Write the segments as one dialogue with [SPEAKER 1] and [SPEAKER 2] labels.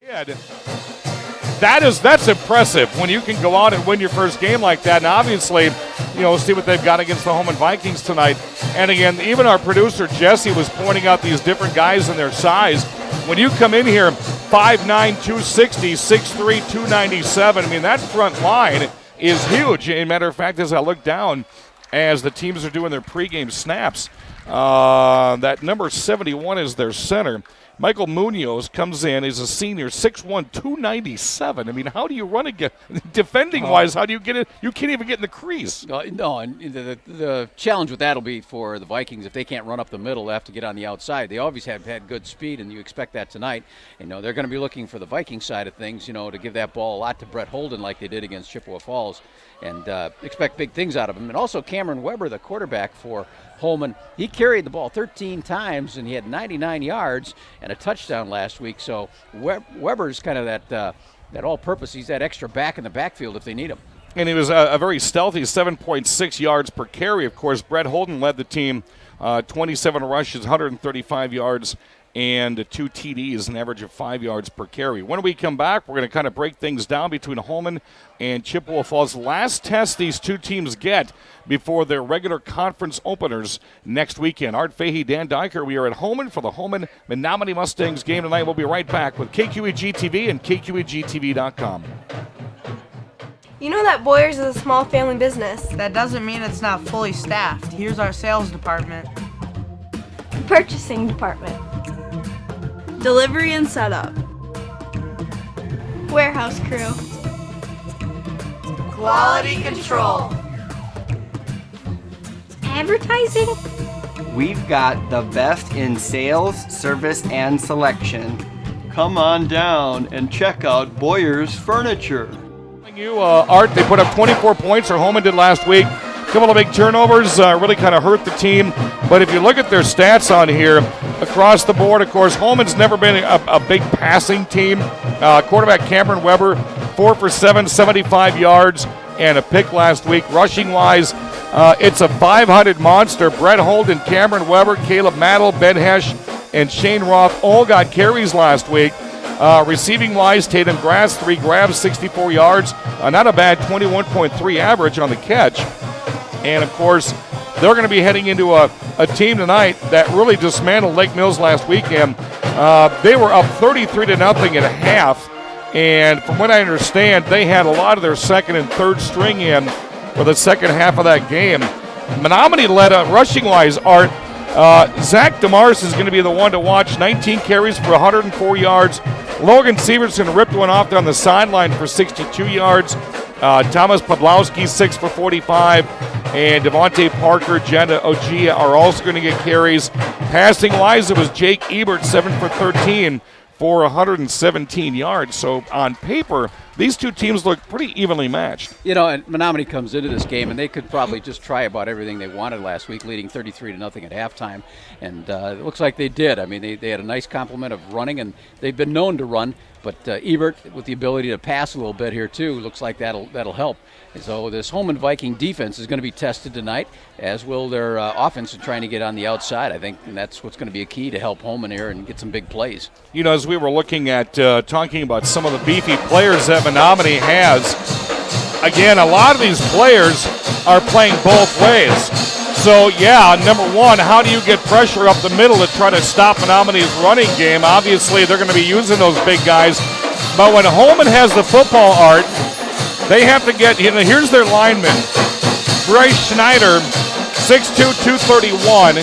[SPEAKER 1] Yeah, that's impressive when you can go out and win your first game like that. And obviously, see what they've got against the Holmen Vikings tonight. And again, even our producer Jesse was pointing out these different guys and their size. When you come in here, 5'9", 260, 6'3", 297. I mean, that front line is huge. As a matter of fact, as I look down, as the teams are doing their pregame snaps, that number 71 is their center. Michael Munoz comes in. He's a senior, 6'1", 297. I mean, how do you run again? Defending-wise, how do you get it? You can't even get in the crease.
[SPEAKER 2] No, and the challenge with that will be for the Vikings. If they can't run up the middle, they have to get on the outside. They always have had good speed, and you expect that tonight. They're going to be looking for the Viking side of things, to give that ball a lot to Brett Holden like they did against Chippewa Falls, and expect big things out of him. And also Cameron Weber, the quarterback for Holmen, he carried the ball 13 times, and he had 99 yards and a touchdown last week. So Weber's kind of that all-purpose. He's that extra back in the backfield if they need him. And
[SPEAKER 1] he was a very stealthy 7.6 yards per carry. Of course, Brett Holden led the team, 27 rushes, 135 yards, and 2 TDs, an average of 5 yards per carry. When we come back, we're going to kind of break things down between Holmen and Chippewa Falls. Last test these two teams get before their regular conference openers next weekend. Art Fahey, Dan Dyker, we are at Holmen for the Holmen Menominee Mustangs game tonight. We'll be right back with KQEG-TV and KQEG-TV.com.
[SPEAKER 3] You know that Boyers is a small family business.
[SPEAKER 4] That doesn't mean it's not fully staffed. Here's our sales department.
[SPEAKER 3] Purchasing department. Delivery and setup. Warehouse crew.
[SPEAKER 4] Quality control.
[SPEAKER 3] Advertising.
[SPEAKER 5] We've got the best in sales, service, and selection.
[SPEAKER 6] Come on down and check out Boyer's Furniture.
[SPEAKER 1] Art, they put up 24 points, or Holmen did last week. A couple of big turnovers really kind of hurt the team. But if you look at their stats on here, across the board, of course, Holmen's never been a big passing team. Quarterback Cameron Weber, 4 for 7, 75 yards, and a pick last week. Rushing-wise, it's a 500 monster. Brett Holden, Cameron Weber, Caleb Mattel, Ben Hesch, and Shane Roth all got carries last week. Receiving-wise, Tatum Grass, 3 grabs, 64 yards. Not a bad 21.3 average on the catch. And, of course, they're going to be heading into a team tonight that really dismantled Lake Mills last weekend. They were up 33-0 at half. And from what I understand, they had a lot of their second and third string in for the second half of that game. Menominee led rushing-wise, Art. Zach DeMars is going to be the one to watch. 19 carries for 104 yards. Logan Severson ripped one off down the sideline for 62 yards. Thomas Pawlowski, 6 for 45. And Devontae Parker, Jenna Ogia are also going to get carries. Passing-wise, it was Jake Ebert, 7 for 13 for 117 yards. So on paper, these two teams look pretty evenly matched.
[SPEAKER 2] And Menominee comes into this game, and they could probably just try about everything they wanted last week, leading 33-0 at halftime. And it looks like they did. I mean, they had a nice complement of running, and they've been known to run. But Ebert, with the ability to pass a little bit here, too, looks like that'll help. And so this Holmen Viking defense is going to be tested tonight, as will their offense in trying to get on the outside. I think and that's what's going to be a key to help Holmen here and get some big plays.
[SPEAKER 1] As we were looking at talking about some of the beefy players that Menominee has, again, a lot of these players are playing both ways. So, number one, how do you get pressure up the middle to try to stop Menominee's running game? Obviously, they're going to be using those big guys. But when Holmen has the football, Art, they have to get, here's their linemen. Bryce Schneider, 6'2", 231.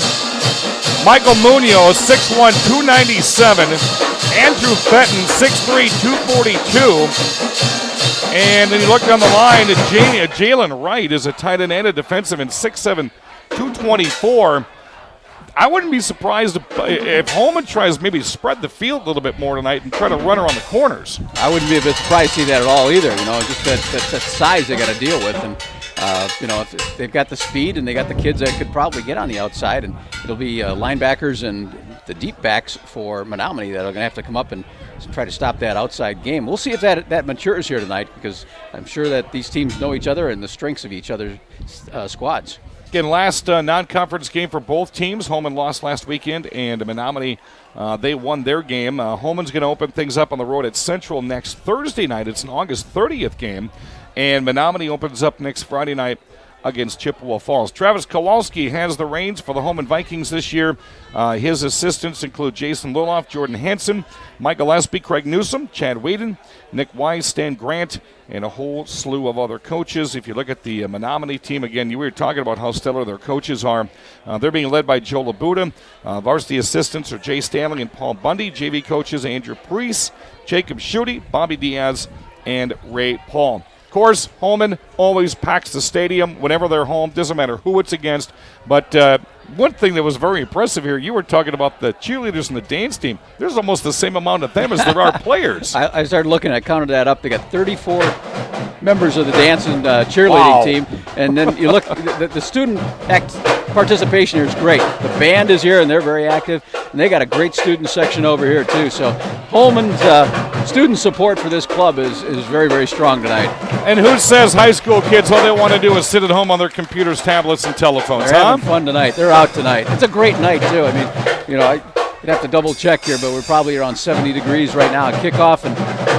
[SPEAKER 1] Michael Munoz, 6'1", 297. Andrew Fenton, 6'3", 242. And then you look down the line, Jalen Wright is a tight end and a defensive end, 6'7", 224. I wouldn't be surprised if Holmen tries maybe spread the field a little bit more tonight and try to run around the corners.
[SPEAKER 2] I wouldn't be a bit surprised to see that at all either. Just that size they got to deal with. And, if they've got the speed and they got the kids that could probably get on the outside, and it'll be linebackers and the deep backs for Menominee that are going to have to come up and try to stop that outside game. We'll see if that matures here tonight, because I'm sure that these teams know each other and the strengths of each other's squads.
[SPEAKER 1] Again, last non-conference game for both teams. Holmen lost last weekend, and Menominee, they won their game. Holmen's going to open things up on the road at Central next Thursday night. It's an August 30th game, and Menominee opens up next Friday night against Chippewa Falls. Travis Kowalski has the reins for the Holmen Vikings this year. His assistants include Jason Liloff, Jordan Hansen, Mike Gillespie, Craig Newsom, Chad Whedon, Nick Wise, Stan Grant, and a whole slew of other coaches. If you look at the Menominee team, again, you were talking about how stellar their coaches are. They're being led by Joe Labuda. Varsity assistants are Jay Stanley and Paul Bundy. JV coaches Andrew Priest, Jacob Schutte, Bobby Diaz, and Ray Paul. Of course, Holmen always packs the stadium whenever they're home. Doesn't matter who it's against. But one thing that was very impressive here, you were talking about the cheerleaders and the dance team. There's almost the same amount of them as there are players.
[SPEAKER 2] I started looking. I counted that up. They got 34 members of the dance and cheerleading team. And then you look, the student participation here is great. The band is here, and they're very active. And they got a great student section over here, too. So Holmen's student support for this club is very, very strong tonight.
[SPEAKER 1] And who says high school kids, all they want to do is sit at home on their computers, tablets, and telephones,
[SPEAKER 2] They're having fun tonight. They're out tonight. It's a great night, too. I mean, I'd have to double check here, but we're probably around 70 degrees right now. Kickoff, and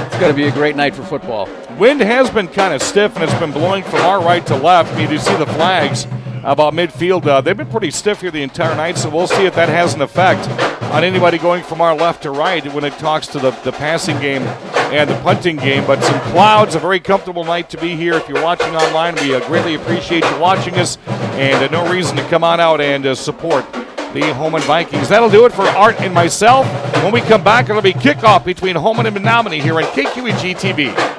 [SPEAKER 2] it's going to be a great night for football.
[SPEAKER 1] Wind has been kind of stiff, and it's been blowing from our right to left. I mean, you see the flags about midfield. They've been pretty stiff here the entire night, so we'll see if that has an effect on anybody going from our left to right when it talks to the passing game and the punting game. But some clouds, a very comfortable night to be here. If you're watching online, we greatly appreciate you watching us, and no reason to come on out and support the Holmen Vikings. That'll do it for Art and myself. When we come back, it'll be kickoff between Holmen and Menominee here on KQEG TV.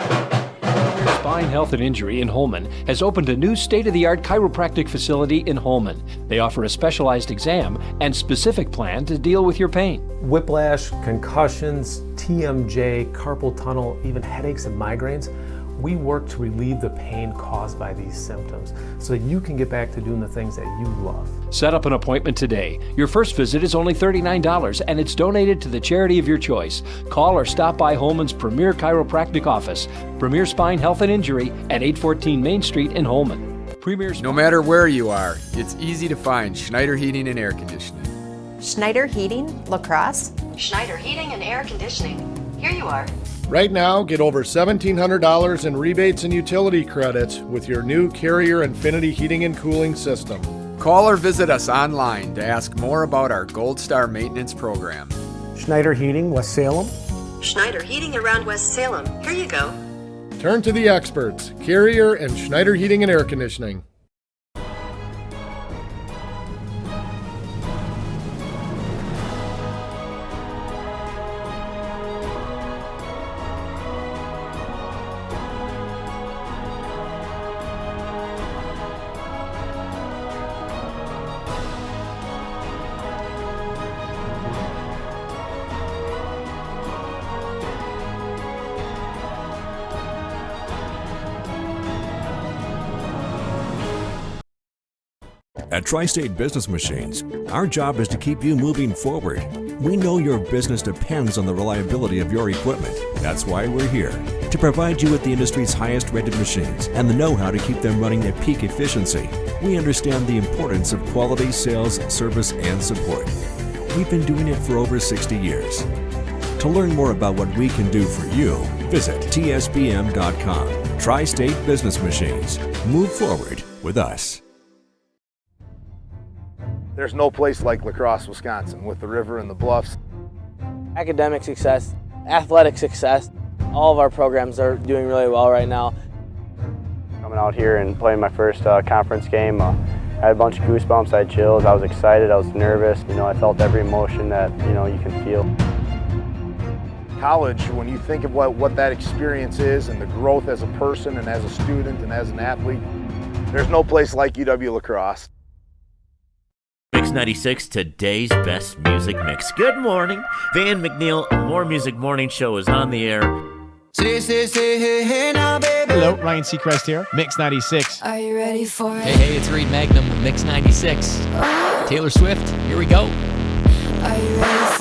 [SPEAKER 7] Spine Health and Injury in Holmen has opened a new state-of-the-art chiropractic facility in Holmen. They offer a specialized exam and specific plan to deal with your pain.
[SPEAKER 8] Whiplash, concussions, TMJ, carpal tunnel, even headaches and migraines. We work to relieve the pain caused by these symptoms so that you can get back to doing the things that you love.
[SPEAKER 7] Set up an appointment today. Your first visit is only $39 and it's donated to the charity of your choice. Call or stop by Holmen's Premier Chiropractic Office, Premier Spine Health and Injury at 814 Main Street in Holmen.
[SPEAKER 9] No matter where you are, it's easy to find Schneider Heating and Air Conditioning.
[SPEAKER 10] Schneider Heating, La Crosse.
[SPEAKER 11] Schneider Heating and Air Conditioning. Here you are.
[SPEAKER 12] Right now, get over $1,700 in rebates and utility credits with your new Carrier Infinity Heating and Cooling System.
[SPEAKER 9] Call or visit us online to ask more about our Gold Star maintenance program.
[SPEAKER 8] Schneider Heating, West Salem.
[SPEAKER 11] Schneider Heating around West Salem. Here you go.
[SPEAKER 12] Turn to the experts, Carrier and Schneider Heating and Air Conditioning.
[SPEAKER 13] At Tri-State Business Machines, our job is to keep you moving forward. We know your business depends on the reliability of your equipment. That's why we're here, to provide you with the industry's highest rated machines and the know-how to keep them running at peak efficiency. We understand the importance of quality sales, service, and support. We've been doing it for over 60 years. To learn more about what we can do for you, visit tsbm.com. Tri-State Business Machines. Move forward with us.
[SPEAKER 14] There's no place like La Crosse, Wisconsin, with the river and the bluffs.
[SPEAKER 15] Academic success, athletic success, all of our programs are doing really well right now.
[SPEAKER 16] Coming out here and playing my first conference game, I had a bunch of goosebumps, I had chills, I was excited, I was nervous. I felt every emotion that, you can feel.
[SPEAKER 14] College, when you think of what that experience is and the growth as a person and as a student and as an athlete, there's no place like UW La Crosse.
[SPEAKER 17] Mix 96, today's best music mix. Good morning. Van McNeil, More Music Morning Show is on the air.
[SPEAKER 18] Hey now, baby. Hello, Ryan Seacrest here, Mix 96.
[SPEAKER 19] Are you ready for it?
[SPEAKER 20] Hey, it's Reed Magnum, Mix 96. Taylor Swift, here we go.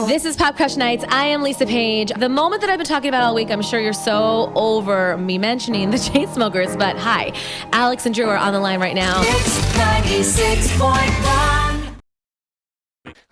[SPEAKER 19] This is Pop Crush Nights. I am Lisa Page. The moment that I've been talking about all week, I'm sure you're so over me mentioning the Chainsmokers, but hi, Alex and Drew are on the line right now. 96.1.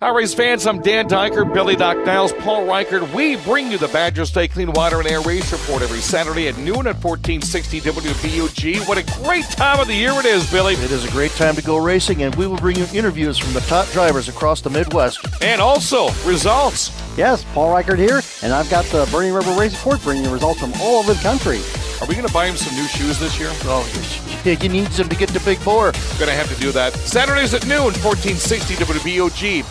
[SPEAKER 1] Hi, Rays fans. I'm Dan Dyker, Billy Doc Niles, Paul Reichert. We bring you the Badger State Clean Water and Air Race Report every Saturday at noon at 1460 WBUG. What a great time of the year it is, Billy.
[SPEAKER 20] It is a great time to go racing, and we will bring you interviews from the top drivers across the Midwest.
[SPEAKER 1] And also, results.
[SPEAKER 21] Yes, Paul Reichert here, and I've got the Burning River Race Report bringing you results from all over the country.
[SPEAKER 1] Are we going to buy him some new shoes this year?
[SPEAKER 20] Oh, he needs them to get to Big Four.
[SPEAKER 1] Going to have to do that. Saturdays at noon, 1460 WBOG.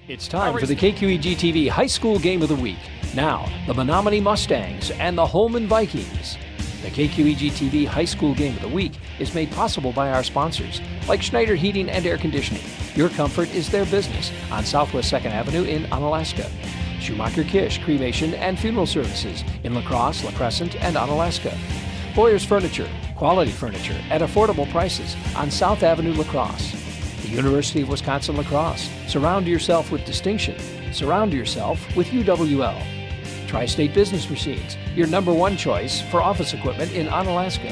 [SPEAKER 7] It's time for the KQEG-TV High School Game of the Week. Now, the Menominee Mustangs and the Holmen Vikings. The KQEG-TV High School Game of the Week is made possible by our sponsors, like Schneider Heating and Air Conditioning. Your comfort is their business on Southwest 2nd Avenue in Onalaska. Schumacher Kish Cremation and Funeral Services in La Crosse, La Crescent, and Onalaska. Boyer's Furniture, quality furniture at affordable prices on South Avenue, La Crosse. The University of Wisconsin La Crosse. Surround yourself with distinction. Surround yourself with UWL. Tri-State Business Machines, your #1 choice for office equipment in Onalaska.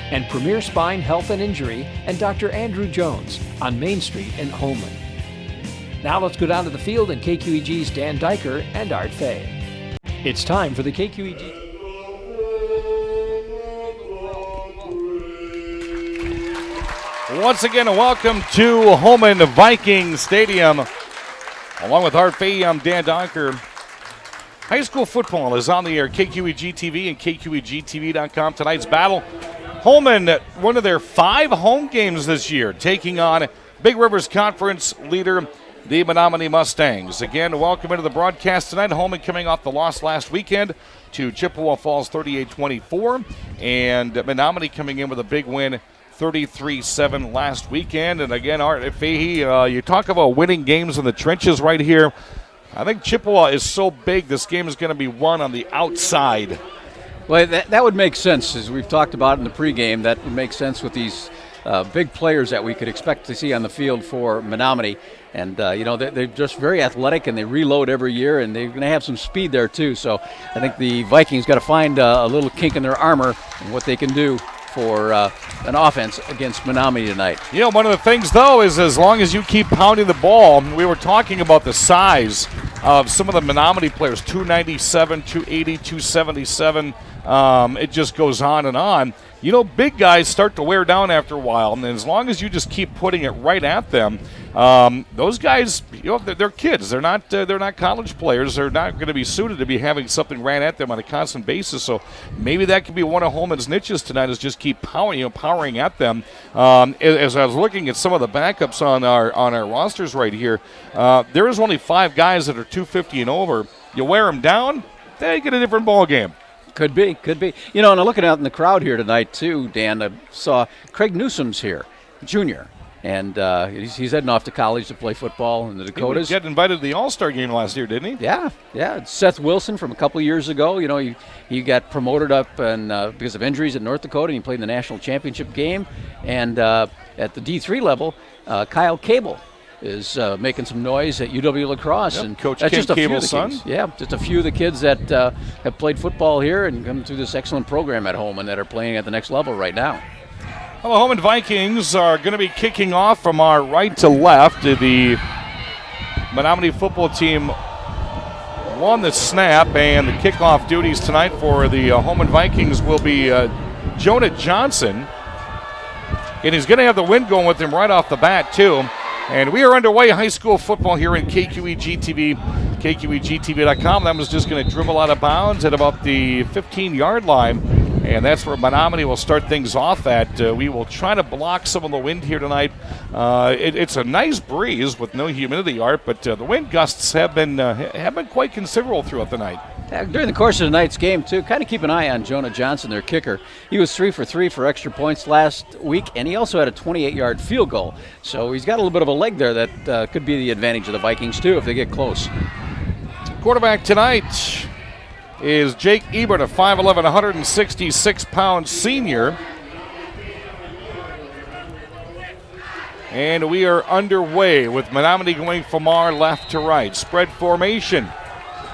[SPEAKER 7] And Premier Spine Health and Injury and Dr. Andrew Jones on Main Street in Holmen. Now let's go down to the field in KQEG's Dan Dyker and Art Fay. It's time for the KQEG.
[SPEAKER 1] Once again, welcome to Holmen Viking Stadium. Along with Art Fay, I'm Dan Dyker. High school football is on the air, KQEG-TV and KQEG-TV.com. Tonight's battle, Holmen, one of their 5 home games this year, taking on Big Rivers Conference leader, the Menominee Mustangs. Again, welcome into the broadcast tonight. Holmen coming off the loss last weekend to Chippewa Falls 38-24, and Menominee coming in with a big win 33-7 last weekend. And again, Art Fahey, you talk about winning games in the trenches right here. I think Chippewa is so big, this game is going to be won on the outside.
[SPEAKER 2] Well, that would make sense, as we've talked about in the pregame. That would make sense with these big players that we could expect to see on the field for Menominee. And, they're just very athletic, and they reload every year, and they're going to have some speed there, too. So I think the Vikings got to find a little kink in their armor and what they can do for an offense against Menominee tonight.
[SPEAKER 1] You know, one of the things, though, is as long as you keep pounding the ball, we were talking about the size of some of the Menominee players, 297, 280, 277. It just goes on and on. You know, big guys start to wear down after a while, and as long as you just keep putting it right at them, those guys, they're kids. They're not college players. They're not going to be suited to be having something ran at them on a constant basis. So maybe that could be one of Holmen's niches tonight, is just keep powering at them. As I was looking at some of the backups on our rosters right here, there is only 5 guys that are 250 and over. You wear them down, they get a different ball game.
[SPEAKER 2] Could be. You know, and I'm looking out in the crowd here tonight, too, Dan. I saw Craig Newsom's here, junior. And he's heading off to college to play football in the Dakotas.
[SPEAKER 1] He got invited to the All-Star game last year, didn't he?
[SPEAKER 2] Yeah. Seth Wilson from a couple of years ago. You know, he got promoted up and because of injuries at North Dakota. And he played in the national championship game. And at the D3 level, Kyle Cable is making some noise at UW La Crosse.
[SPEAKER 1] Yep,
[SPEAKER 2] and
[SPEAKER 1] Coach
[SPEAKER 2] that's
[SPEAKER 1] Ken
[SPEAKER 2] just a few
[SPEAKER 1] Cable's
[SPEAKER 2] of the kids.
[SPEAKER 1] son.
[SPEAKER 2] Yeah, just a few of the kids that have played football here and come through this excellent program at home and that are playing at the next level right now.
[SPEAKER 1] Well, the Holmen Vikings are going to be kicking off from our right to left. The Menominee football team won the snap, and the kickoff duties tonight for the Holmen Vikings will be Jonah Johnson. And he's going to have the wind going with him right off the bat, too. And we are underway, high school football here in KQEG-TV, KQEG-TV.com. That was just going to dribble out of bounds at about the 15-yard line. And that's where Menominee will start things off at. We will try to block some of the wind here tonight. It's a nice breeze with no humidity, Art, but the wind gusts have been quite considerable throughout the night.
[SPEAKER 2] During the course of tonight's game, too, kind of keep an eye on Jonah Johnson, their kicker. He was 3 for 3 for extra points last week, and he also had a 28-yard field goal. So he's got a little bit of a leg there that could be the advantage of the Vikings, too, if they get close.
[SPEAKER 1] Quarterback tonight is Jake Ebert, a 5'11", 166-pound senior. And we are underway with Menominee going from our left to right. Spread formation.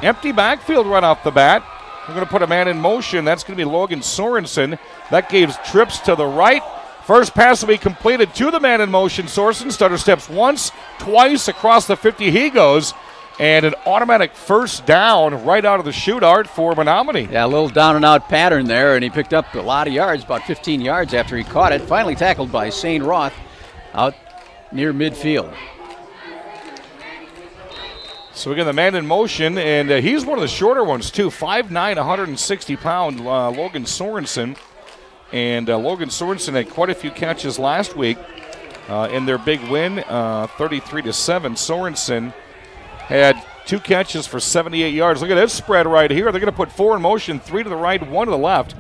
[SPEAKER 1] Empty backfield right off the bat. We're going to put a man in motion. That's going to be Logan Sorensen. That gives trips to the right. First pass will be completed to the man in motion. Sorensen stutter steps once, twice across the 50. He goes. And an automatic first down right out of the shootout for Menominee.
[SPEAKER 2] Yeah, a little down and out pattern there, and he picked up a lot of yards, about 15 yards after he caught it. Finally tackled by St. Roth out near midfield.
[SPEAKER 1] So we got the man in motion, and he's one of the shorter ones too. 5'9", 160-pound Logan Sorensen. And Logan Sorensen had quite a few catches last week in their big win, 33-7. Sorensen had 2 catches for 78 yards. Look at this spread right here. They're going to put 4 in motion, 3 to the right, 1 to the left.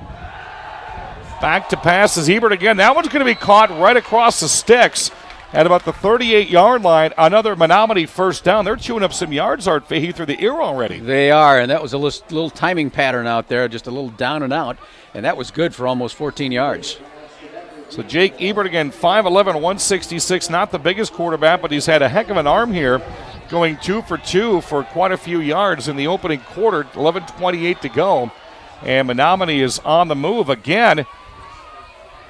[SPEAKER 1] Back to pass is Ebert again. That one's going to be caught right across the sticks at about the 38-yard line. Another Menominee first down. They're chewing up some yards, Art Fahey, through the air already.
[SPEAKER 2] They are, and that was a little timing pattern out there, just a little down and out, and that was good for almost 14 yards.
[SPEAKER 1] So Jake Ebert again, 5'11", 166, not the biggest quarterback, but he's had a heck of an arm here, going 2 for 2 for quite a few yards in the opening quarter, 11:28 to go. And Menominee is on the move again.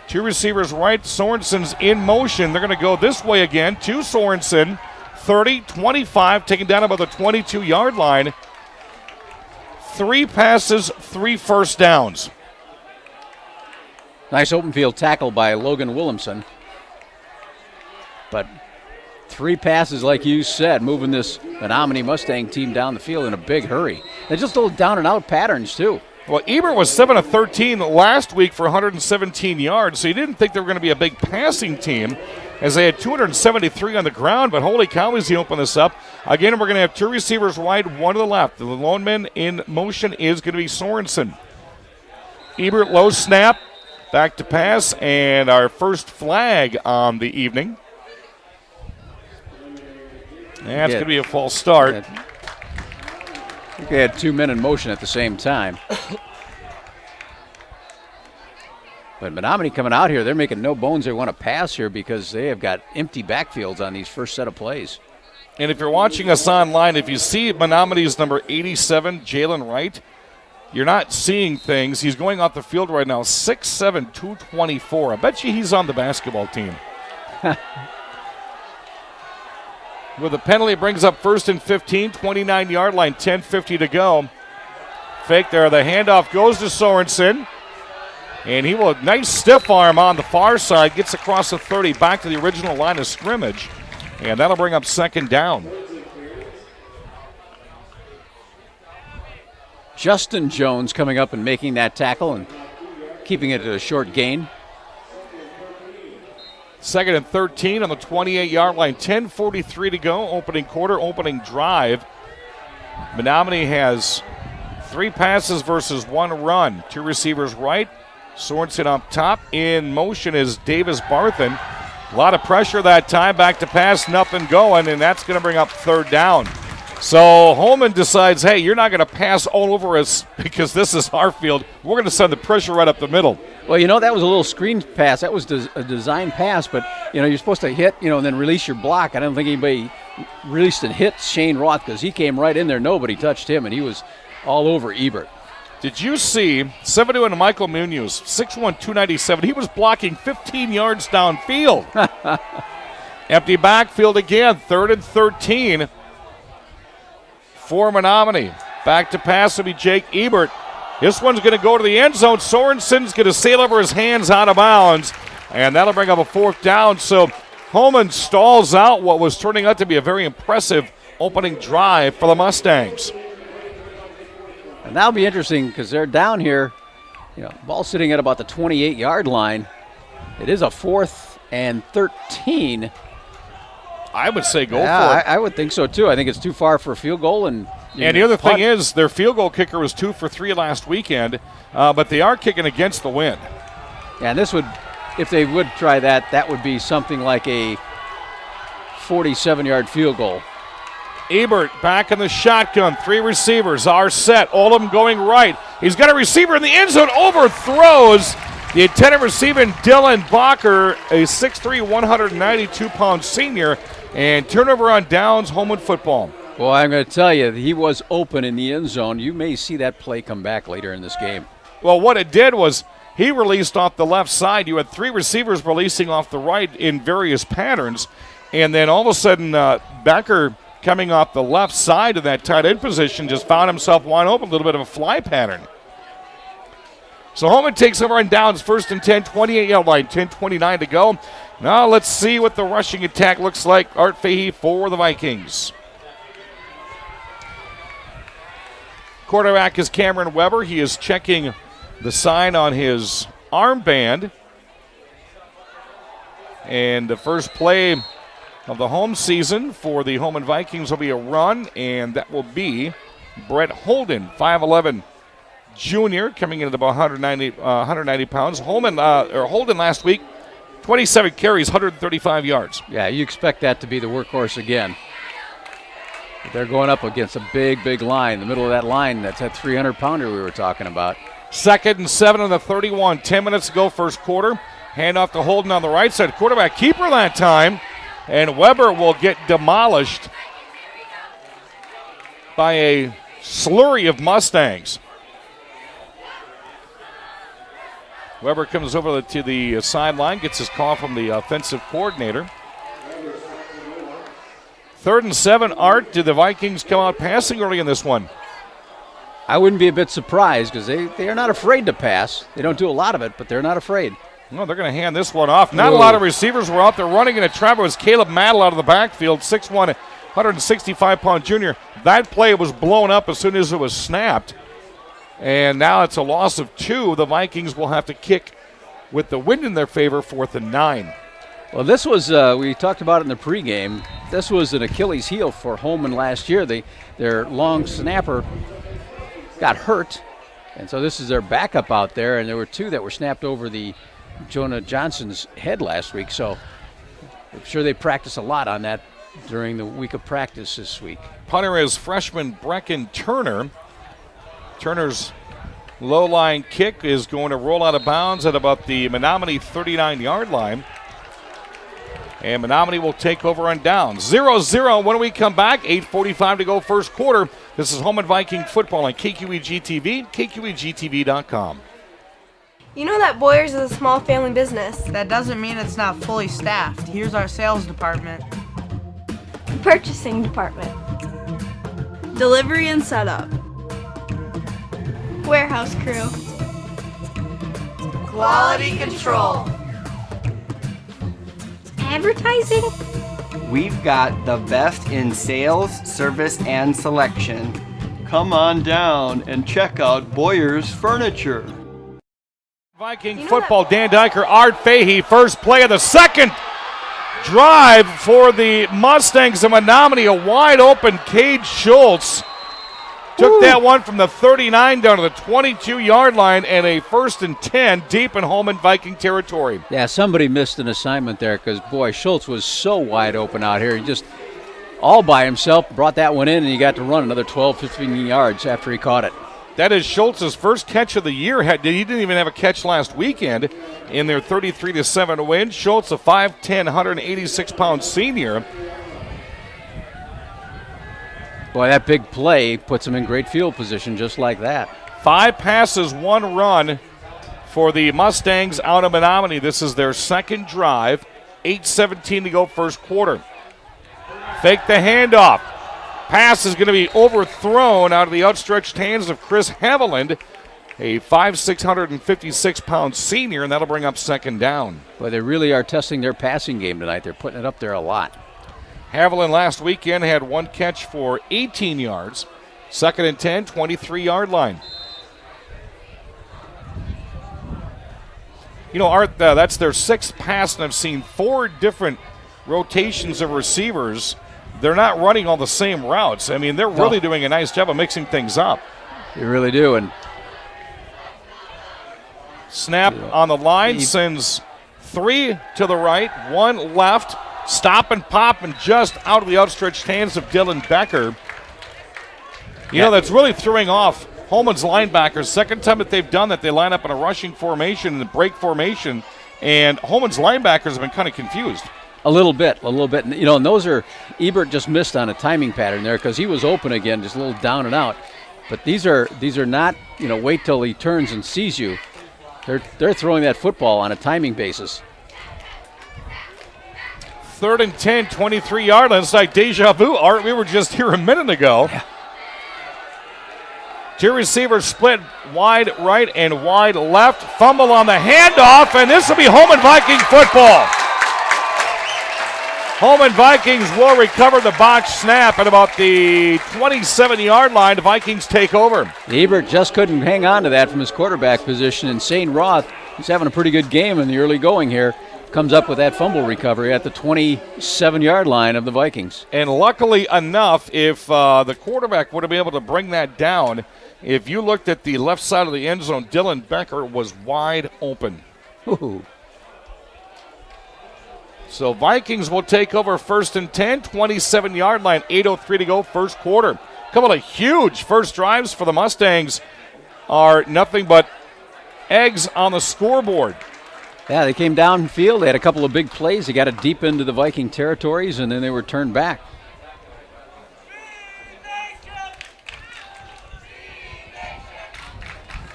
[SPEAKER 1] 2 receivers right, Sorensen's in motion. They're going to go this way again to Sorensen, 30, 25, taken down about the 22-yard line. 3 passes, 3 first downs.
[SPEAKER 2] Nice open field tackle by Logan Williamson. But 3 passes, like you said, moving this Menominee Mustang team down the field in a big hurry. And just little down and out patterns, too.
[SPEAKER 1] Well, Ebert was 7 of 13 last week for 117 yards, so you didn't think they were going to be a big passing team as they had 273 on the ground, but holy cow, as he opened this up. Again, we're going to have 2 receivers right, 1 to the left. The lone man in motion is going to be Sorensen. Ebert, low snap, back to pass, and our first flag on the evening. That's going to be a false start.
[SPEAKER 2] I think they had 2 men in motion at the same time. But Menominee coming out here, they're making no bones they want to pass here because they have got empty backfields on these first set of plays.
[SPEAKER 1] And if you're watching us online, if you see Menominee's number 87, Jalen Wright, you're not seeing things. He's going off the field right now, 6'7", 224. I bet you he's on the basketball team. With a penalty, it brings up 1st and 15, 29-yard line, 10:50 to go. Fake there. The handoff goes to Sorensen. And he will, nice stiff arm on the far side, gets across the 30, back to the original line of scrimmage. And that'll bring up 2nd down.
[SPEAKER 2] Justin Jones coming up and making that tackle and keeping it at a short gain.
[SPEAKER 1] 2nd and 13 on the 28-yard line, 10:43 to go, opening quarter, opening drive. Menominee has 3 passes versus 1 run. 2 receivers right, Sorensen up top. In motion is Davis Barthen. A lot of pressure that time, back to pass, nothing going, and that's going to bring up 3rd down. So Holmen decides, hey, you're not going to pass all over us because this is our field. We're going to send the pressure right up the middle.
[SPEAKER 2] Well, that was a little screen pass. That was a design pass, but, you're supposed to hit, and then release your block. I don't think anybody released and hit Shane Roth because he came right in there. Nobody touched him, and he was all over Ebert.
[SPEAKER 1] Did you see 7'2" Michael Munoz, 6'1", 297. He was blocking 15 yards downfield. Empty backfield again, 3rd and 13. For Menominee. Back to pass will be Jake Ebert. This one's going to go to the end zone. Sorensen's going to sail over his hands out of bounds, and that'll bring up a 4th down. So Holmen stalls out what was turning out to be a very impressive opening drive for the Mustangs.
[SPEAKER 2] And that'll be interesting because they're down here, ball sitting at about the 28-yard line. It is a 4th and 13.
[SPEAKER 1] I would say go for it.
[SPEAKER 2] I would think so, too. I think it's too far for a field goal. And
[SPEAKER 1] the other thing is their field goal kicker was 2 for 3 last weekend, but they are kicking against the wind.
[SPEAKER 2] Yeah, and this would, if they would try that, that would be something like a 47-yard field goal.
[SPEAKER 1] Ebert back in the shotgun. 3 receivers are set. All of them going right. He's got a receiver in the end zone. Overthrows. The intended receiving Dylan Bacher, a 6'3", 192-pound senior, and turnover on downs, Holmen football.
[SPEAKER 2] Well, I'm going to tell you, he was open in the end zone. You may see that play come back later in this game.
[SPEAKER 1] Well, what it did was he released off the left side. You had three receivers releasing off the right in various patterns, and then all of a sudden, Bacher coming off the left side of that tight end position just found himself wide open, a little bit of a fly pattern. So Holmen takes over on downs, 1st and 10, 28-yard line, 10:29 to go. Now let's see what the rushing attack looks like. Art Fahey for the Vikings. Quarterback is Cameron Weber. He is checking the sign on his armband. And the first play of the home season for the Holmen Vikings will be a run, and that will be Brett Holden, 5'11", junior, coming in at about 190 pounds. Holden last week, 27 carries, 135 yards.
[SPEAKER 2] Yeah, you expect that to be the workhorse again. But they're going up against a big line. The middle of that line, that's that 300-pounder we were talking about.
[SPEAKER 1] 2nd and 7 on the 31. 10 minutes to go, first quarter. Handoff to Holden on the right side. Quarterback keeper that time. And Weber will get demolished by a slurry of Mustangs. Weber comes over to the sideline, gets his call from the offensive coordinator. 3rd and 7, Art. Did the Vikings come out passing early in this one?
[SPEAKER 2] I wouldn't be a bit surprised because they are not afraid to pass. They don't do a lot of it, but they're not afraid.
[SPEAKER 1] No, they're going to hand this one off. Not a lot of receivers were out there running in a trap. It was Caleb Maddle out of the backfield, 6'1", 165-pound junior. That play was blown up as soon as it was snapped. And now it's a loss of 2. The Vikings will have to kick with the wind in their favor, 4th and 9.
[SPEAKER 2] Well, this was, we talked about it in the pregame, this was an Achilles heel for Holmen last year. Their long snapper got hurt, and so this is their backup out there, and there were 2 that were snapped over the Jonah Johnson's head last week, so I'm sure they practice a lot on that during the week of practice this week.
[SPEAKER 1] Punter is freshman Brecken Turner. Turner's low-line kick is going to roll out of bounds at about the Menominee 39-yard line. And Menominee will take over on downs. 0-0 when we come back. 8:45 to go first quarter. This is Holmen Viking football on KQEG-TV, KQEG-TV.com.
[SPEAKER 3] You know that Boyers is a small family business.
[SPEAKER 4] That doesn't mean it's not fully staffed. Here's our sales department.
[SPEAKER 3] Purchasing department.
[SPEAKER 22] Delivery and setup.
[SPEAKER 3] Warehouse crew.
[SPEAKER 4] Quality control.
[SPEAKER 3] Advertising.
[SPEAKER 5] We've got the best in sales, service, and selection.
[SPEAKER 6] Come on down and check out Boyer's Furniture.
[SPEAKER 1] Viking football, Dan Diker, Art Fahey, first play of the second drive for the Mustangs of Menominee. A wide open Cade Schultz took that one from the 39 down to the 22-yard line, and a 1st and 10 deep in Holmen Viking territory.
[SPEAKER 2] Yeah, somebody missed an assignment there because, boy, Schultz was so wide open out here. He just all by himself brought that one in, and he got to run another 12, 15 yards after he caught it.
[SPEAKER 1] That is Schultz's first catch of the year. He didn't even have a catch last weekend in their 33-7 win. Schultz, a 5'10", 186-pound senior.
[SPEAKER 2] Boy, that big play puts him in great field position just like that.
[SPEAKER 1] 5 passes, 1 run for the Mustangs out of Menominee. This is their second drive. 8:17 to go first quarter. Fake the handoff. Pass is going to be overthrown out of the outstretched hands of Chris Haviland, a 5'6", 156-pound senior, and that'll bring up second down.
[SPEAKER 2] Boy, they really are testing their passing game tonight. They're putting it up there a lot.
[SPEAKER 1] Haviland last weekend had 1 catch for 18 yards. 2nd and 10, 23-yard line. You know, Art, that's their 6th pass, and I've seen 4 different rotations of receivers. They're not running all the same routes. I mean, they're really doing a nice job of mixing things up.
[SPEAKER 2] They really do. And
[SPEAKER 1] snap on the line, sends 3 to the right, 1 left. Stop and pop, and just out of the outstretched hands of Dylan Becker. You know, that's really throwing off Holmen's linebackers, second time that they've done that, they line up in a rushing formation and break formation, and Holmen's linebackers have been kind of confused.
[SPEAKER 2] A little bit. You know, and those are, Ebert just missed on a timing pattern there because he was open again, just a little down and out. But these are not, you know, wait till he turns and sees you. They're throwing that football on a timing basis.
[SPEAKER 1] 3rd and 10, 23-yard line. It's like deja vu, Art. We were just here a minute ago. Yeah. Two receivers split wide right and wide left. Fumble on the handoff, and this will be Holmen Viking football. Holmen Vikings will recover the box snap at about the 27-yard line. The Vikings take over.
[SPEAKER 2] Ebert just couldn't hang on to that from his quarterback position, and Shane Roth, who's having a pretty good game in the early going here, comes up with that fumble recovery at the 27-yard line of the Vikings.
[SPEAKER 1] And luckily enough, if the quarterback would have been able to bring that down, if you looked at the left side of the end zone, Dylan Becker was wide open.
[SPEAKER 2] Ooh.
[SPEAKER 1] So Vikings will take over 1st and 10, 27-yard line, 8:03 to go, first quarter. A couple of huge first drives for the Mustangs are nothing but eggs on the scoreboard.
[SPEAKER 2] Yeah, they came downfield. They had a couple of big plays. They got it deep into the Viking territories, and then they were turned back.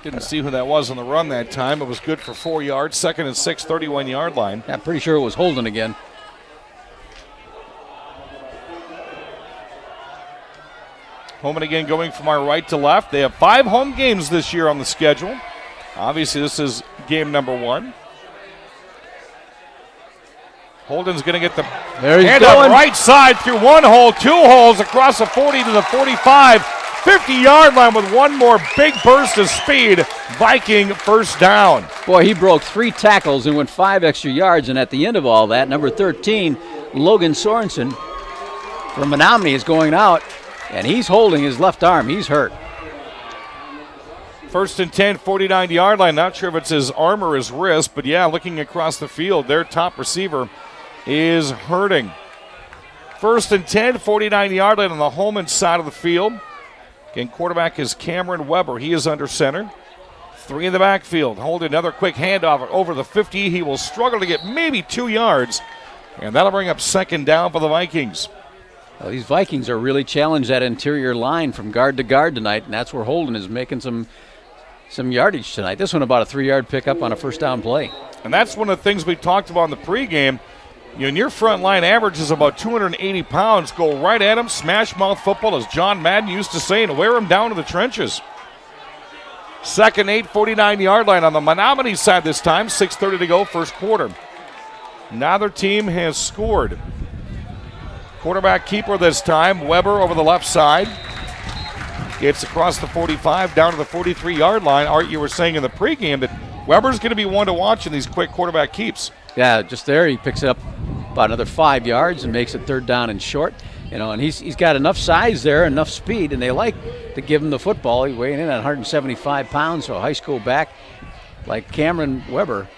[SPEAKER 1] Didn't see who that was on the run that time. It was good for 4 yards. 2nd and 6, 31-yard line.
[SPEAKER 2] Yeah, I'm pretty sure it was Holden again.
[SPEAKER 1] Holmen again going from our right to left. They have 5 home games this year on the schedule. Obviously, this is game number 1. Holden's going to get the hand up right side through one hole, 2 holes across the 40 to the 45, 50-yard line with one more big burst of speed. Viking first down.
[SPEAKER 2] Boy, he broke 3 tackles and went 5 extra yards, and at the end of all that, number 13, Logan Sorensen from Menominee is going out, and he's holding his left arm. He's hurt.
[SPEAKER 1] 1st and 10, 49-yard line. Not sure if it's his arm or his wrist, but yeah, looking across the field, their top receiver is hurting. 1st and 10, 49-yard line on the Holmen side of the field. Again, quarterback is Cameron Weber. He is under center. 3 in the backfield. Hold another quick handoff over the 50. He will struggle to get maybe 2 yards, and that'll bring up 2nd down for the Vikings.
[SPEAKER 2] Well, these Vikings are really challenged that interior line from guard to guard tonight, and that's where Holden is making some yardage tonight. This one about a 3-yard pickup on a first down play.
[SPEAKER 1] And that's one of the things we talked about in the pregame. You know, your front line average is about 280 pounds. Go right at him, smash mouth football, as John Madden used to say, and wear him down to the trenches. 2nd 8, 49-yard line on the Menominee side this time. 6:30 to go, first quarter. Neither team has scored. Quarterback keeper this time, Weber over the left side. Gets across the 45 down to the 43-yard line. Art, you were saying in the pregame that Weber's going to be one to watch in these quick quarterback keeps.
[SPEAKER 2] Yeah, just there he picks up about another 5 yards and makes it 3rd down and short. You know, and he's got enough size there, enough speed, and they like to give him the football. He's weighing in at 175 pounds, so a high school back like Cameron Weber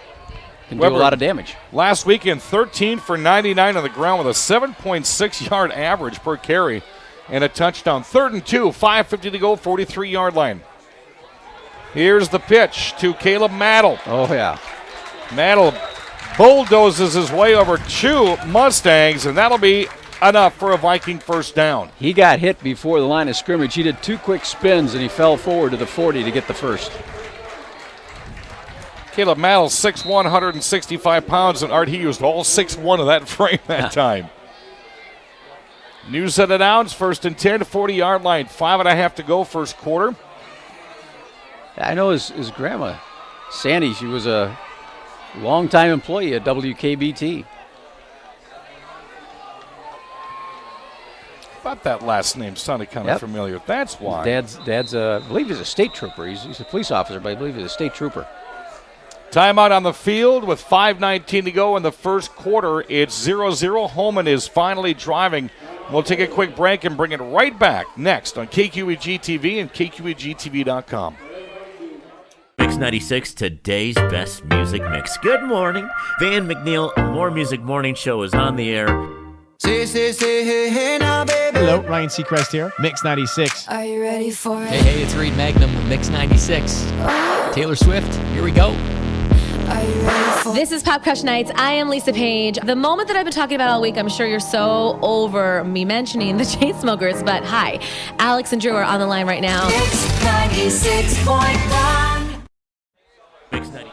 [SPEAKER 2] can do a lot of damage.
[SPEAKER 1] Last weekend, 13 for 99 on the ground with a 7.6-yard average per carry and a touchdown. 3rd and 2, 5:50 to go, 43-yard line. Here's the pitch to Caleb Maddle.
[SPEAKER 2] Oh, yeah.
[SPEAKER 1] Maddle bulldozes his way over 2 Mustangs, and that'll be enough for a Viking first down.
[SPEAKER 2] He got hit before the line of scrimmage. He did 2 quick spins, and he fell forward to the 40 to get the first.
[SPEAKER 1] Caleb Maddle, 6'1", 165 pounds, and Art, he used all 6'1" of that frame that time. New set of downs, 1st and 10, 40-yard line, 5.5 to go, first quarter.
[SPEAKER 2] I know his grandma, Sandy, she was a longtime employee at WKBT.
[SPEAKER 1] Thought that last name sounded kind of familiar. That's why.
[SPEAKER 2] Dad's I believe he's a state trooper. He's a police officer, but I believe he's a state trooper.
[SPEAKER 1] Timeout on the field with 5:19 to go in the first quarter. It's 0-0. Holmen is finally driving. We'll take a quick break and bring it right back next on KQEG TV and KQEGTV.com.
[SPEAKER 17] Mix 96, today's best music mix. Good morning. Van McNeil, More Music Morning Show is on the air.
[SPEAKER 18] Hello, Ryan Seacrest here, Mix 96.
[SPEAKER 9] Are you ready for it?
[SPEAKER 10] Hey, it's Reed Magnum with Mix 96. Taylor Swift, here we go.
[SPEAKER 9] Are you ready for it?
[SPEAKER 19] This is Pop Crush Nights. I am Lisa Page. The moment that I've been talking about all week, I'm sure you're so over me mentioning the Chainsmokers, but hi, Alex and Drew are on the line right now.
[SPEAKER 9] Mix 96.1.
[SPEAKER 17] Mix 96.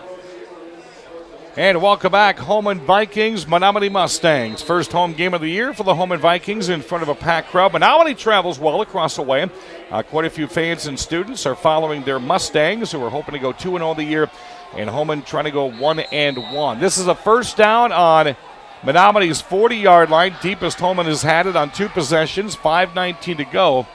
[SPEAKER 1] And welcome back, Holmen Vikings, Menominee Mustangs. First home game of the year for the Holmen Vikings in front of a packed crowd. Menominee travels well across the way. Quite a few fans and students are following their Mustangs, who are hoping to go 2-0 the year, and Holmen trying to go 1-1. This is a first down on Menominee's 40-yard line. Deepest Holmen has had it on 2 possessions, 5:19 to go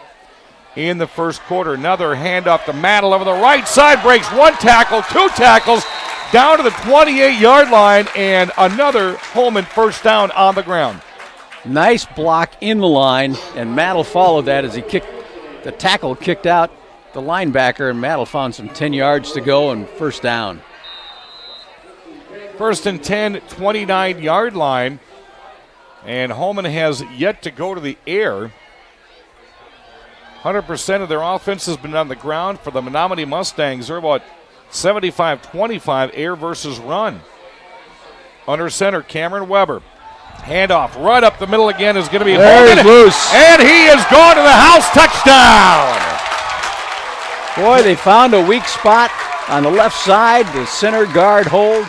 [SPEAKER 1] in the first quarter. Another handoff to Mantle over the right side, breaks 1 tackle, 2 tackles, down to the 28-yard line, and another Holmen first down on the ground.
[SPEAKER 2] Nice block in the line, and Mantle followed that as he kicked. The tackle kicked out the linebacker, and Mantle found some 10 yards to go and first down.
[SPEAKER 1] First and 10, 29-yard line, and Holmen has yet to go to the air. 100% of their offense has been on the ground for the Menominee Mustangs. They're about 75-25 air versus run. Under center, Cameron Weber. Handoff right up the middle again is going to be Holmen.
[SPEAKER 2] Loose.
[SPEAKER 1] And he is gone to the house. Touchdown.
[SPEAKER 2] Boy, they found a weak spot on the left side. The center guard hold.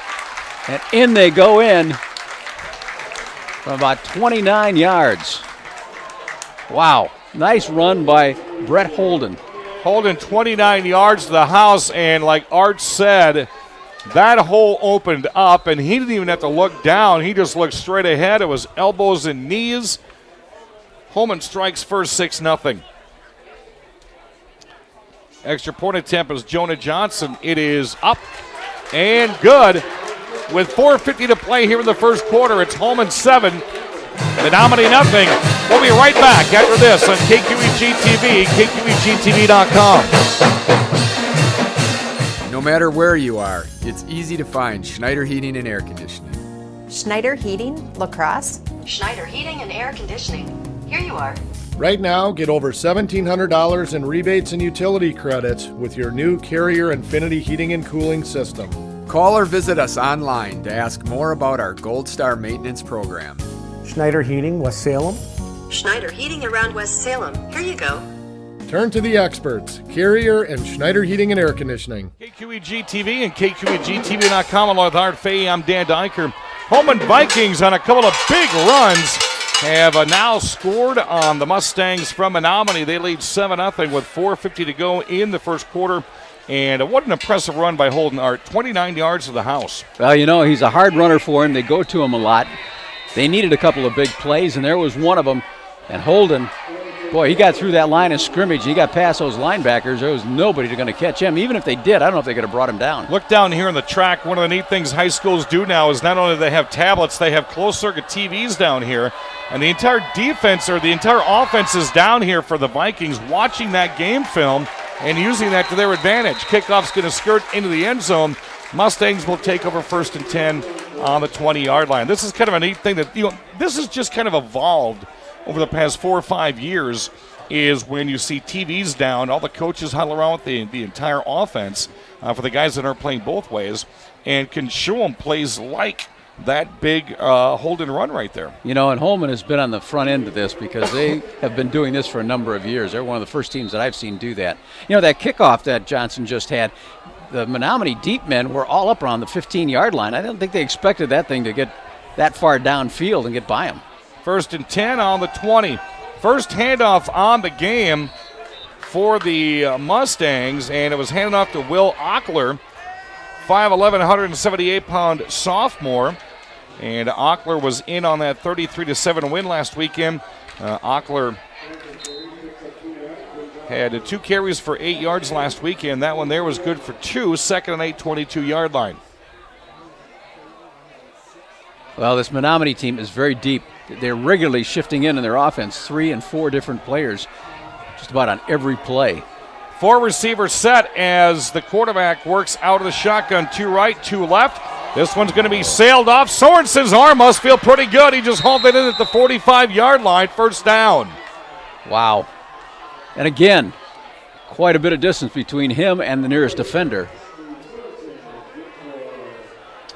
[SPEAKER 2] And in they go in from about 29 yards. Wow. Nice run by Brett Holden.
[SPEAKER 1] Holden 29 yards to the house, and like Art said, that hole opened up, and he didn't even have to look down. He just looked straight ahead. It was elbows and knees. Holmen strikes first, 6-0. Extra point attempt is Jonah Johnson. It is up and good. With 4:50 to play here in the first quarter, it's Holmen 7, Menominee nothing. We'll be right back after this on KQEG-TV, KQEG-TV.com.
[SPEAKER 23] No matter where you are, it's easy to find Schneider Heating and Air Conditioning.
[SPEAKER 11] Schneider Heating, Lacrosse. Schneider Heating and Air Conditioning. Here you are.
[SPEAKER 12] Right now, get over $1,700 in rebates and utility credits with your new Carrier Infinity Heating and Cooling System.
[SPEAKER 23] Call or visit us online to ask more about our Gold Star maintenance program.
[SPEAKER 8] Schneider Heating, West Salem.
[SPEAKER 11] Schneider Heating around West Salem. Here you go.
[SPEAKER 12] Turn to the experts, Carrier and Schneider Heating and Air Conditioning.
[SPEAKER 1] KQEG-TV and KQEG-TV.com. Along with Art Fahey, I'm Dan Dyker. Holmen Vikings on a couple of big runs have now scored on the Mustangs from Menominee. They lead 7-0 with 4:50 to go in the first quarter. And what an impressive run by Holden, Art. 29 yards to the house.
[SPEAKER 2] Well, you know, he's a hard runner for him. They go to him a lot. They needed a couple of big plays, and there was one of them. And Holden, boy, he got through that line of scrimmage. He got past those linebackers. There was nobody going to catch him. Even if they did, I don't know if they could have brought him down.
[SPEAKER 1] Look down here on the track. One of the neat things high schools do now is not only do they have tablets, they have closed-circuit TVs down here. And the entire defense or the entire offense is down here for the Vikings watching that game film and using that to their advantage. Kickoff's going to skirt into the end zone. Mustangs will take over first and 10 on the 20-yard line. This is kind of a neat thing that, this has just kind of evolved over the past 4 or 5 years, is when you see TVs down, all the coaches huddle around with the entire offense for the guys that are playing both ways and can show them plays like that big hold and run right there.
[SPEAKER 2] You know, and Holmen has been on the front end of this because they have been doing this for a number of years. They're one of the first teams that I've seen do that. You know, that kickoff that Johnson just had, the Menominee deep men were all up around the 15-yard line. I don't think they expected that thing to get that far downfield and get by them.
[SPEAKER 1] First and 10 on the 20. First handoff on the game for the Mustangs, and it was handed off to Will Ockler, 5'11", 178-pound sophomore. And Ockler was in on that 33-7 win last weekend. Ockler had 2 carries for 8 yards last weekend. That one there was good for 2, second and 8, 22-yard line.
[SPEAKER 2] Well, this Menominee team is very deep. They're regularly shifting in their offense, 3 and 4 different players just about on every play.
[SPEAKER 1] 4 receiver set as the quarterback works out of the shotgun, 2 right, 2 left. This one's going to be sailed off. Sorensen's arm must feel pretty good. He just hauled it in at the 45-yard line, first down.
[SPEAKER 2] Wow. And again, quite a bit of distance between him and the nearest defender.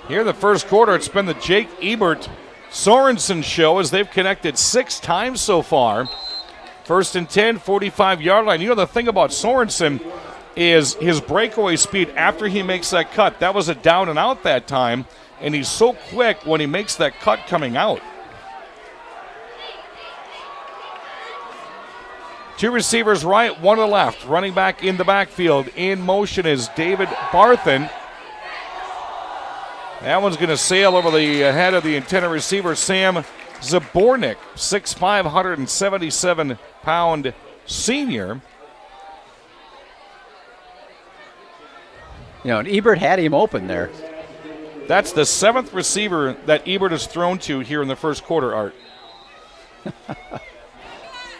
[SPEAKER 1] Here in the first quarter, it's been the Jake Ebert Sorensen show as they've connected 6 times so far. First and 10, 45-yard line. You know, the thing about Sorensen is his breakaway speed after he makes that cut. That was a down and out that time, and he's so quick when he makes that cut coming out. 2 receivers right, 1 to the left. Running back in the backfield. In motion is David Barthen. That one's going to sail over the head of the intended receiver, Sam Zabornik, 6'5", 177-pound senior.
[SPEAKER 2] You know, and Ebert had him open there.
[SPEAKER 1] That's the 7th receiver that Ebert has thrown to here in the first quarter, Art.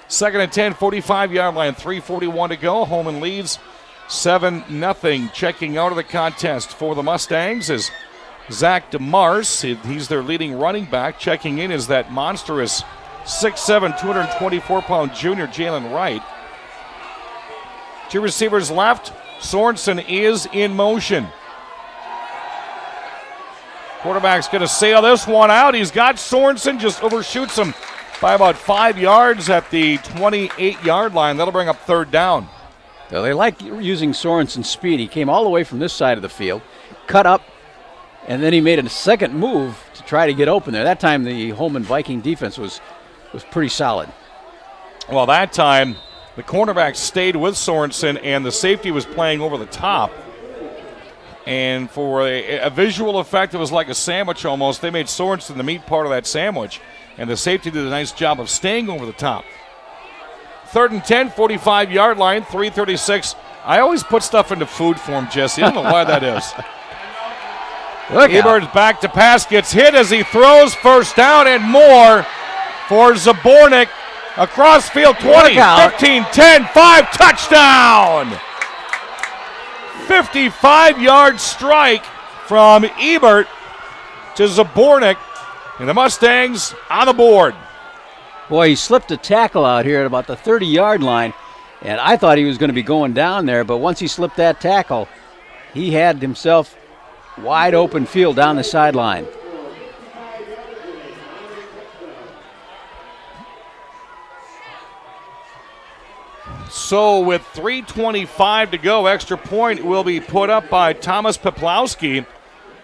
[SPEAKER 1] Second and 10, 45-yard line, 3:41 to go. Holmen leads 7-0. Checking out of the contest for the Mustangs is Zach DeMars. He's their leading running back. Checking in is that monstrous 6'7", 224-pound junior Jalen Wright. 2 receivers left. Sorensen is in motion. Quarterback's going to sail this one out. He's got Sorensen, just overshoots him by about 5 yards at the 28-yard line. That'll bring up third down.
[SPEAKER 2] So they like using Sorensen's speed. He came all the way from this side of the field, cut up, and then he made a second move to try to get open there. That time the Holmen Viking defense was pretty solid.
[SPEAKER 1] Well, that time the cornerback stayed with Sorensen and the safety was playing over the top. And for a visual effect, it was like a sandwich almost. They made Sorensen the meat part of that sandwich, and the safety did a nice job of staying over the top. Third and 10, 45-yard line, 3:36. I always put stuff into food form, Jesse. I don't know why that is. Ebert's back to pass, gets hit as he throws, first down and more for Zabornik. Across field, 20, 15, 10, 5, touchdown! 55-yard strike from Ebert to Zabornik, and the Mustangs on the board.
[SPEAKER 2] Boy, he slipped a tackle out here at about the 30-yard line, and I thought he was going to be going down there, but once he slipped that tackle, he had himself wide open field down the sideline.
[SPEAKER 1] So with 3:25 to go, extra point will be put up by Thomas Peplowski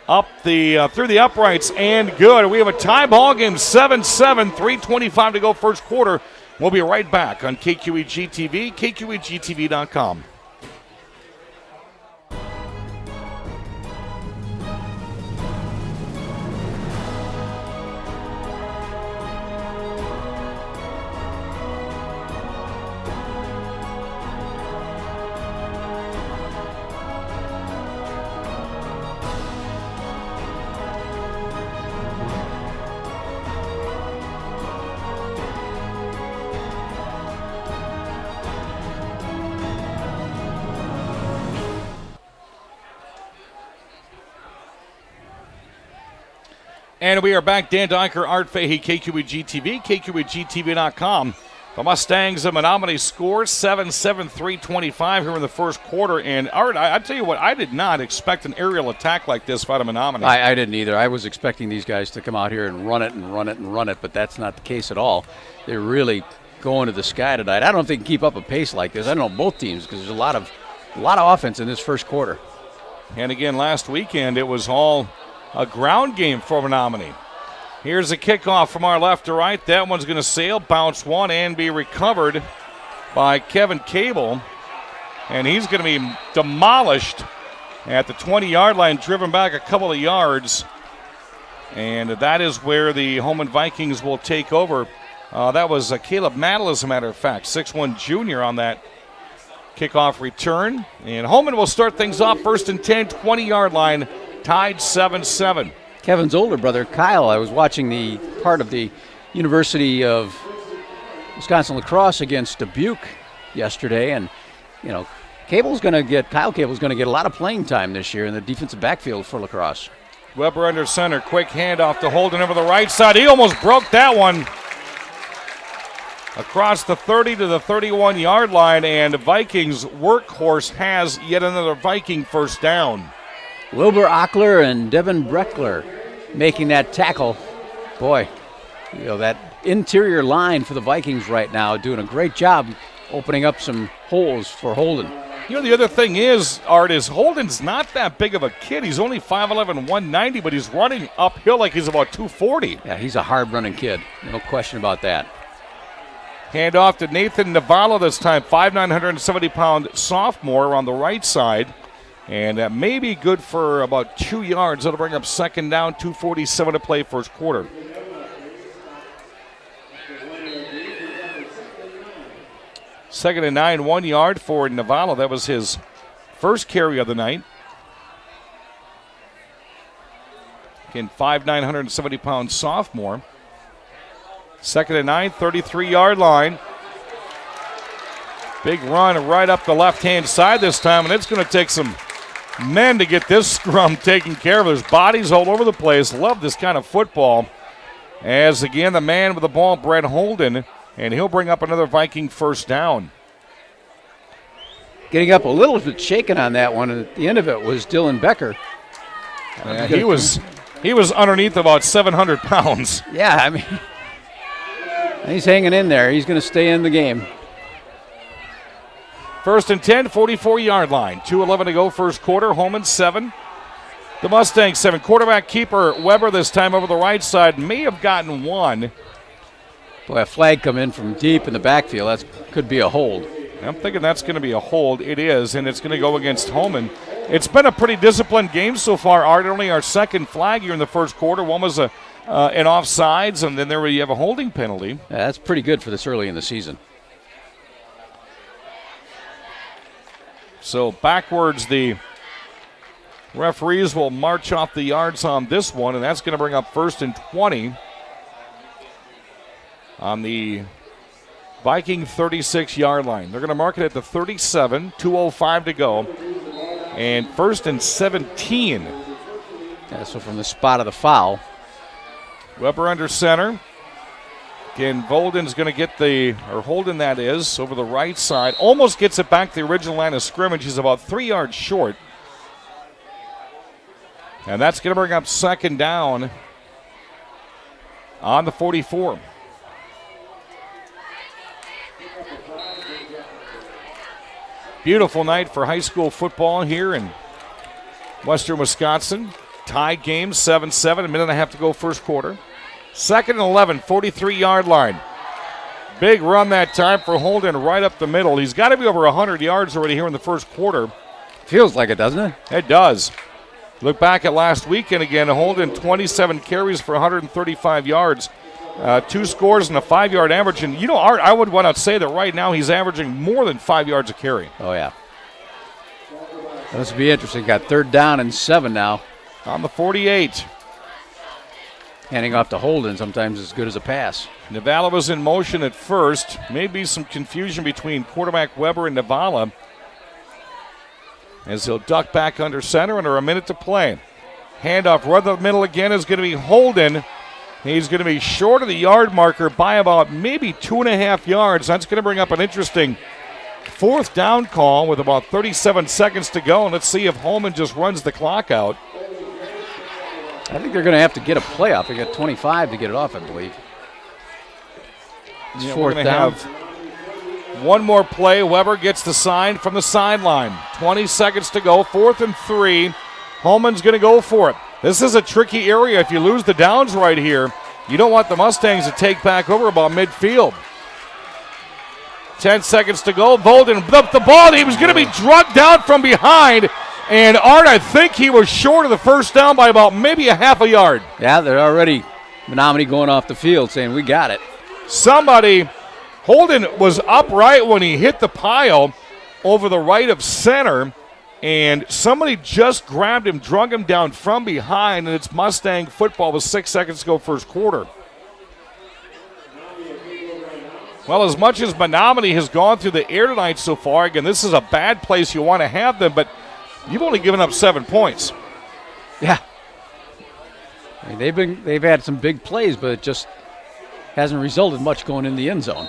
[SPEAKER 1] up through the uprights and good. We have a tie ball game, 7-7, 3:25 to go first quarter. We'll be right back on KQEG TV, KQEGTV.com. And we are back. Dan Dyker, Art Fahey, KQEG TV, KQEGTV.com. The Mustangs of Menominee score 7-7, 3:25 here in the first quarter. And Art, I tell you what, I did not expect an aerial attack like this out of Menominee.
[SPEAKER 2] I didn't either. I was expecting these guys to come out here and run it, but that's not the case at all. They're really going to the sky tonight. I don't know if they can keep up a pace like this. I don't know both teams because there's a lot of offense in this first quarter.
[SPEAKER 1] And again, last weekend it was all a ground game for Menominee. Here's a kickoff from our left to right. That one's going to sail, bounce one, and be recovered by Kevin Cable. And he's going to be demolished at the 20-yard line, driven back a couple of yards. And that is where the Holmen Vikings will take over. That was Caleb Mattel, as a matter of fact, 6'1" junior on that kickoff return. And Holmen will start things off first and 10, 20-yard line, tied 7-7.
[SPEAKER 2] Kevin's older brother, Kyle, I was watching the part of the University of Wisconsin lacrosse against Dubuque yesterday, and Kyle Cable's going to get a lot of playing time this year in the defensive backfield for lacrosse.
[SPEAKER 1] Weber under center. Quick handoff to Holden over the right side. He almost broke that one. Across the 30 to the 31-yard line, and Vikings workhorse has yet another Viking first down.
[SPEAKER 2] Wilbur Ockler and Devin Breckler making that tackle. Boy, that interior line for the Vikings right now doing a great job opening up some holes for Holden.
[SPEAKER 1] The other thing is, Art, is Holden's not that big of a kid. He's only 5'11", 190, but he's running uphill like he's about 240.
[SPEAKER 2] Yeah, he's a hard-running kid. No question about that.
[SPEAKER 1] Hand off to Nathan Navala this time, 5'9", 170-pound sophomore on the right side. And that may be good for about 2 yards. That'll bring up second down, 2:47 to play first quarter. Second and 9, 1 yard for Navala. That was his first carry of the night. Again, 5'9", 170-pound sophomore. Second and 9, 33-yard line. Big run right up the left-hand side this time, and it's going to take some men to get this scrum taken care of. There's bodies all over the place. Love this kind of football. As, again, the man with the ball, Brett Holden, and he'll bring up another Viking first down.
[SPEAKER 2] Getting up a little bit shaken on that one, and at the end of it was Dylan Becker.
[SPEAKER 1] Yeah, he was underneath about 700 pounds.
[SPEAKER 2] Yeah, I mean, he's hanging in there. He's going to stay in the game.
[SPEAKER 1] First and 10, 44-yard line. 2:11 to go first quarter. Holmen 7. The Mustangs 7. Quarterback keeper Weber this time over the right side may have gotten one.
[SPEAKER 2] Boy, a flag come in from deep in the backfield. That could be a hold.
[SPEAKER 1] I'm thinking that's going to be a hold. It is, and it's going to go against Holmen. It's been a pretty disciplined game so far, Art. Only our second flag here in the first quarter. One was an offsides, and then you have a holding penalty.
[SPEAKER 2] Yeah, that's pretty good for this early in the season.
[SPEAKER 1] So backwards, the referees will march off the yards on this one, and that's going to bring up first and 20 on the Viking 36-yard line. They're going to mark it at the 37, 2:05 to go, and first and 17.
[SPEAKER 2] Yeah, so from the spot of the foul.
[SPEAKER 1] Weber under center. Again, Holden's going to get Holden that is, over the right side. Almost gets it back to the original line of scrimmage. He's about 3 yards short. And that's going to bring up second down on the 44. Beautiful night for high school football here in western Wisconsin. Tie game, 7-7, a minute and a half to go first quarter. Second and 11, 43-yard line. Big run that time for Holden right up the middle. He's got to be over 100 yards already here in the first quarter.
[SPEAKER 2] Feels like it, doesn't it?
[SPEAKER 1] It does. Look back at last weekend again. Holden, 27 carries for 135 yards. 2 scores and a 5-yard average. And, Art, I would want to say that right now he's averaging more than 5 yards a carry.
[SPEAKER 2] Oh, yeah. This will be interesting. Got third down and 7 now.
[SPEAKER 1] On the 48.
[SPEAKER 2] Handing off to Holden sometimes as good as a pass.
[SPEAKER 1] Navala was in motion at first. Maybe some confusion between quarterback Weber and Navala as he'll duck back under center under a minute to play. Handoff right up the middle again is going to be Holden. He's going to be short of the yard marker by about maybe 2.5 yards. That's going to bring up an interesting fourth down call with about 37 seconds to go. And let's see if Holmen just runs the clock out.
[SPEAKER 2] I think they're going to have to get a play off. They got 25 to get it off, I believe. It's fourth down.
[SPEAKER 1] Have one more play. Weber gets the sign from the sideline. 20 seconds to go. 4th and 3. Holmen's going to go for it. This is a tricky area. If you lose the downs right here, you don't want the Mustangs to take back over about midfield. 10 seconds to go. Holden up the ball. He was going to be drugged down from behind. And Art, I think he was short of the first down by about maybe a half a yard.
[SPEAKER 2] Yeah, they're already Menominee going off the field saying, we got it.
[SPEAKER 1] Holden was upright when he hit the pile over the right of center, and somebody just grabbed him, drug him down from behind, and it's Mustang football with 6 seconds to go first quarter. Well, as much as Menominee has gone through the air tonight so far, again, this is a bad place you want to have them, but you've only given up 7 points.
[SPEAKER 2] Yeah. I mean, they've had some big plays, but it just hasn't resulted much going in the end zone.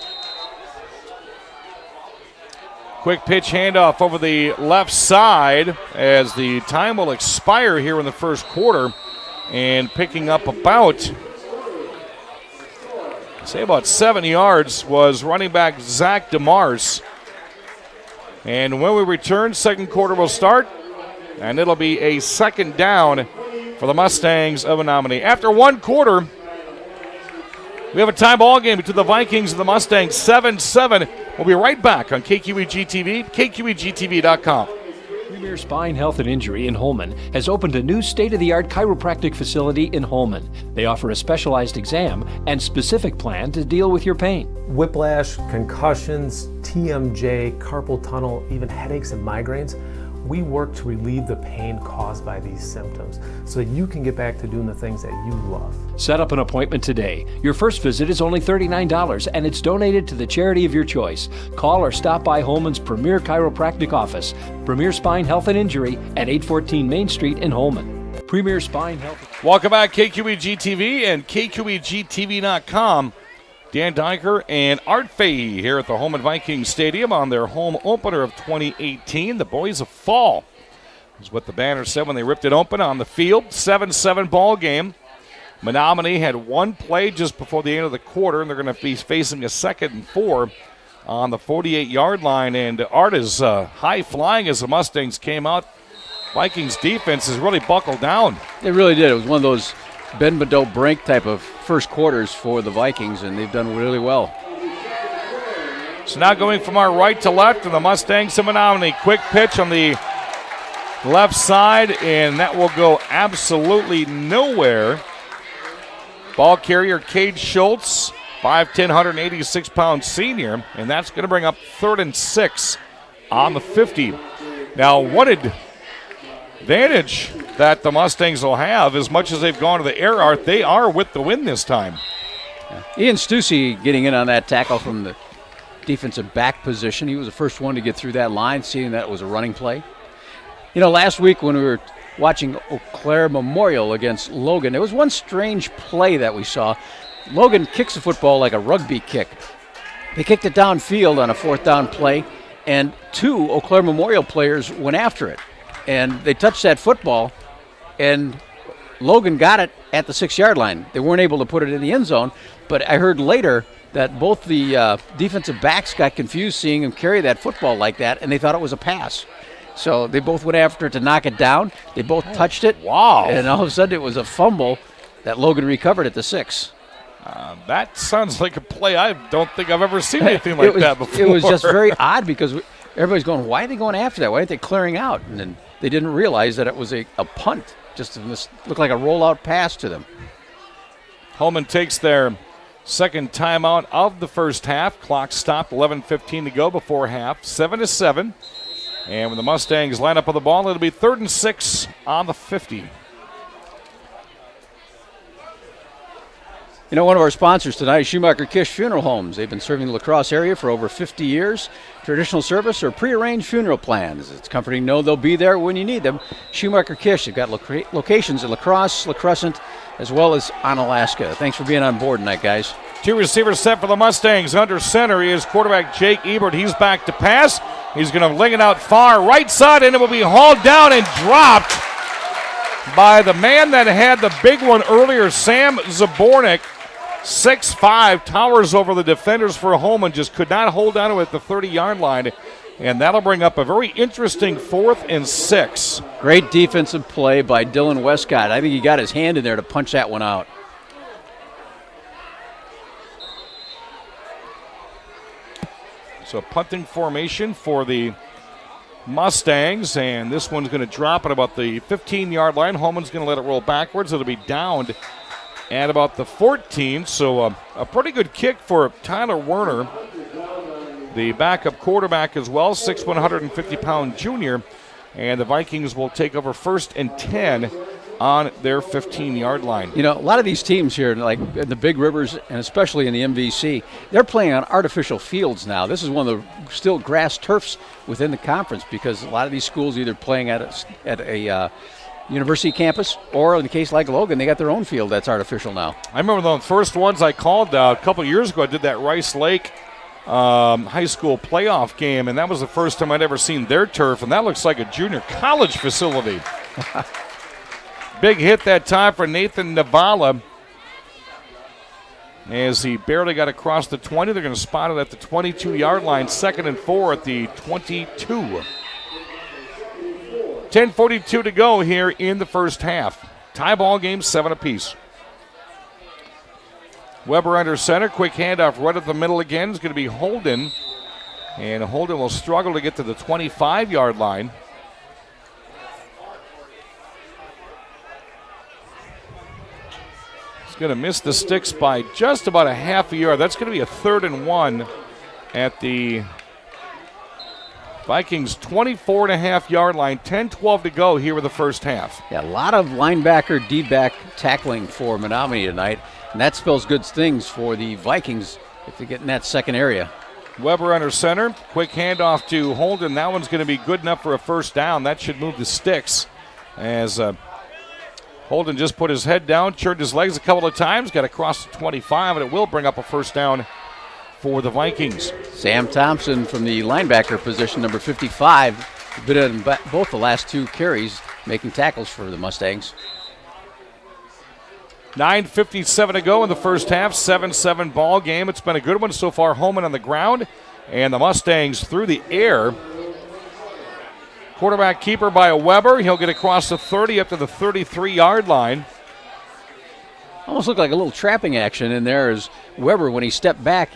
[SPEAKER 1] Quick pitch handoff over the left side as the time will expire here in the first quarter. And picking up about 7 yards was running back Zach DeMars. And when we return, second quarter will start. And it'll be a second down for the Mustangs of Menominee. After one quarter, we have a tie ball game between the Vikings and the Mustangs, 7-7. We'll be right back on KQEG-TV, KQEG-TV.com.
[SPEAKER 7] Premier Spine Health and Injury in Holmen has opened a new state-of-the-art chiropractic facility in Holmen. They offer a specialized exam and specific plan to deal with your pain.
[SPEAKER 8] Whiplash, concussions, TMJ, carpal tunnel, even headaches and migraines. We work to relieve the pain caused by these symptoms so that you can get back to doing the things that you love.
[SPEAKER 7] Set up an appointment today. Your first visit is only $39 and it's donated to the charity of your choice. Call or stop by Holmen's Premier Chiropractic Office, Premier Spine Health and Injury at 814 Main Street in Holmen. Premier Spine Health.
[SPEAKER 1] Welcome back, KQEG-TV and KQEG-TV.com. Dan Dyker and Art Fahey here at the Holmen Vikings Stadium on their home opener of 2018. The Boys of Fall is what the banner said when they ripped it open on the field. 7-7 ball game. Menominee had one play just before the end of the quarter, and they're going to be facing a 2nd and 4 on the 48-yard line. And Art is high-flying as the Mustangs came out. Vikings defense has really buckled down.
[SPEAKER 2] They really did. It was one of those bend but don't break type of first quarters for the Vikings, and they've done really well.
[SPEAKER 1] So now going from our right to left, and the Mustangs to Menominee. Quick pitch on the left side, and that will go absolutely nowhere. Ball carrier Cade Schultz, 5'10", 186-pound senior, and that's going to bring up 3rd and 6 on the 50. Now, what advantage that the Mustangs will have, as much as they've gone to the air, Art, they are with the win this time.
[SPEAKER 2] Ian Stussy getting in on that tackle from the defensive back position. He was the first one to get through that line, seeing that it was a running play. You know, last week when we were watching Eau Claire Memorial against Logan, there was one strange play that we saw. Logan kicks the football like a rugby kick. They kicked it downfield on a 4th down play, and 2 Eau Claire Memorial players went after it. And they touched that football, and Logan got it at the 6-yard line. They weren't able to put it in the end zone, but I heard later that both the defensive backs got confused seeing him carry that football like that, and they thought it was a pass. So they both went after it to knock it down. They both touched it.
[SPEAKER 1] Wow.
[SPEAKER 2] And all of a sudden it was a fumble that Logan recovered at the 6.
[SPEAKER 1] That sounds like a play I don't think I've ever seen anything like that before.
[SPEAKER 2] It was just very odd because everybody's going, why are they going after that? Why aren't they clearing out? And then they didn't realize that it was a punt. Just looked like a rollout pass to them.
[SPEAKER 1] Holmen takes their second timeout of the first half. Clock stopped, 11:15 to go before half, 7-7. And when the Mustangs line up on the ball, it'll be 3rd and 6 on the 50.
[SPEAKER 2] You know, one of our sponsors tonight is Schumacher Kish Funeral Homes. They've been serving the La Crosse area for over 50 years. Traditional service or prearranged funeral plans. It's comforting to know they'll be there when you need them. Schumacher Kish, they've got locations in La Crosse, La Crescent, as well as on Alaska. Thanks for being on board tonight, guys.
[SPEAKER 1] 2 receivers set for the Mustangs. Under center is quarterback Jake Ebert. He's back to pass. He's going to ling it out far right side, and it will be hauled down and dropped by the man that had the big one earlier, Sam Zabornik. 6'5", towers over the defenders for Holmen, just could not hold on to it at the 30-yard line. And that'll bring up a very interesting 4th and 6.
[SPEAKER 2] Great defensive play by Dylan Westcott. I think he got his hand in there to punch that one out.
[SPEAKER 1] So punting formation for the Mustangs, and this one's going to drop at about the 15-yard line. Holman's going to let it roll backwards. It'll be downed at about the 14, so a pretty good kick for Tyler Werner, the backup quarterback as well, 6'1", 150-pound junior, and the Vikings will take over 1st and 10 on their 15-yard line.
[SPEAKER 2] You know, a lot of these teams here, like in the Big Rivers and especially in the MVC, they're playing on artificial fields now. This is one of the still grass turfs within the conference because a lot of these schools either playing at a university campus, or in the case like Logan, they got their own field that's artificial now.
[SPEAKER 1] I remember the first ones I called a couple of years ago. I did that Rice Lake high school playoff game, and that was the first time I'd ever seen their turf, and that looks like a junior college facility. Big hit that time for Nathan Navala as he barely got across the 20. They're going to spot it at the 22-yard line, 2nd and 4 at the 22. 10:42 to go here in the first half. Tie ball game, 7 apiece. Weber under center, quick handoff right at the middle again. It's going to be Holden, and Holden will struggle to get to the 25-yard line. He's going to miss the sticks by just about a half a yard. That's going to be a 3rd and 1 at the Vikings 24.5-yard line. 10-12 to go here with the first half.
[SPEAKER 2] Yeah, a lot of linebacker, D-back tackling for Menominee tonight, and that spells good things for the Vikings if they get in that second area.
[SPEAKER 1] Weber under center, quick handoff to Holden. That one's going to be good enough for a first down. That should move the sticks as Holden just put his head down, turned his legs a couple of times, got across the 25, and it will bring up a first down for the Vikings.
[SPEAKER 2] Sam Thompson from the linebacker position, number 55, been in both the last 2 carries, making tackles for the Mustangs.
[SPEAKER 1] 9:57 to go in the first half, 7-7 ball game. It's been a good one so far. Holmen on the ground, and the Mustangs through the air. Quarterback keeper by a Weber. He'll get across the 30 up to the 33-yard line.
[SPEAKER 2] Almost looked like a little trapping action in there as Weber, when he stepped back,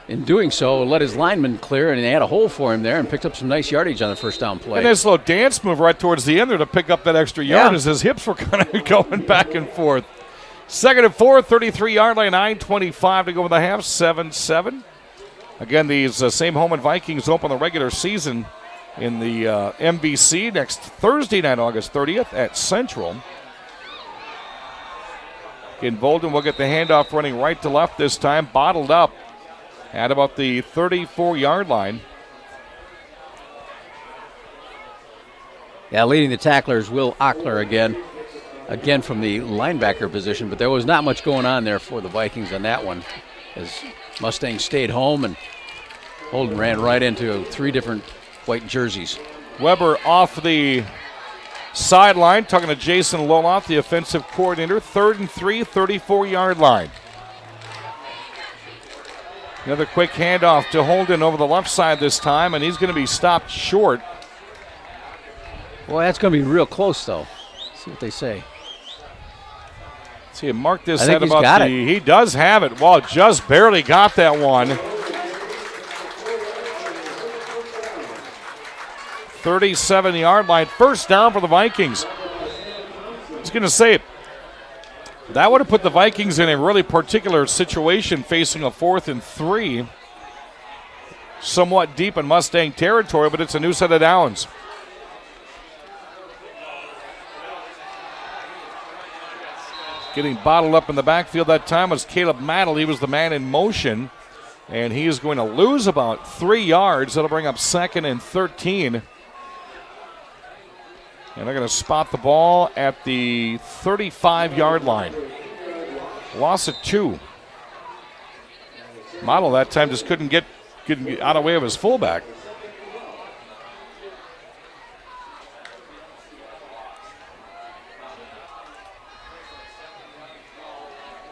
[SPEAKER 2] in doing so, let his lineman clear, and they had a hole for him there and picked up some nice yardage on the first down play.
[SPEAKER 1] And this little dance move right towards the end there to pick up that extra yard as his hips were kind of going back and forth. 2nd and 4, 33-yard line, 9:25 to go in the half, 7-7. Again, these same Holmen Vikings open the regular season in the MVC next Thursday night, August 30th at Central. Again, Bolden will get the handoff running right to left this time, bottled up at about the 34-yard line.
[SPEAKER 2] Yeah, leading the tacklers, Will Ockler again from the linebacker position, but there was not much going on there for the Vikings on that one as Mustangs stayed home and Holden ran right into 3 different white jerseys.
[SPEAKER 1] Weber off the sideline, talking to Jason Loloff, the offensive coordinator. 3rd and 3, 34-yard line. Another quick handoff to Holden over the left side this time, and he's going to be stopped short.
[SPEAKER 2] Well, that's going to be real close, though. Let's see what they say.
[SPEAKER 1] See, mark this
[SPEAKER 2] I think
[SPEAKER 1] head
[SPEAKER 2] he's
[SPEAKER 1] about
[SPEAKER 2] got
[SPEAKER 1] the.
[SPEAKER 2] it.
[SPEAKER 1] He does have it. Well, just barely got that one. 37-yard line. First down for the Vikings. I was going to say, that would have put the Vikings in a really particular situation facing a 4th and 3. Somewhat deep in Mustang territory, but it's a new set of downs. Getting bottled up in the backfield that time was Caleb Mattel. He was the man in motion, and he is going to lose about 3 yards. That'll bring up 2nd and 13. And they're going to spot the ball at the 35-yard line. Loss of 2. Model that time just couldn't get out of the way of his fullback.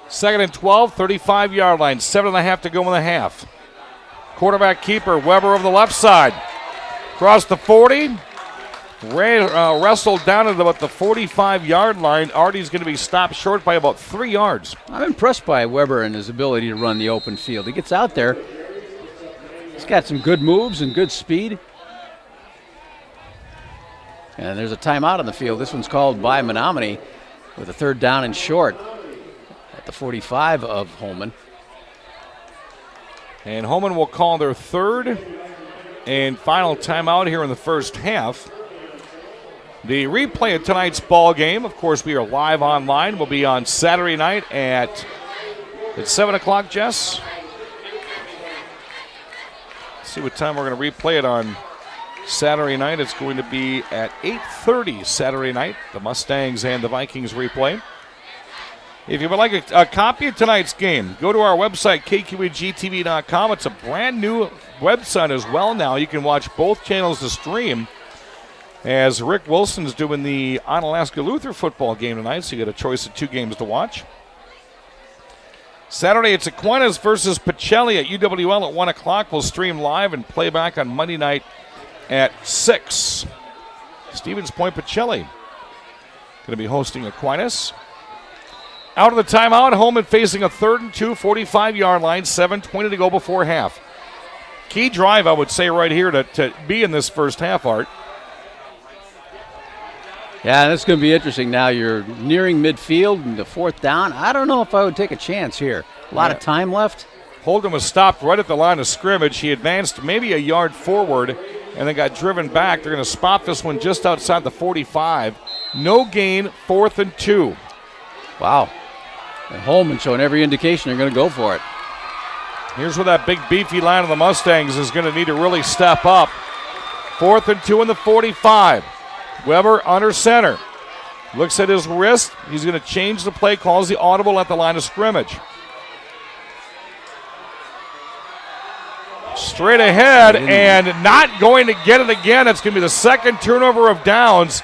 [SPEAKER 1] Second and 12, 35-yard line, 7.5 to go in the half. Quarterback keeper, Weber over the left side. Across the 40, wrestled down at about the 45-yard line. Artie's going to be stopped short by about 3 yards.
[SPEAKER 2] I'm impressed by Weber and his ability to run the open field. He gets out there. He's got some good moves and good speed. And there's a timeout on the field. This one's called by Menominee with a 3rd down and short at the 45 of Holmen.
[SPEAKER 1] And Holmen will call their 3rd and final timeout here in the first half. The replay of tonight's ball game, of course, we are live online. Will be on Saturday night at 7 o'clock, Jess. Let's see what time we're going to replay it on Saturday night, it's going to be at 8:30 Saturday night. The Mustangs and the Vikings replay. If you would like a copy of tonight's game, go to our website, kqegtv.com. It's a brand new website as well now. You can watch both channels to stream, as Rick Wilson's doing the Onalaska Luther football game tonight, so you get a choice of 2 games to watch. Saturday, it's Aquinas versus Pacelli at UWL at 1 o'clock. We'll stream live and play back on Monday night at 6. Stevens Point Pacelli going to be hosting Aquinas. Out of the timeout, Holmen facing a 3rd and 2, 45-yard line, 7:20 to go before half. Key drive, I would say, right here to be in this first half, Art.
[SPEAKER 2] Yeah, that's going to be interesting. Now you're nearing midfield and the 4th down. I don't know if I would take a chance here. A lot of time left.
[SPEAKER 1] Holden was stopped right at the line of scrimmage. He advanced maybe a yard forward and then got driven back. They're going to spot this one just outside the 45. No gain, 4th and 2.
[SPEAKER 2] Wow. And Holmen showing every indication they're going to go for it.
[SPEAKER 1] Here's where that big beefy line of the Mustangs is going to need to really step up. 4th and 2 in the 45. Weber under center. Looks at his wrist. He's going to change the play, calls the audible at the line of scrimmage. Straight ahead and not going to get it again. It's going to be the 2nd turnover of downs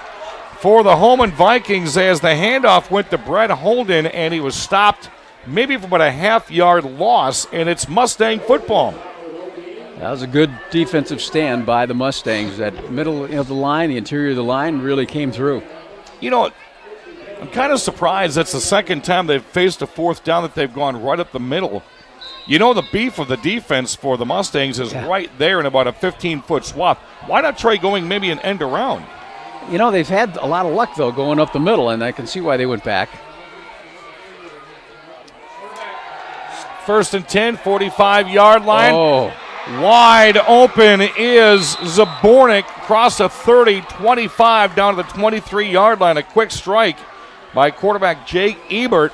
[SPEAKER 1] for the Holmen Vikings as the handoff went to Brett Holden and he was stopped maybe for about a half-yard loss, and it's Mustang football.
[SPEAKER 2] That was a good defensive stand by the Mustangs. That middle of the line, the interior of the line really came through.
[SPEAKER 1] You know, I'm kind of surprised that's the 2nd time they've faced a 4th down that they've gone right up the middle. You know, the beef of the defense for the Mustangs is right there in about a 15-foot swath. Why not try going maybe an end around?
[SPEAKER 2] You know, they've had a lot of luck, though, going up the middle, and I can see why they went back.
[SPEAKER 1] 1st and 10, 45-yard line.
[SPEAKER 2] Oh.
[SPEAKER 1] Wide open is Zabornik across the 30, 25 down to the 23-yard line. A quick strike by quarterback Jake Ebert.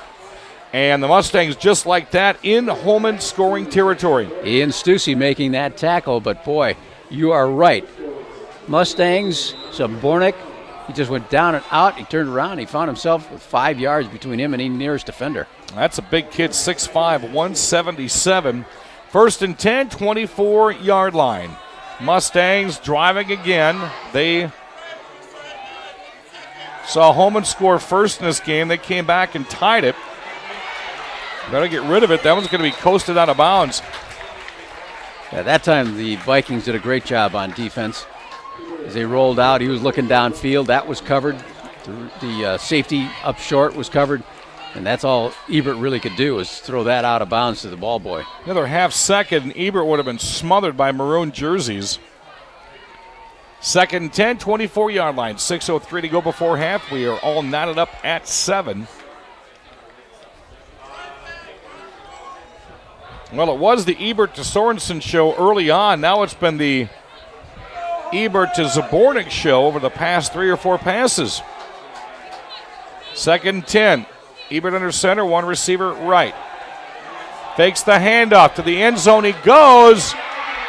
[SPEAKER 1] And the Mustangs, just like that, in Holmen scoring territory.
[SPEAKER 2] Ian Stussy making that tackle, but boy, you are right. Mustangs, Zabornik, he just went down and out. He turned around. He found himself with 5 yards between him and the nearest defender.
[SPEAKER 1] That's a big kid, 6'5", 177. 1st and 10, 24-yard line. Mustangs driving again. They saw Holmen score first in this game. They came back and tied it. Better get rid of it. That one's going to be coasted out of bounds.
[SPEAKER 2] At that time, the Vikings did a great job on defense. As they rolled out, he was looking downfield. That was covered. The safety up short was covered. And that's all Ebert really could do, is throw that out of bounds to the ball boy.
[SPEAKER 1] Another half second, and Ebert would have been smothered by maroon jerseys. 2nd and 10, 24-yard line. 6:03 to go before half. We are all knotted up at 7. Well, it was the Ebert to Sorensen show early on. Now it's been the Ebert to Zabornik show over the past 3 or 4 passes. 2nd and 10. Ebert under center, one receiver right. Fakes the handoff to the end zone. He goes.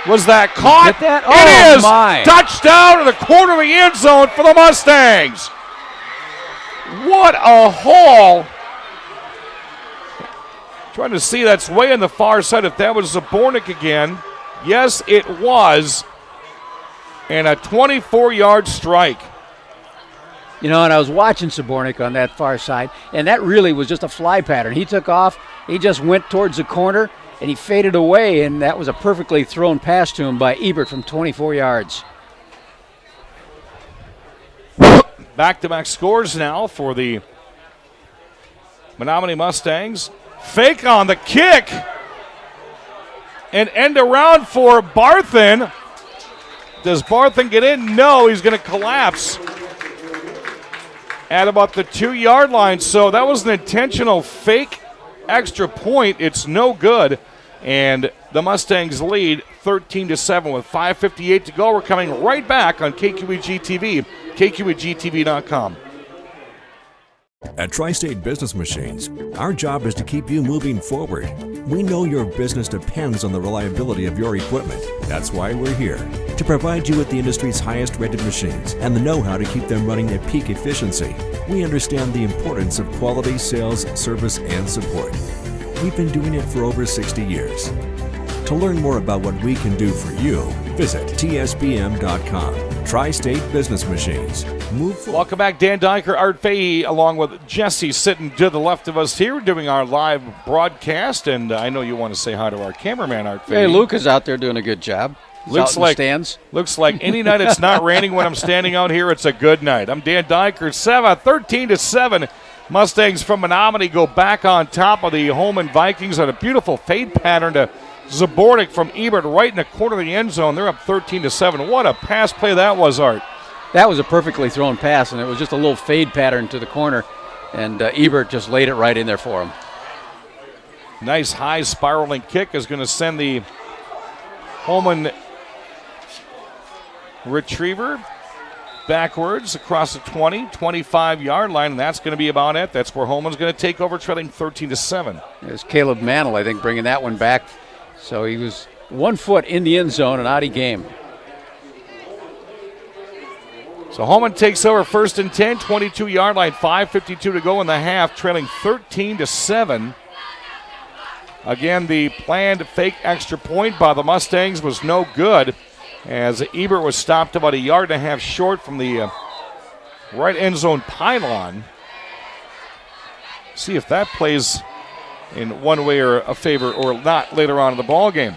[SPEAKER 1] Was that caught?
[SPEAKER 2] Get that?
[SPEAKER 1] It is.
[SPEAKER 2] My.
[SPEAKER 1] Touchdown to the corner of the end zone for the Mustangs. What a haul. Trying to see, that's way on the far side. If that was Zabornik again. Yes, it was. And a 24-yard strike.
[SPEAKER 2] You know, and I was watching Zabornik on that far side, and that really was just a fly pattern. He took off, he just went towards the corner, and he faded away, and that was a perfectly thrown pass to him by Ebert from 24 yards.
[SPEAKER 1] Back-to-back scores now for the Menominee Mustangs. Fake on the kick. And end around for Barthen. Does Barthen get in? No, he's going to collapse at about the 2-yard line. So that was an intentional fake extra point. It's no good. And the Mustangs lead 13-7 with 5:58 to go. We're coming right back on KQEG TV, KQEGTV.com.
[SPEAKER 13] At Tri-State Business Machines, our job is to keep you moving forward. We know your business depends on the reliability of your equipment. That's why we're here. to provide you with the industry's highest rated machines and the know-how to keep them running at peak efficiency. We understand the importance of quality sales, service, and support. We've been doing it for over 60 years. To learn more about what we can do for you, visit tsbm.com. Tri-State Business Machines. Move forward.
[SPEAKER 1] Welcome back, Dan Dyker, Art Fahey, along with Jesse sitting to the left of us here doing our live broadcast. And I know you want to say hi to our cameraman, Art Fahey.
[SPEAKER 2] Hey, Luke is out there doing a good job.
[SPEAKER 1] Looks like any night it's not raining when I'm standing out here, it's a good night. I'm Dan Dyker, 13-7. Mustangs from Menominee go back on top of the Holmen Vikings on a beautiful fade pattern to Zabornik from Ebert right in the corner of the end zone. They're up 13-7. What a pass play that was, Art.
[SPEAKER 2] That was a perfectly thrown pass, and it was just a little fade pattern to the corner, and Ebert just laid it right in there for him.
[SPEAKER 1] Nice high spiraling kick is going to send the Holmen retriever backwards across the 25-yard line, and that's going to be about it. That's where Holmen's going to take over, trailing 13-7.
[SPEAKER 2] There's Caleb Mantle, I think, bringing that one back. So he was 1 foot in the end zone, an oddie game.
[SPEAKER 1] So Holmen takes over 1st and 10, 22-yard line, 5:52 to go in the half, trailing 13-7. Again, the planned fake extra point by the Mustangs was no good, as Ebert was stopped about 1.5 yards short from the right end zone pylon. See if that plays in one way or a favor or not later on in the ball game.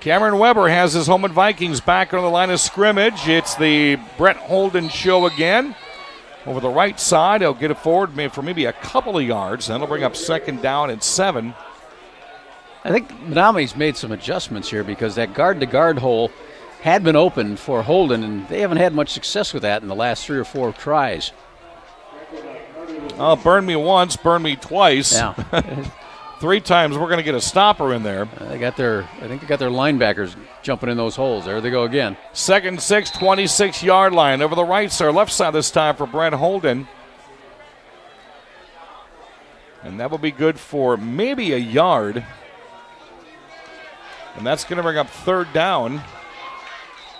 [SPEAKER 1] Cameron Weber has his Holmen Vikings back on the line of scrimmage. It's the Brett Holden show again. Over the right side, he'll get it forward for maybe a couple of yards. Then he'll bring up 2nd down and 7.
[SPEAKER 2] I think Menominee's made some adjustments here because that guard-to-guard hole had been open for Holden, and they haven't had much success with that in the last 3 or 4 tries.
[SPEAKER 1] Oh, burn me once, burn me twice.
[SPEAKER 2] Yeah.
[SPEAKER 1] 3 times we're going to get a stopper in there.
[SPEAKER 2] I think they got their linebackers jumping in those holes. There they go again.
[SPEAKER 1] 2nd and 6, 26-yard line. Over the right side, left side this time for Brett Holden. And that will be good for maybe 1 yard. And that's going to bring up 3rd down.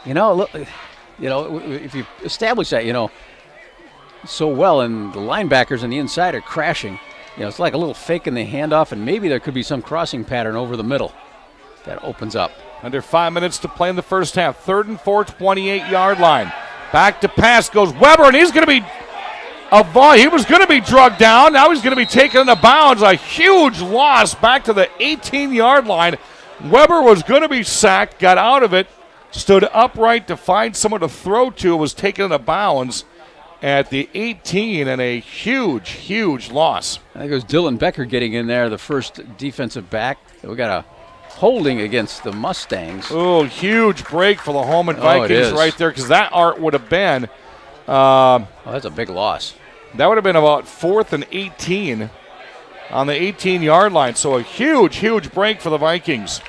[SPEAKER 2] If you establish that, so well, and the linebackers on the inside are crashing. It's like a little fake in the handoff, and maybe there could be some crossing pattern over the middle that opens up.
[SPEAKER 1] Under 5 minutes to play in the first half. 3rd and 4, 28-yard line. Back to pass goes Weber, and he's going to be he was going to be drugged down. Now he's going to be taken into bounds. A huge loss back to the 18-yard line. Weber was going to be sacked, got out of it, stood upright to find someone to throw to, was taken into bounds at the 18, and a huge, huge loss.
[SPEAKER 2] I think it was Dylan Becker getting in there, the first defensive back. We got a holding against the Mustangs.
[SPEAKER 1] Oh, huge break for the Holmen Vikings right there, because that Art would have been.
[SPEAKER 2] That's a big loss.
[SPEAKER 1] That would have been about 4th and 18 on the 18-yard line. So a huge, huge break for the Vikings.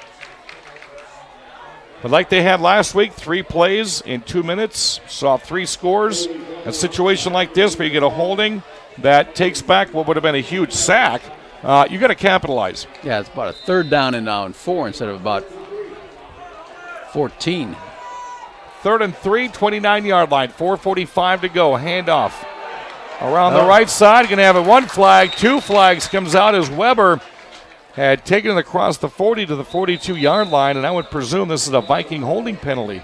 [SPEAKER 1] But like they had last week, 3 plays in 2 minutes, saw 3 scores. A situation like this where you get a holding that takes back what would have been a huge sack, you got to capitalize.
[SPEAKER 2] Yeah, it's about a 3rd down and now 4 instead of about 14.
[SPEAKER 1] 3rd and 3, 29-yard line, 4:45 to go. Handoff around the right side. Going to have 1 flag, 2 flags comes out as Weber had taken it across the 40 to the 42-yard line, and I would presume this is a Viking holding penalty.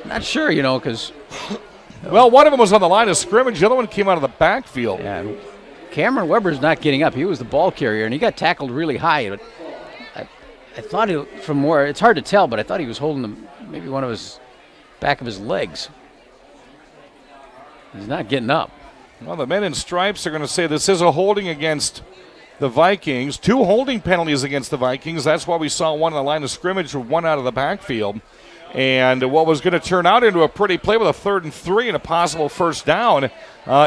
[SPEAKER 2] Not sure, because...
[SPEAKER 1] Well, one of them was on the line of scrimmage. The other one came out of the backfield.
[SPEAKER 2] Yeah, Cameron Weber's not getting up. He was the ball carrier, and he got tackled really high. But I thought from where, it's hard to tell, but I thought he was holding maybe one of his back of his legs. He's not getting up.
[SPEAKER 1] Well, the men in stripes are going to say this is a holding against the Vikings. 2 holding penalties against the Vikings. That's why we saw one on the line of scrimmage with 1 out of the backfield. And what was going to turn out into a pretty play with a 3rd and 3 and a possible 1st down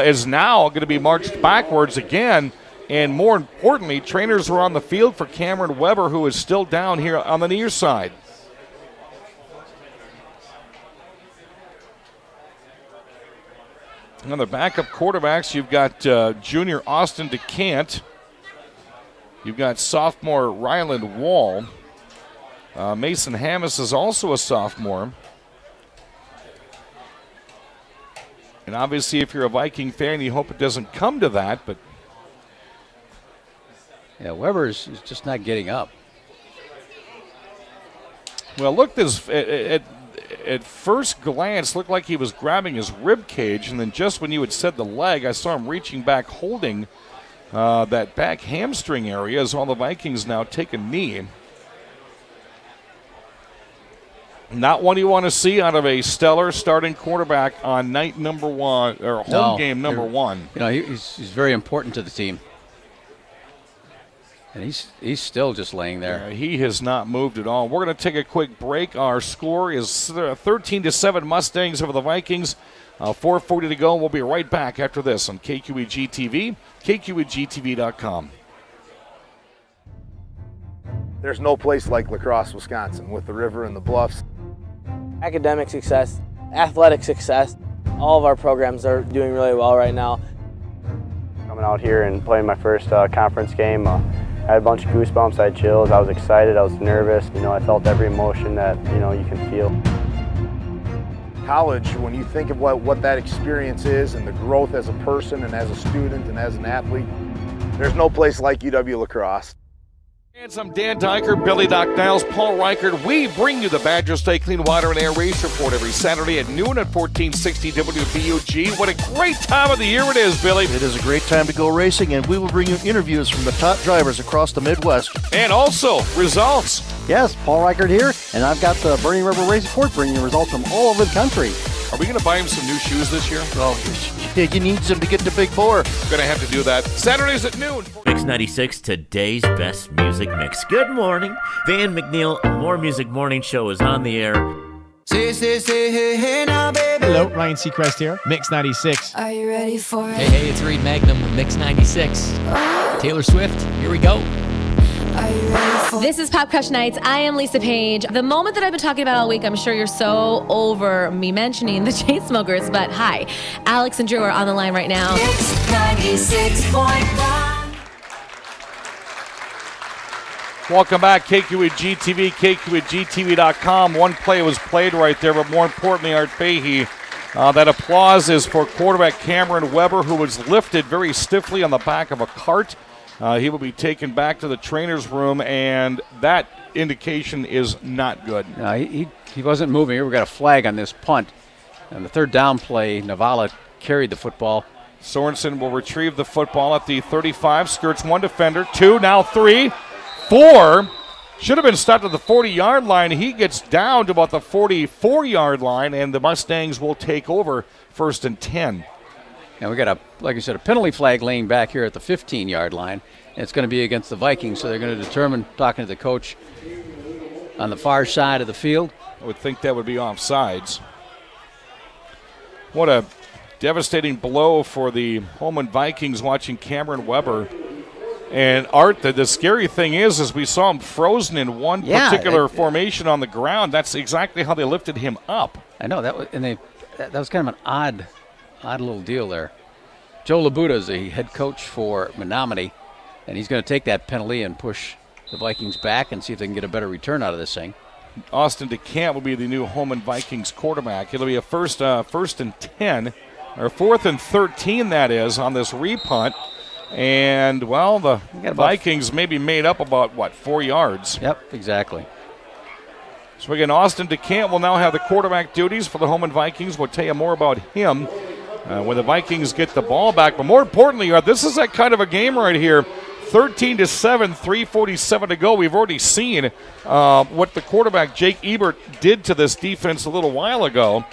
[SPEAKER 1] is now going to be marched backwards again. And more importantly, trainers were on the field for Cameron Weber, who is still down here on the near side. On the backup quarterbacks, you've got junior Austin DeCant. You've got sophomore Ryland Wall. Mason Hammis is also a sophomore. And obviously, if you're a Viking fan, you hope it doesn't come to that. But
[SPEAKER 2] yeah, Weber's is just not getting up.
[SPEAKER 1] Well, look, this at first glance looked like he was grabbing his rib cage, and then just when you had said the leg, I saw him reaching back, holding that back hamstring area as all the Vikings now take a knee. Not one you want to see out of a stellar starting quarterback on night number one, or home game number one.
[SPEAKER 2] You know, he's very important to the team. And he's still just laying there.
[SPEAKER 1] Yeah, he has not moved at all. We're going to take a quick break. Our score is 13-7 Mustangs over the Vikings. 4:40 to go. We'll be right back after this on KQEG TV, KQEGTV.com.
[SPEAKER 14] There's no place like La Crosse, Wisconsin, with the river and the bluffs.
[SPEAKER 15] Academic success, athletic success. All of our programs are doing really well right now.
[SPEAKER 16] Coming out here and playing my first conference game, I had a bunch of goosebumps, I had chills, I was excited, I was nervous. You know, I felt every emotion that, you know, you can feel.
[SPEAKER 14] College, when you think of what that experience is and the growth as a person and as a student and as an athlete, there's no place like UW La Crosse.
[SPEAKER 1] And I'm Dan Dyker, Billy Doc Niles, Paul Reichert. We bring you the Badger State Clean Water and Air Race Report every Saturday at noon at 1460 WBUG. What a great time of the year it is, Billy.
[SPEAKER 20] It is a great time to go racing, and we will bring you interviews from the top drivers across the Midwest.
[SPEAKER 1] And also, results.
[SPEAKER 21] Yes, Paul Reichert here, and I've got the Burning River Race Report bringing you results from all over the country.
[SPEAKER 1] Are we going to buy him some new shoes this year?
[SPEAKER 20] Well, he needs them to get to Big Four.
[SPEAKER 1] Going to have to do that. Saturdays at noon.
[SPEAKER 17] Mix 96, today's best music mix. Good morning. Van McNeil, More Music Morning Show is on the air.
[SPEAKER 18] Say, hey now, baby. Hello, Ryan Seacrest here, Mix 96.
[SPEAKER 9] Are you ready for it?
[SPEAKER 10] Hey, it's Reed Magnum with Mix 96. Taylor Swift, here we go.
[SPEAKER 9] Are you ready for it?
[SPEAKER 19] This is Pop Crush Nights. I am Lisa Page. The moment that I've been talking about all week, I'm sure you're so over me mentioning the Chainsmokers, but hi. Alex and Drew are on the line right now.
[SPEAKER 9] Mix 96.1.
[SPEAKER 1] Welcome back, KQEG TV, KQEGTV.com. One play was played right there, but more importantly, Art Fahey, that applause is for quarterback Cameron Weber, who was lifted very stiffly on the back of a cart. He will be taken back to the trainer's room, and that indication is not good.
[SPEAKER 2] No, he wasn't moving. Here we got a flag on this punt. And the third down play, Navala carried the football.
[SPEAKER 1] Sorensen will retrieve the football at the 35, skirts one defender, two, now three, four. Should have been stopped at the 40-yard line. He gets down to about the 44-yard line, and the Mustangs will take over 1st and 10.
[SPEAKER 2] And we got like I said, a penalty flag laying back here at the 15-yard line. And it's going to be against the Vikings, so they're going to determine, talking to the coach on the far side of the field.
[SPEAKER 1] I would think that would be offsides. What a devastating blow for the Holmen Vikings watching Cameron Weber. And Art, the scary thing is we saw him frozen in one particular formation on the ground. That's exactly how they lifted him up.
[SPEAKER 2] I know, that was kind of an odd little deal there. Joe Labuda is the head coach for Menominee, and he's going to take that penalty and push the Vikings back and see if they can get a better return out of this thing.
[SPEAKER 1] Austin DeCamp will be the new Holmen Vikings quarterback. It'll be a first and 10, or 4th and 13, that is, on this repunt. And, well, the Vikings maybe made up about, 4 yards?
[SPEAKER 2] Yep, exactly.
[SPEAKER 1] So again, Austin DeCamp will now have the quarterback duties for the Holmen Vikings. We'll tell you more about him when the Vikings get the ball back. But more importantly, this is that kind of a game right here. 13-7, 3:47 to go. We've already seen what the quarterback, Jake Ebert, did to this defense a little while ago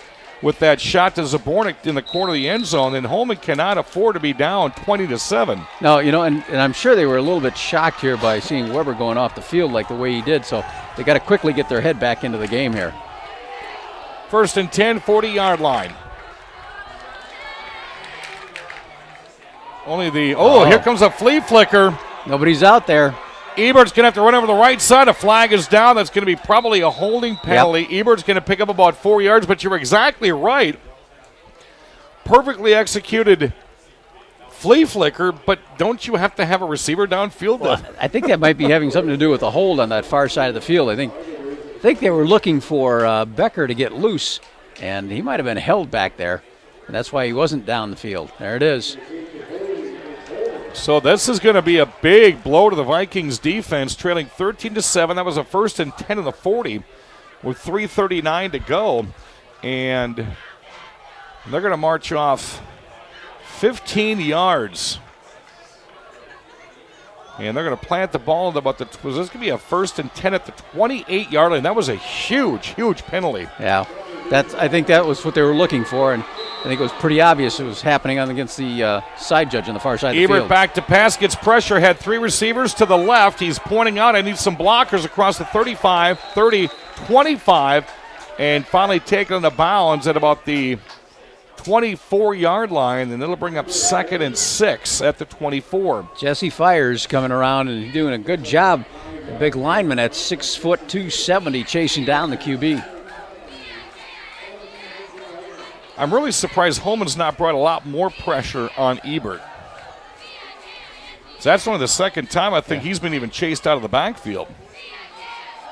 [SPEAKER 1] with that shot to Zabornik in the corner of the end zone. And Holmen cannot afford to be down 20-7.
[SPEAKER 2] No, and I'm sure they were a little bit shocked here by seeing Weber going off the field like the way he did. So they got to quickly get their head back into the game here.
[SPEAKER 1] 1st and 10, 40-yard line. Here comes a flea flicker.
[SPEAKER 2] Nobody's out there.
[SPEAKER 1] Ebert's going to have to run over the right side. A flag is down. That's going to be probably a holding penalty. Yep. Ebert's going to pick up about 4 yards, but you're exactly right. Perfectly executed flea flicker, but don't you have to have a receiver downfield?
[SPEAKER 2] Well, I think that might be having something to do with the hold on that far side of the field. I think think they were looking for Becker to get loose, and he might have been held back there. And that's why he wasn't down the field. There it is.
[SPEAKER 1] So this is going to be a big blow to the Vikings defense, trailing 13-7. That was a 1st and 10 in the 40 with 3:39 to go. And they're going to march off 15 yards. And they're going to plant the ball at about was this going to be a 1st and 10 at the 28-yard line? That was a huge, huge penalty.
[SPEAKER 2] Yeah, I think that was what they were looking for, and I think it was pretty obvious it was happening against the side judge on the far side of the field.
[SPEAKER 1] Ebert back to pass, gets pressure, had 3 receivers to the left. He's pointing out, I need some blockers across the 35, 30, 25, and finally taken into bounds at about the 24-yard line, and it'll bring up 2nd and 6 at the 24.
[SPEAKER 2] Jesse Fires coming around and doing a good job. The big lineman at 6 foot 270 chasing down the QB.
[SPEAKER 1] I'm really surprised Holmen's not brought a lot more pressure on Ebert. So that's only the second time I think he's been even chased out of the backfield.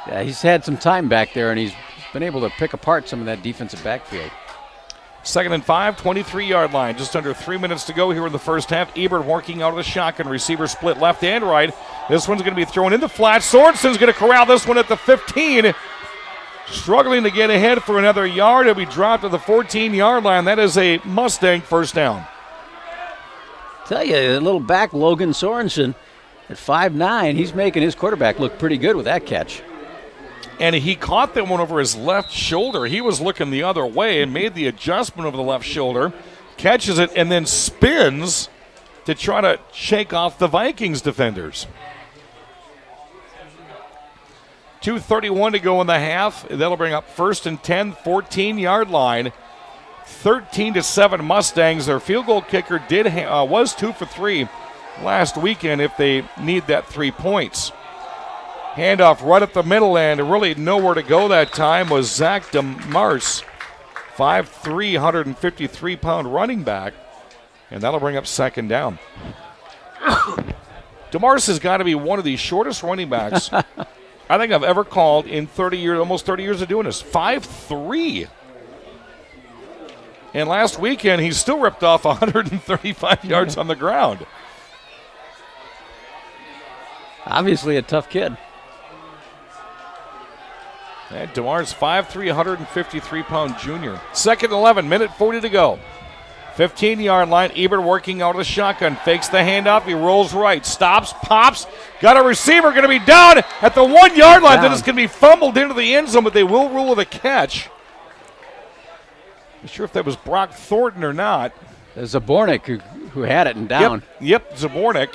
[SPEAKER 2] Yeah, he's had some time back there, and he's been able to pick apart some of that defensive backfield.
[SPEAKER 1] 2nd and 5, 23-yard line. Just under 3 minutes to go here in the first half. Ebert working out of the shotgun. Receiver split left and right. This one's going to be thrown in the flat. Sorensen's going to corral this one at the 15. Struggling to get ahead for another yard. It'll be dropped to the 14-yard line. That is a Mustang first down.
[SPEAKER 2] Tell you, a little back Logan Sorensen at 5'9", he's making his quarterback look pretty good with that catch.
[SPEAKER 1] And he caught that one over his left shoulder. He was looking the other way and made the adjustment over the left shoulder, catches it, and then spins to try to shake off the Vikings defenders. 2:31 to go in the half. That'll bring up 1st and 10, 14-yard line. 13-7 Mustangs. Their field goal kicker was 2 for 3 last weekend if they need that 3 points. Handoff right up the middle, and really nowhere to go that time was Zach DeMars, 5'3", 153-pound running back, and that'll bring up 2nd down. DeMars has got to be one of the shortest running backs I think I've ever called in 30 years, almost 30 years of doing this. 5'3". And last weekend, he still ripped off 135 yards on the ground.
[SPEAKER 2] Obviously a tough kid.
[SPEAKER 1] And DeMar's 5'3", 153-pound junior. 2nd and 11, minute 40 to go. 15-yard line, Ebert working out of the shotgun. Fakes the handoff, he rolls right. Stops, pops, got a receiver, going to be down at the 1-yard line. Then it's going to be fumbled into the end zone, but they will rule it a catch. Not sure if that was Brock Thornton or not.
[SPEAKER 2] Zabornik who had it and down.
[SPEAKER 1] Yep, Zabornik.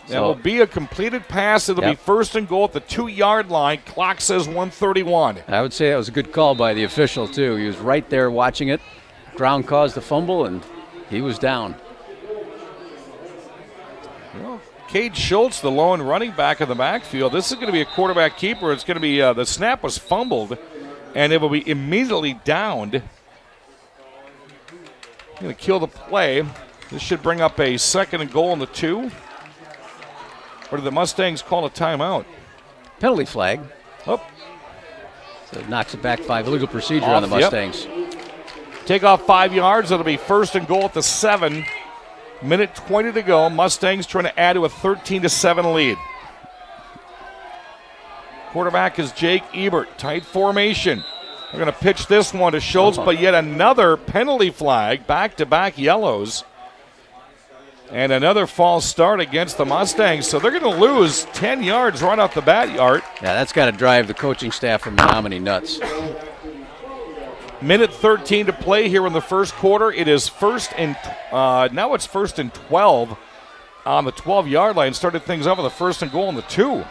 [SPEAKER 1] That will be a completed pass. It'll be 1st and goal at the 2-yard line. Clock says 1:31.
[SPEAKER 2] I would say that was a good call by the official, too. He was right there watching it. Ground caused the fumble, and he was down.
[SPEAKER 1] Well, Cade Schultz, the lone running back in the backfield. This is going to be a quarterback keeper. It's going to be the snap was fumbled, and it will be immediately downed. Going to kill the play. This should bring up a 2nd and goal on the 2. Or did the Mustangs call a timeout?
[SPEAKER 2] Penalty flag.
[SPEAKER 1] Oh.
[SPEAKER 2] So it knocks it back 5. Illegal procedure on the Mustangs.
[SPEAKER 1] Take off 5 yards. It'll be 1st and goal at the 7. Minute 20 to go. Mustangs trying to add to a 13-7 lead. Quarterback is Jake Ebert. Tight formation. They're going to pitch this one to Schultz, but yet another penalty flag. Back-to-back yellows. And another false start against the Mustangs. So they're going to lose 10 yards right off the bat yard.
[SPEAKER 2] Yeah, that's got to drive the coaching staff from Menominee nuts.
[SPEAKER 1] Minute 13 to play here in the first quarter. It is now it's 1st and 12 on the 12-yard line. Started things off with a 1st and goal on the 2.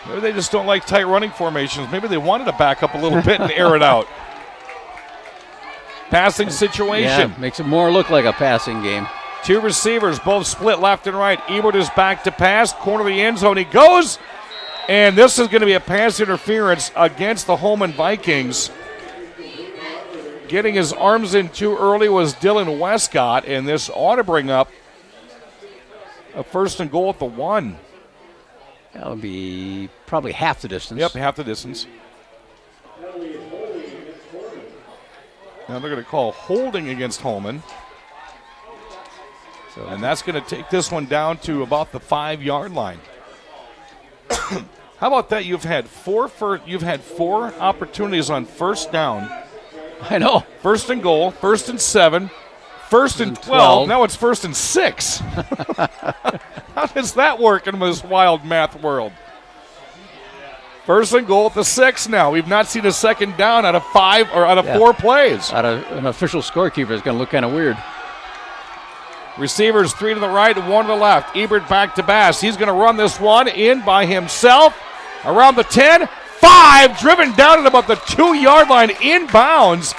[SPEAKER 1] Maybe they just don't like tight running formations. Maybe they wanted to back up a little bit and air it out. Passing situation.
[SPEAKER 2] Yeah, makes it more look like a passing game.
[SPEAKER 1] 2 receivers, both split left and right. Ebert is back to pass, corner of the end zone. He goes, and this is going to be a pass interference against the Holmen Vikings. Getting his arms in too early was Dylan Westcott, and this ought to bring up a 1st and goal at the 1.
[SPEAKER 2] That'll be probably half the distance.
[SPEAKER 1] Yep, half the distance. Now they're going to call holding against Holmen. And that's going to take this one down to about the 5-yard line. How about that? You've had four opportunities on first down.
[SPEAKER 2] I know.
[SPEAKER 1] First and goal, first and 7, first and 12. Now it's first and 6. How does that work in this wild math world? First and goal at the 6 now. We've not seen a second down out of 5 or out of 4 plays.
[SPEAKER 2] Out of an official scorekeeper is going to look kind of weird.
[SPEAKER 1] Receivers 3 to the right and 1 to the left. Ebert back to Bass. He's going to run this one in by himself. Around the 10, 5, driven down at about the 2-yard line inbounds.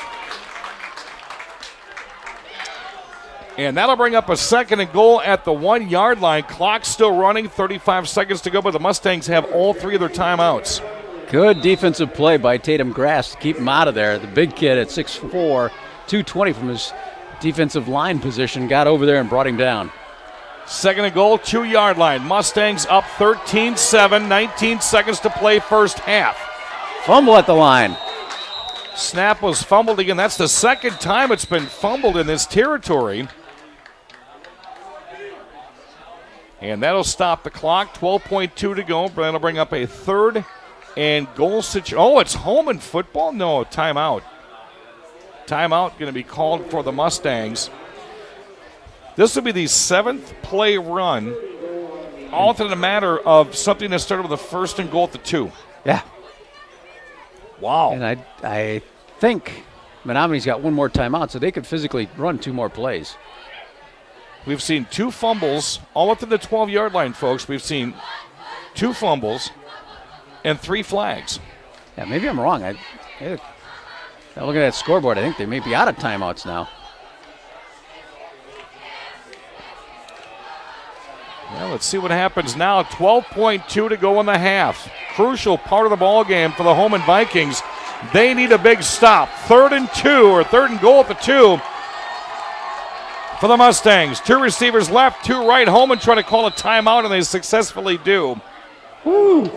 [SPEAKER 1] And that'll bring up a second and goal at the 1-yard line. Clock still running, 35 seconds to go, but the Mustangs have all 3 of their timeouts.
[SPEAKER 2] Good defensive play by Tatum Grass to keep him out of there. The big kid at 6'4", 220 from his defensive line position, got over there and brought him down.
[SPEAKER 1] Second and goal, 2-yard line. Mustangs up 13-7, 19 seconds to play first half.
[SPEAKER 2] Fumble at the line.
[SPEAKER 1] Snap was fumbled again. That's the second time it's been fumbled in this territory. And that'll stop the clock. 12.2 to go. That'll bring up a third and goal situation. Oh, it's Holmen football? No, timeout. Timeout going to be called for the Mustangs. This will be the 7th play run, all within a matter of something that started with a first and goal at the 2.
[SPEAKER 2] Yeah.
[SPEAKER 1] Wow.
[SPEAKER 2] And I think Menominee's got one more timeout, so they could physically run 2 more plays.
[SPEAKER 1] We've seen 2 fumbles, all within the 12-yard line, folks. We've seen 2 fumbles and 3 flags.
[SPEAKER 2] Yeah, maybe I'm wrong. Now looking at that scoreboard, I think they may be out of timeouts now.
[SPEAKER 1] Well, let's see what happens now. 12.2 to go in the half. Crucial part of the ball game for the Holmen Vikings. They need a big stop. 3rd and 2, or 3rd and goal at the 2 for the Mustangs. 2 receivers left, 2 right. Holmen trying to call a timeout, and they successfully do. Woo.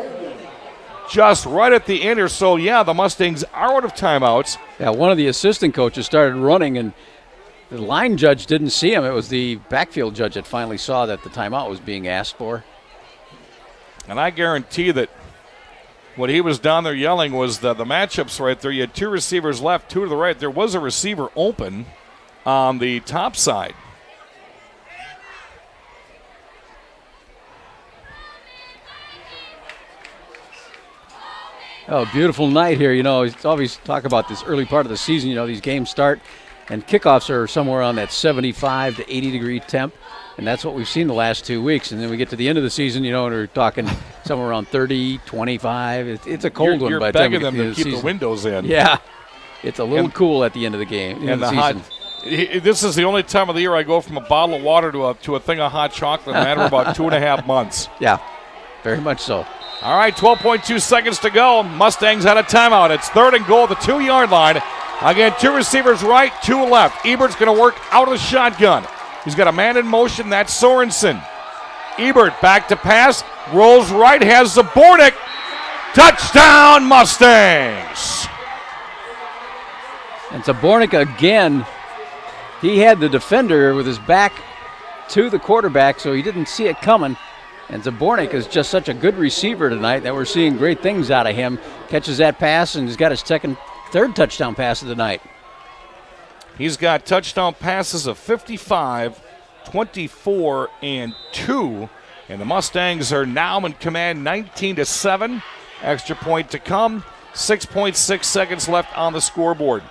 [SPEAKER 1] Just right at the end or so, yeah, the Mustangs are out of timeouts.
[SPEAKER 2] Yeah, one of the assistant coaches started running, and the line judge didn't see him. It was the backfield judge that finally saw that the timeout was being asked for.
[SPEAKER 1] And I guarantee that what he was down there yelling was the matchups right there. You had 2 receivers left, 2 to the right. There was a receiver open on the top side.
[SPEAKER 2] Oh, beautiful night here. You know, it's always talk about this early part of the season. You know, these games start and kickoffs are somewhere on that 75 to 80 degree temp. And that's what we've seen the last 2 weeks. And then we get to the end of the season, you know, and we're talking somewhere around 30, 25. It's a cold one by the time we get to the end of the season.
[SPEAKER 1] Keep the windows in.
[SPEAKER 2] Yeah. It's a little cool at the end of the game.
[SPEAKER 1] And the season. This is the only time of the year I go from a bottle of water to a thing of hot chocolate in a matter of about 2.5 months.
[SPEAKER 2] Yeah, very much so.
[SPEAKER 1] All right, 12.2 seconds to go. Mustangs out of timeout. It's 3rd and goal at the 2-yard line. Again, 2 receivers right, 2 left. Ebert's going to work out of the shotgun. He's got a man in motion. That's Sorensen. Ebert back to pass. Rolls right, has Zabornik. Touchdown, Mustangs.
[SPEAKER 2] And Zabornik again. He had the defender with his back to the quarterback, so he didn't see it coming. And Zabornik is just such a good receiver tonight that we're seeing great things out of him. Catches that pass, and he's got his 3rd touchdown pass of the night.
[SPEAKER 1] He's got touchdown passes of 55, 24, and 2. And the Mustangs are now in command 19-7. Extra point to come. 6.6 seconds left on the scoreboard.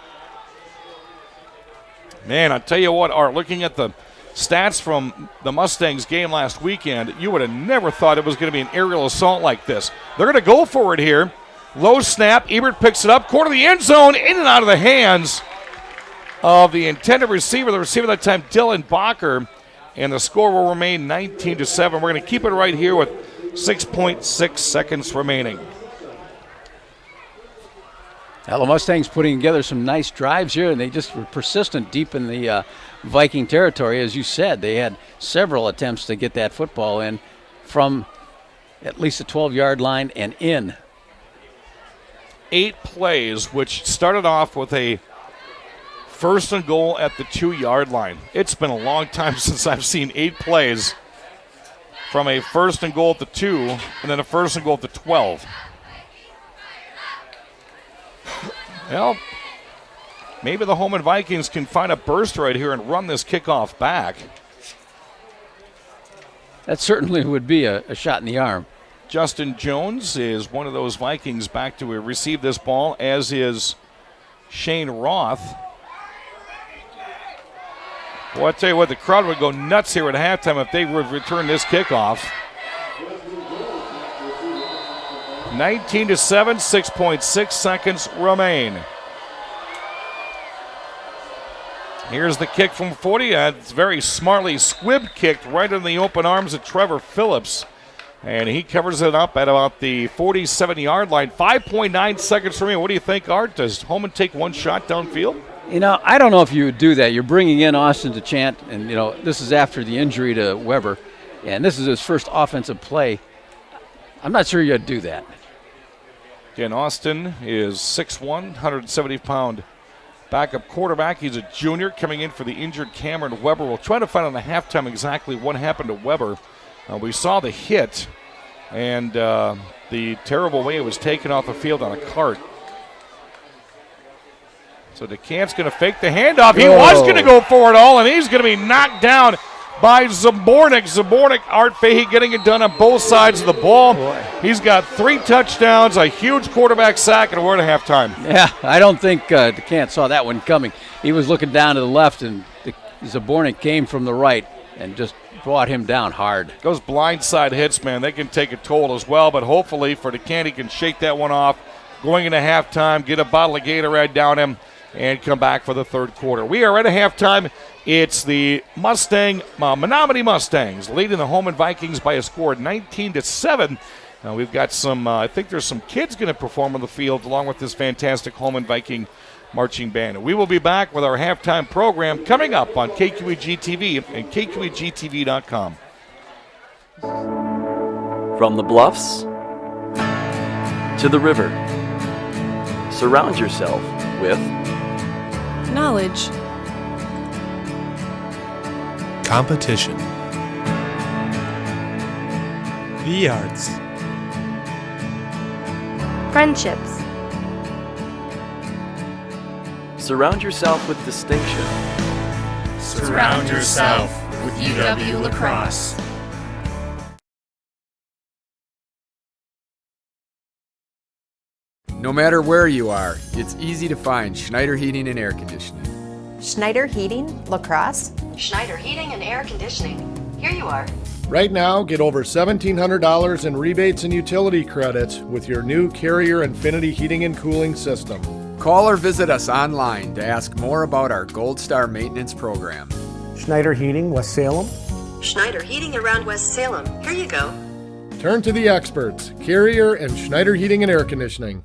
[SPEAKER 1] Man, I tell you what, Art, looking at the stats from the Mustangs game last weekend, you would have never thought it was going to be an aerial assault like this. They're going to go for it here. Low snap. Ebert picks it up. Corner of the end zone. In and out of the hands of the intended receiver. The receiver that time, Dylan Bacher. And the score will remain 19-7. We're going to keep it right here with 6.6 seconds remaining.
[SPEAKER 2] Well, the Mustangs putting together some nice drives here, and they just were persistent deep in the Viking territory. As you said, they had several attempts to get that football in from at least the 12-yard line and in.
[SPEAKER 1] 8 plays, which started off with a first and goal at the 2-yard line. It's been a long time since I've seen 8 plays from a first and goal at the 2 and then a first and goal at the 12. Well, maybe the Holmen Vikings can find a burst right here and run this kickoff back.
[SPEAKER 2] That certainly would be a shot in the arm.
[SPEAKER 1] Justin Jones is one of those Vikings back to receive this ball, as is Shane Roth. Well, I tell you what, the crowd would go nuts here at halftime if they would return this kickoff. 19-7, 6.6 seconds remain. Here's the kick from 40. It's very smartly squib kicked right in the open arms of Trevor Phillips. And he covers it up at about the 47-yard line. 5.9 seconds remaining. What do you think, Art? Does Holmen take one shot downfield?
[SPEAKER 2] You know, I don't know if you would do that. You're bringing in Austin DeChant, and, you know, this is after the injury to Weber, and this is his first offensive play. I'm not sure you'd do that.
[SPEAKER 1] Again, Austin is 6'1", 170-pound backup quarterback. He's a junior coming in for the injured Cameron Weber. We'll try to find out at halftime exactly what happened to Weber. We saw the hit and the terrible way it was taken off the field on a cart. So DeCant's going to fake the handoff. He was going to go for it all, and he's going to be knocked down by Zabornik. Zabornik, Art Fahey getting it done on both sides of the ball. He's got 3 touchdowns, a huge quarterback sack, and we're at halftime.
[SPEAKER 2] Yeah, I don't think DeCant saw that one coming. He was looking down to the left, and Zabornik came from the right and just brought him down hard.
[SPEAKER 1] Those blindside hits, man, they can take a toll as well, but hopefully for DeCant, he can shake that one off going into halftime, get a bottle of Gatorade down him, and come back for the third quarter. We are at a halftime. It's the Menominee Mustangs leading the Holmen Vikings by a score of 19-7. Now we've got some, I think there's some kids going to perform on the field along with this fantastic Holmen Viking marching band. We will be back with our halftime program coming up on KQEG-TV and KQEG-TV.com.
[SPEAKER 3] From the bluffs to the river, surround yourself with
[SPEAKER 4] knowledge,
[SPEAKER 22] competition, the arts,
[SPEAKER 4] friendships.
[SPEAKER 3] Surround yourself with distinction.
[SPEAKER 22] Surround yourself with UW Lacrosse.
[SPEAKER 23] No matter where you are, it's easy to find Schneider Heating and Air Conditioning.
[SPEAKER 11] Schneider Heating, Lacrosse. Schneider Heating and Air Conditioning. Here you are.
[SPEAKER 12] Right now, get over $1,700 in rebates and utility credits with your new Carrier Infinity heating and cooling system.
[SPEAKER 23] Call or visit us online to ask more about our Gold Star maintenance program.
[SPEAKER 24] Schneider Heating, West Salem.
[SPEAKER 11] Schneider Heating around West Salem. Here you go.
[SPEAKER 12] Turn to the experts, Carrier and Schneider Heating and Air Conditioning.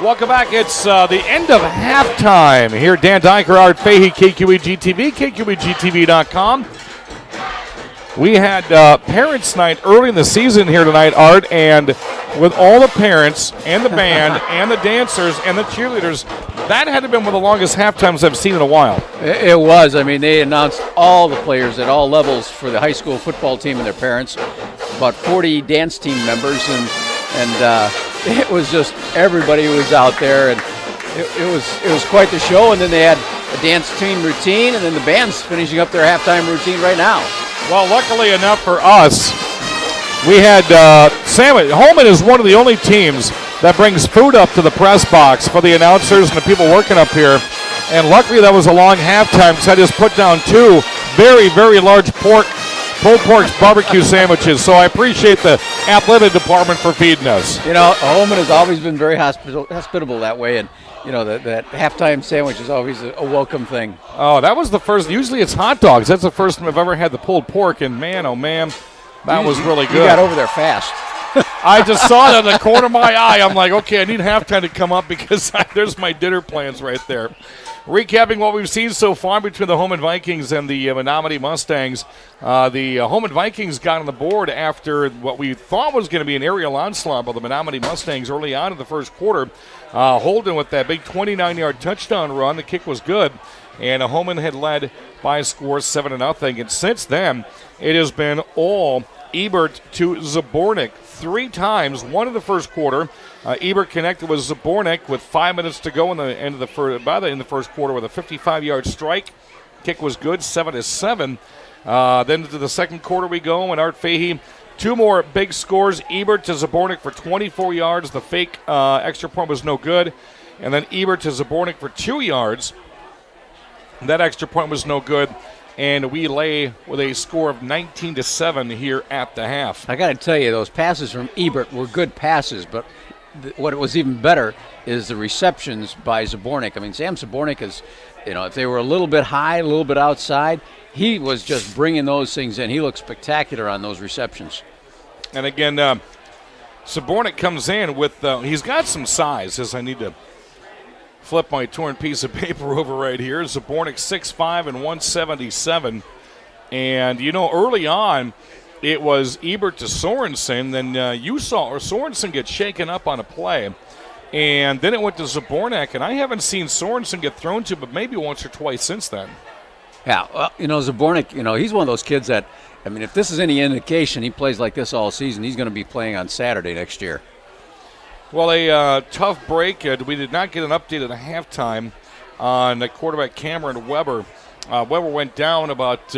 [SPEAKER 1] Welcome back. It's the end of halftime here. Dan Dyker, Art Fahey, KQEG-TV, KQEG-TV.com. We had Parents' Night early in the season here tonight, Art, and with all the parents and the band and the dancers and the cheerleaders, that had to have been one of the longest halftimes I've seen in a while.
[SPEAKER 2] It was. I mean, they announced all the players at all levels for the high school football team and their parents, about 40 dance team members, and it was just everybody was out there, and it was quite the show. And then they had a dance team routine, and then the band's finishing up their halftime routine right now.
[SPEAKER 1] Well, luckily enough for us, we had sandwich. Holmen is one of the only teams that brings food up to the press box for the announcers and the people working up here. And luckily that was a long halftime, because I just put down 2 very, very large pulled pork barbecue sandwiches. So I appreciate the athletic department for feeding us.
[SPEAKER 2] You know, Holmen has always been very hospitable that way, and you know that halftime sandwich is always a welcome thing.
[SPEAKER 1] Oh, that was the first. Usually it's hot dogs. That's the first time I've ever had the pulled pork, and man, oh man, that was really good.
[SPEAKER 2] You got over there fast.
[SPEAKER 1] I just saw it in the corner of my eye. I'm like, okay, I need halftime to come up because there's my dinner plans right there. Recapping what we've seen so far between the Holmen Vikings and the Menominee Mustangs. The Holmen Vikings got on the board after what we thought was going to be an aerial onslaught by the Menominee Mustangs early on in the first quarter. Holden with that big 29-yard touchdown run. The kick was good, and Holmen had led by a score 7-0. And since then, it has been all Ebert to Zabornik 3 times, one in the first quarter. Ebert connected with Zabornik with 5 minutes to go in the end of the first quarter with a 55-yard strike. Kick was good, 7-7. Then to the second quarter we go, and Art Fahey, 2 more big scores. Ebert to Zabornik for 24 yards. The fake extra point was no good. And then Ebert to Zabornik for 2 yards. That extra point was no good. And we lay with a score of 19-7 here at the half.
[SPEAKER 2] I got to tell you, those passes from Ebert were good passes, but what was even better is the receptions by Zabornik. I mean, Sam Zabornik is, you know, if they were a little bit high, a little bit outside, he was just bringing those things in. He looked spectacular on those receptions.
[SPEAKER 1] And again, Zabornik comes in with, he's got some size, as I need to flip my torn piece of paper over right here. Zabornik 6'5" and 177. And, you know, early on, it was Ebert to Sorensen. Then you saw Sorensen get shaken up on a play. And then it went to Zabornik. And I haven't seen Sorensen get thrown to, but maybe once or twice since then.
[SPEAKER 2] Yeah, well, you know, Zabornik, you know, he's one of those kids that, I mean, if this is any indication, he plays like this all season, he's going to be playing on Saturday next year.
[SPEAKER 1] Well, a tough break. We did not get an update at halftime on quarterback Cameron Weber. Weber went down about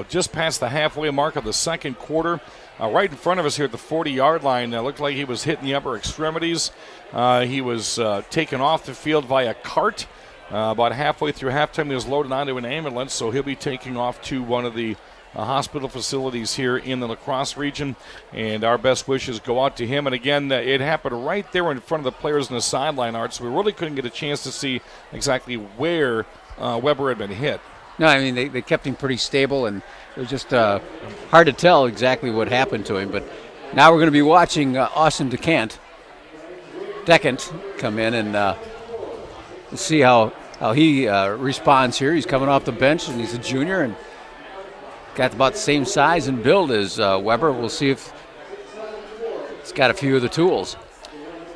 [SPEAKER 1] just past the halfway mark of the second quarter. Right in front of us here at the 40-yard line. It looked like he was hitting the upper extremities. He was taken off the field via cart. About halfway through halftime, he was loaded onto an ambulance, so he'll be taking off to one of the hospital facilities here in the La Crosse region, and our best wishes go out to him. And again, it happened right there in front of the players in the sideline, Art, so we really couldn't get a chance to see exactly where Weber had been hit.
[SPEAKER 2] No, I mean, they kept him pretty stable, and it was just hard to tell exactly what happened to him. But now we're going to be watching Austin Decant come in and see how he responds here. He's coming off the bench, and he's a junior, and got about the same size and build as Weber. We'll see if he's got a few of the tools.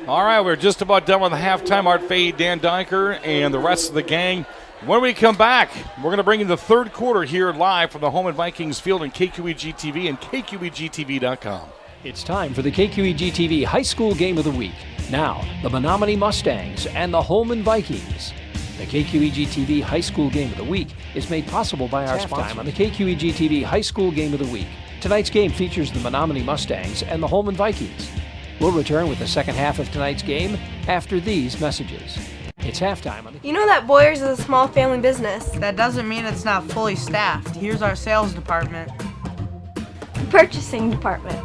[SPEAKER 1] All right, we're just about done with the halftime. Art Fahey, Dan Dyker, and the rest of the gang. When we come back, we're going to bring in the third quarter here live from the Holmen Vikings field in KQEG-TV and KQEG-TV.com.
[SPEAKER 5] It's time for the KQEG-TV High School Game of the Week. Now, the Menominee Mustangs and the Holmen Vikings. The KQEG-TV High School Game of the Week is made possible by our sponsor on the KQEG-TV High School Game of the Week. Tonight's game features the Menominee Mustangs and the Holmen Vikings. We'll return with the second half of tonight's game after these messages. It's halftime on the...
[SPEAKER 4] You know that Boyers is a small family business.
[SPEAKER 6] That doesn't mean it's not fully staffed. Here's our sales department.
[SPEAKER 4] Purchasing department.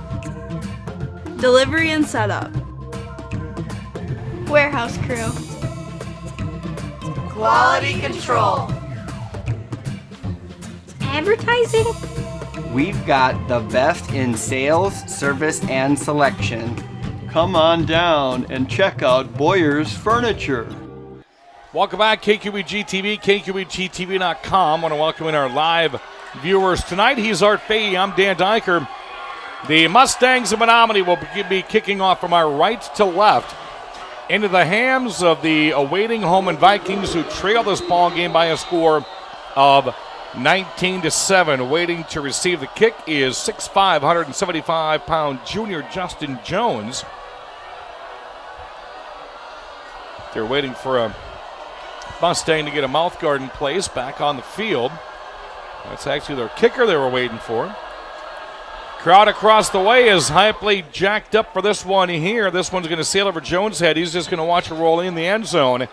[SPEAKER 6] Delivery and setup.
[SPEAKER 4] Warehouse crew.
[SPEAKER 6] Quality control.
[SPEAKER 4] Advertising.
[SPEAKER 7] We've got the best in sales, service, and selection. Come on down and check out Boyer's Furniture.
[SPEAKER 1] Welcome back, KQEG TV, KQEGTV.com. I want to welcome in our live viewers tonight. He's Art Fahey. I'm Dan Dyker. The Mustangs of Menominee will be kicking off from our right to left into the hands of the awaiting Holmen Vikings, who trail this ball game by a score of 19-7. Waiting to receive the kick is 6'5", 175-pound junior Justin Jones. They're waiting for a Mustang to get a mouth guard in place back on the field. That's actually their kicker they were waiting for. Crowd across the way is hypely jacked up for this one here. This one's going to sail over Jones' head. He's just going to watch it roll in the end zone.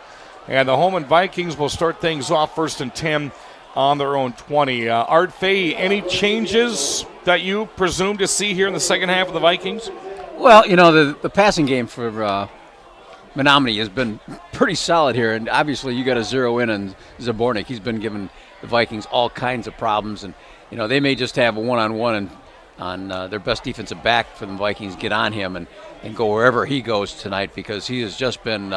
[SPEAKER 1] And the Holmen Vikings will start things off 1st and 10 on their own 20. Art Fahey, any changes that you presume to see here in the second half of the Vikings?
[SPEAKER 2] Well, the passing game for Menominee has been pretty solid here, and obviously you got to zero in on Zabornik. He's been giving the Vikings all kinds of problems, and they may just have a one-on-one on their best defensive back for the Vikings get on him and go wherever he goes tonight, because he has just been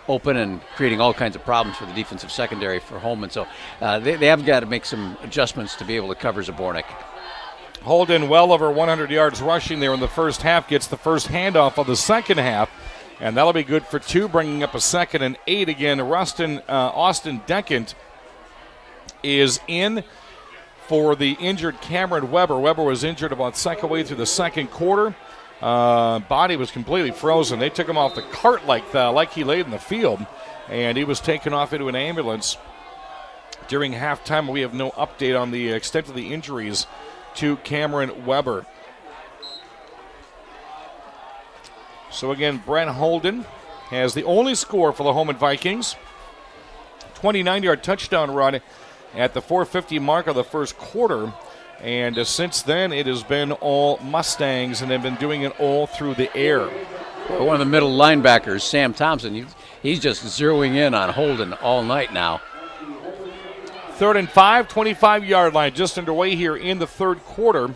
[SPEAKER 2] open and creating all kinds of problems for the defensive secondary for Holmen. So they have got to make some adjustments to be able to cover Zabornik.
[SPEAKER 1] Holden well over 100 yards rushing there in the first half, gets the first handoff of the second half, and that'll be good for 2, bringing up a 2nd and 8 again. Austin Deckent is in for the injured Cameron Weber. Weber was injured about second way through the second quarter. Body was completely frozen. They took him off the cart like he laid in the field, and he was taken off into an ambulance during halftime. We have no update on the extent of the injuries to Cameron Weber. So again, Brent Holden has the only score for the Holmen Vikings. 29-yard touchdown run at the 4:50 mark of the first quarter. And since then, it has been all Mustangs, and they've been doing it all through the air.
[SPEAKER 2] One of the middle linebackers, Sam Thompson, he's just zeroing in on Holden all night now.
[SPEAKER 1] 3rd and 5, 25-yard line just underway here in the third quarter.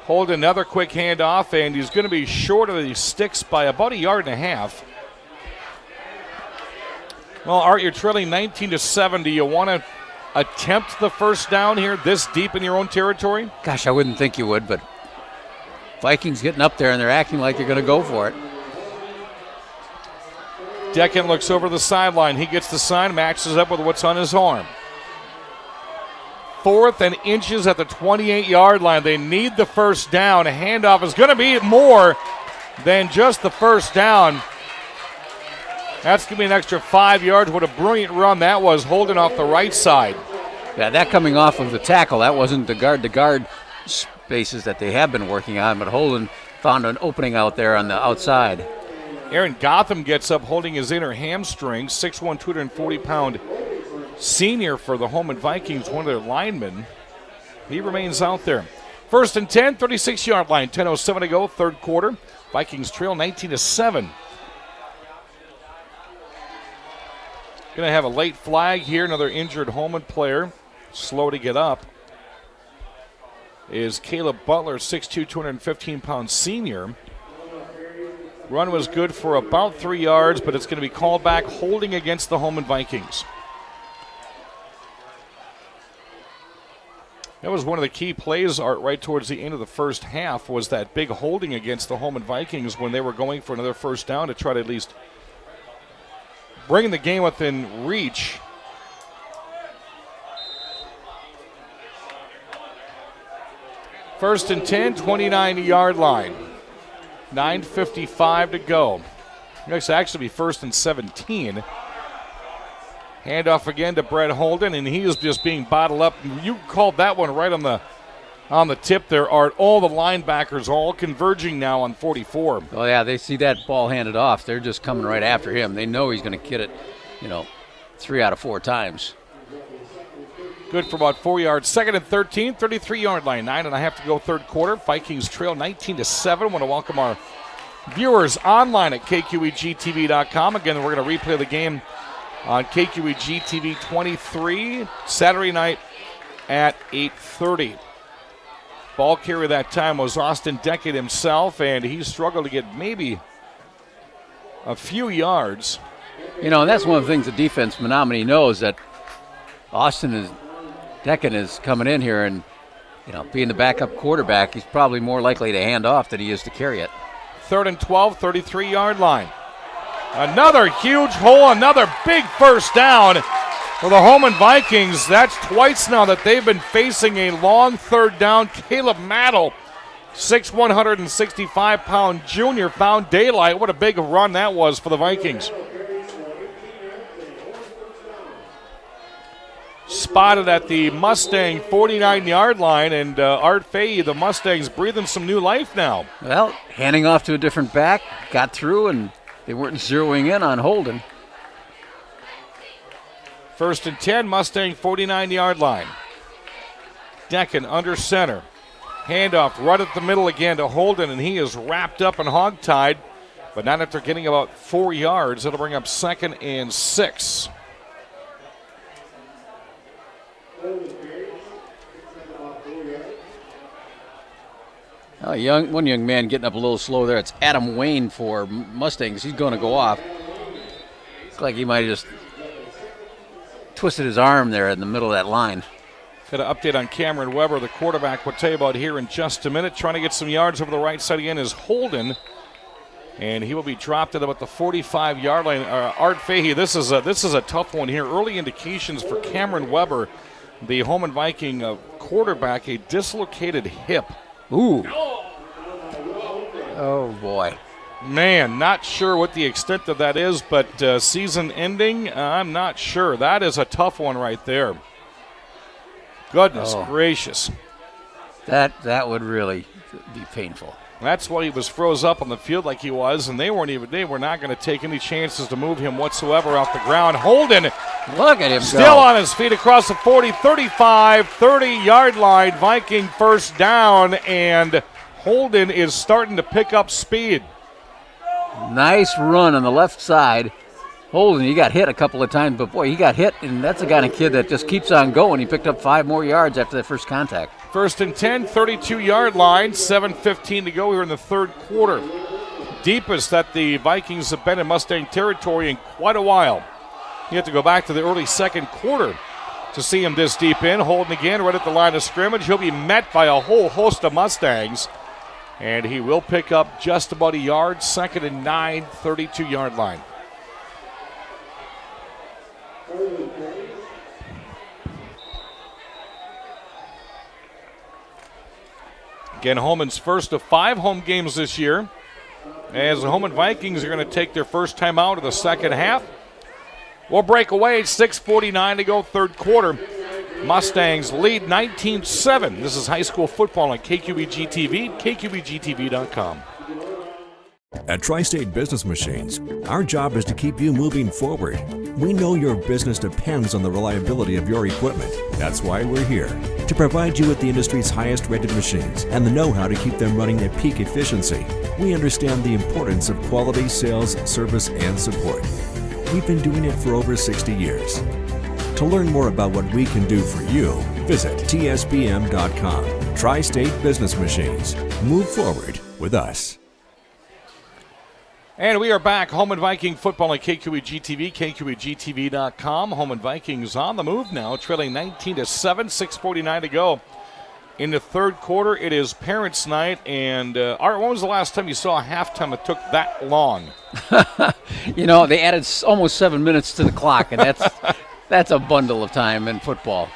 [SPEAKER 1] Holden, another quick handoff, and he's going to be short of the sticks by about 1.5 yards. Well, Art, you're trailing 19-7. Do you want to attempt the first down here this deep in your own territory?
[SPEAKER 2] Gosh, I wouldn't think you would, but Vikings getting up there and they're acting like they're going to go for it.
[SPEAKER 1] Deckent looks over the sideline. He gets the sign, matches up with what's on his arm. 4th and inches at the 28-yard line. They need the first down. A handoff is going to be more than just the first down. That's going to be an extra 5 yards. What a brilliant run that was, holding off the right side.
[SPEAKER 2] Yeah, that coming off of the tackle. That wasn't the guard spaces that they have been working on, but Holden found an opening out there on the outside.
[SPEAKER 1] Aaron Gotham gets up holding his inner hamstring. 6'1", 240-pound senior for the Holmen Vikings, one of their linemen. He remains out there. 1st and 10, 36-yard line, 10:07 to go, third quarter. Vikings trail 19-7. Going to have a late flag here. Another injured Holmen player, slow to get up, is Caleb Butler, 6'2", 215-pound senior. Run was good for about 3 yards, but it's going to be called back, holding against the Holmen Vikings. That was one of the key plays, Art, right towards the end of the first half, was that big holding against the Holmen Vikings when they were going for another first down to try to at least bring the game within reach. First and 10, 29-yard line. 9:55 to go. Next actually be 1st and 17. Handoff again to Brett Holden, and he is just being bottled up. You called that one right on the tip there, Art. All the linebackers all converging now on 44.
[SPEAKER 2] Oh, yeah, they see that ball handed off. They're just coming right after him. They know he's going to get it, 3 out of 4 times.
[SPEAKER 1] Good for about 4 yards. 2nd and 13, 33-yard line. 9.5 to go third quarter. Vikings trail 19-7. Want to welcome our viewers online at KQEGTV.com. Again, we're going to replay the game on KQEG TV 23 Saturday night at 8:30. Ball carrier that time was Austin Deckett himself, and he struggled to get maybe a few yards.
[SPEAKER 2] And that's one of the things the defense, Menominee, knows, that Deckett is coming in here, and being the backup quarterback, he's probably more likely to hand off than he is to carry it.
[SPEAKER 1] 3rd and 12, 33-yard line. Another huge hole, another big first down for the Holmen Vikings. That's twice now that they've been facing a long third down. Caleb Maddle, 6'1", 165-pound junior, found daylight. What a big run that was for the Vikings. Spotted at the Mustang 49-yard line, and Art Fahey, the Mustangs, breathing some new life now.
[SPEAKER 2] Well, handing off to a different back, got through, and they weren't zeroing in on Holden.
[SPEAKER 1] 1st and 10, Mustang 49-yard line. Decken under center. Handoff right at the middle again to Holden, and he is wrapped up and hogtied, but not after getting about 4 yards. It'll bring up 2nd and 6.
[SPEAKER 2] One young man getting up a little slow there. It's Adam Wayne for Mustangs. He's going to go off. Looks like he might have just twisted his arm there in the middle of that line.
[SPEAKER 1] Got an update on Cameron Weber, the quarterback. We'll tell you about here in just a minute. Trying to get some yards over the right side again is Holden, and he will be dropped at about the 45-yard line. Art Fahey, this is a tough one here. Early indications for Cameron Weber, the Holmen Viking quarterback, a dislocated hip.
[SPEAKER 2] Ooh. Oh, boy.
[SPEAKER 1] Man, not sure what the extent of that is, but season ending, I'm not sure. That is a tough one right there. Goodness gracious.
[SPEAKER 2] That would really be painful.
[SPEAKER 1] That's why he was froze up on the field like he was, and they were not going to take any chances to move him whatsoever off the ground. Holden,
[SPEAKER 2] look at him
[SPEAKER 1] still on his feet across the 40, 35, 30-yard line. Viking first down, and Holden is starting to pick up speed.
[SPEAKER 2] Nice run on the left side. Holden, he got hit a couple of times, but boy, he got hit, and that's the kind of kid that just keeps on going. He picked up 5 more yards after that first contact.
[SPEAKER 1] 1st and 10, 32-yard line, 7:15 to go here in the third quarter. Deepest that the Vikings have been in Mustang territory in quite a while. You have to go back to the early second quarter to see him this deep in. Holden again right at the line of scrimmage. He'll be met by a whole host of Mustangs, and he will pick up just about a yard. 2nd and 9, 32-yard line. Again, Holmen's first of 5 home games this year, as the Holmen Vikings are going to take their first time out of the second half. We'll break away. 6:49 to go, third quarter. Mustangs lead 19-7. This is high school football on KQEG TV, KQEGTV.com.
[SPEAKER 8] At Tri-State Business Machines, our job is to keep you moving forward. We know your business depends on the reliability of your equipment. That's why we're here, to provide you with the industry's highest rated machines and the know-how to keep them running at peak efficiency. We understand the importance of quality sales, service, and support. We've been doing it for over 60 years. To learn more about what we can do for you, visit tsbm.com. Tri-State Business Machines. Move forward with us.
[SPEAKER 1] And we are back. Holmen Viking football on KQEG TV, KQEGTV.com. Holmen Vikings on the move now, trailing 19-7, 6:49 to go. In the third quarter, it is Parents' Night. And Art, when was the last time you saw a halftime that took that long?
[SPEAKER 2] They added almost 7 minutes to the clock, and that's a bundle of time in football.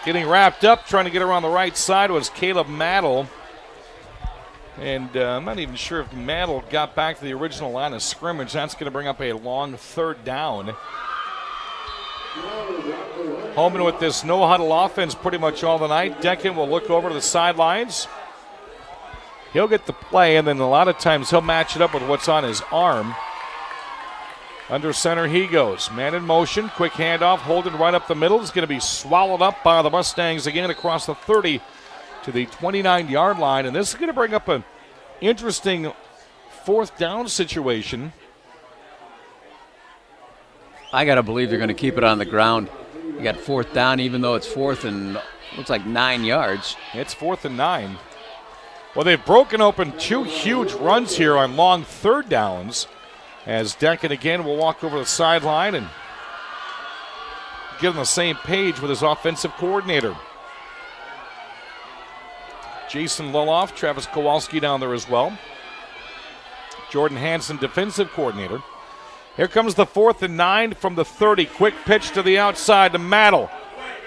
[SPEAKER 1] Getting wrapped up, trying to get around the right side was Caleb Maddle. And I'm not even sure if Maddle got back to the original line of scrimmage. That's going to bring up a long third down. Holmen with this no-huddle offense pretty much all the night. Decken will look over to the sidelines. He'll get the play, and then a lot of times he'll match it up with what's on his arm. Under center he goes. Man in motion. Quick handoff. Holden right up the middle. Is going to be swallowed up by the Mustangs again across the 30 to the 29-yard line. And this is going to bring up an interesting fourth down situation.
[SPEAKER 2] I got to believe they're going to keep it on the ground. You got fourth down, even though it's 4th and looks like 9 yards.
[SPEAKER 1] It's 4th and 9. Well, they've broken open 2 huge runs here on long third downs, as Decken again will walk over the sideline and get on the same page with his offensive coordinator. Jason Loloff, Travis Kowalski down there as well. Jordan Hansen, defensive coordinator. Here comes the 4th and 9 from the 30. Quick pitch to the outside to Mattel.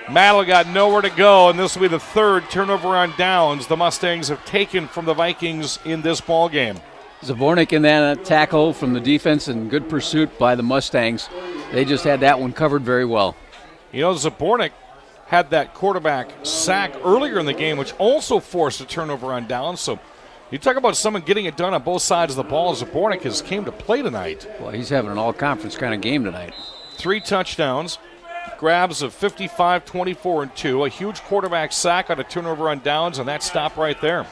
[SPEAKER 1] Mattel got nowhere to go, and this will be the 3rd turnover on downs the Mustangs have taken from the Vikings in this ball game.
[SPEAKER 2] Zabornik in that tackle from the defense, and good pursuit by the Mustangs. They just had that one covered very well.
[SPEAKER 1] You know, Zabornik had that quarterback sack earlier in the game, which also forced a turnover on downs. So you talk about someone getting it done on both sides of the ball. Zabornik has came to play tonight.
[SPEAKER 2] Well, he's having an all-conference kind of game tonight.
[SPEAKER 1] 3 touchdowns. Grabs of 55, 24, and 2. A huge quarterback sack on a turnover on downs, and that stop right there.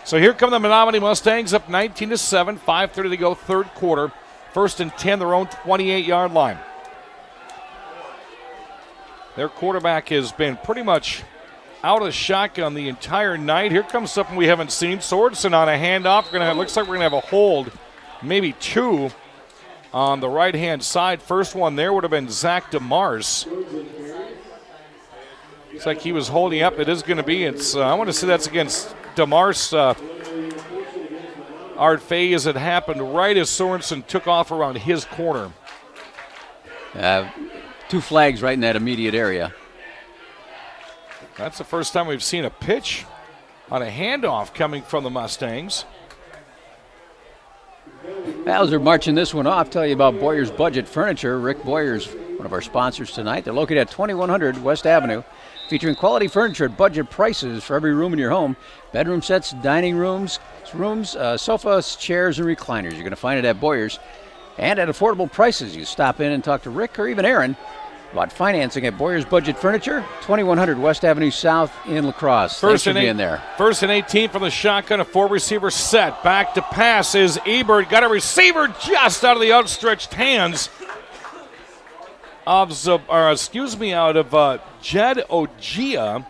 [SPEAKER 1] So here come the Menominee Mustangs up 19-7, 5:30 to go, 3rd quarter. 1st and 10, their own 28-yard line. Their quarterback has been pretty much out of the shotgun the entire night. Here comes something we haven't seen. Sorensen on a handoff. Looks like we're going to have a hold, maybe 2. On the right-hand side, first one there would have been Zach DeMars. Looks like he was holding up. It is going to be. I want to say that's against DeMars. Art Fay, as it happened right as Sorensen took off around his corner.
[SPEAKER 2] 2 flags right in that immediate area.
[SPEAKER 1] That's the first time we've seen a pitch on a handoff coming from the Mustangs.
[SPEAKER 2] As they're marching this one off, tell you about Boyer's Budget Furniture. Rick Boyer's one of our sponsors tonight. They're located at 2100 West Avenue, featuring quality furniture at budget prices for every room in your home. Bedroom sets, dining rooms, sofas, chairs, and recliners. You're going to find it at Boyer's. And at affordable prices. You stop in and talk to Rick or even Aaron about financing at Boyer's Budget Furniture, 2100 West Avenue South in La Crosse. Thanks for being there.
[SPEAKER 1] 1st and 18 from the shotgun, a 4-receiver set. Back to pass is Ebert. Got a receiver just out of the outstretched hands of out of Jed Ogia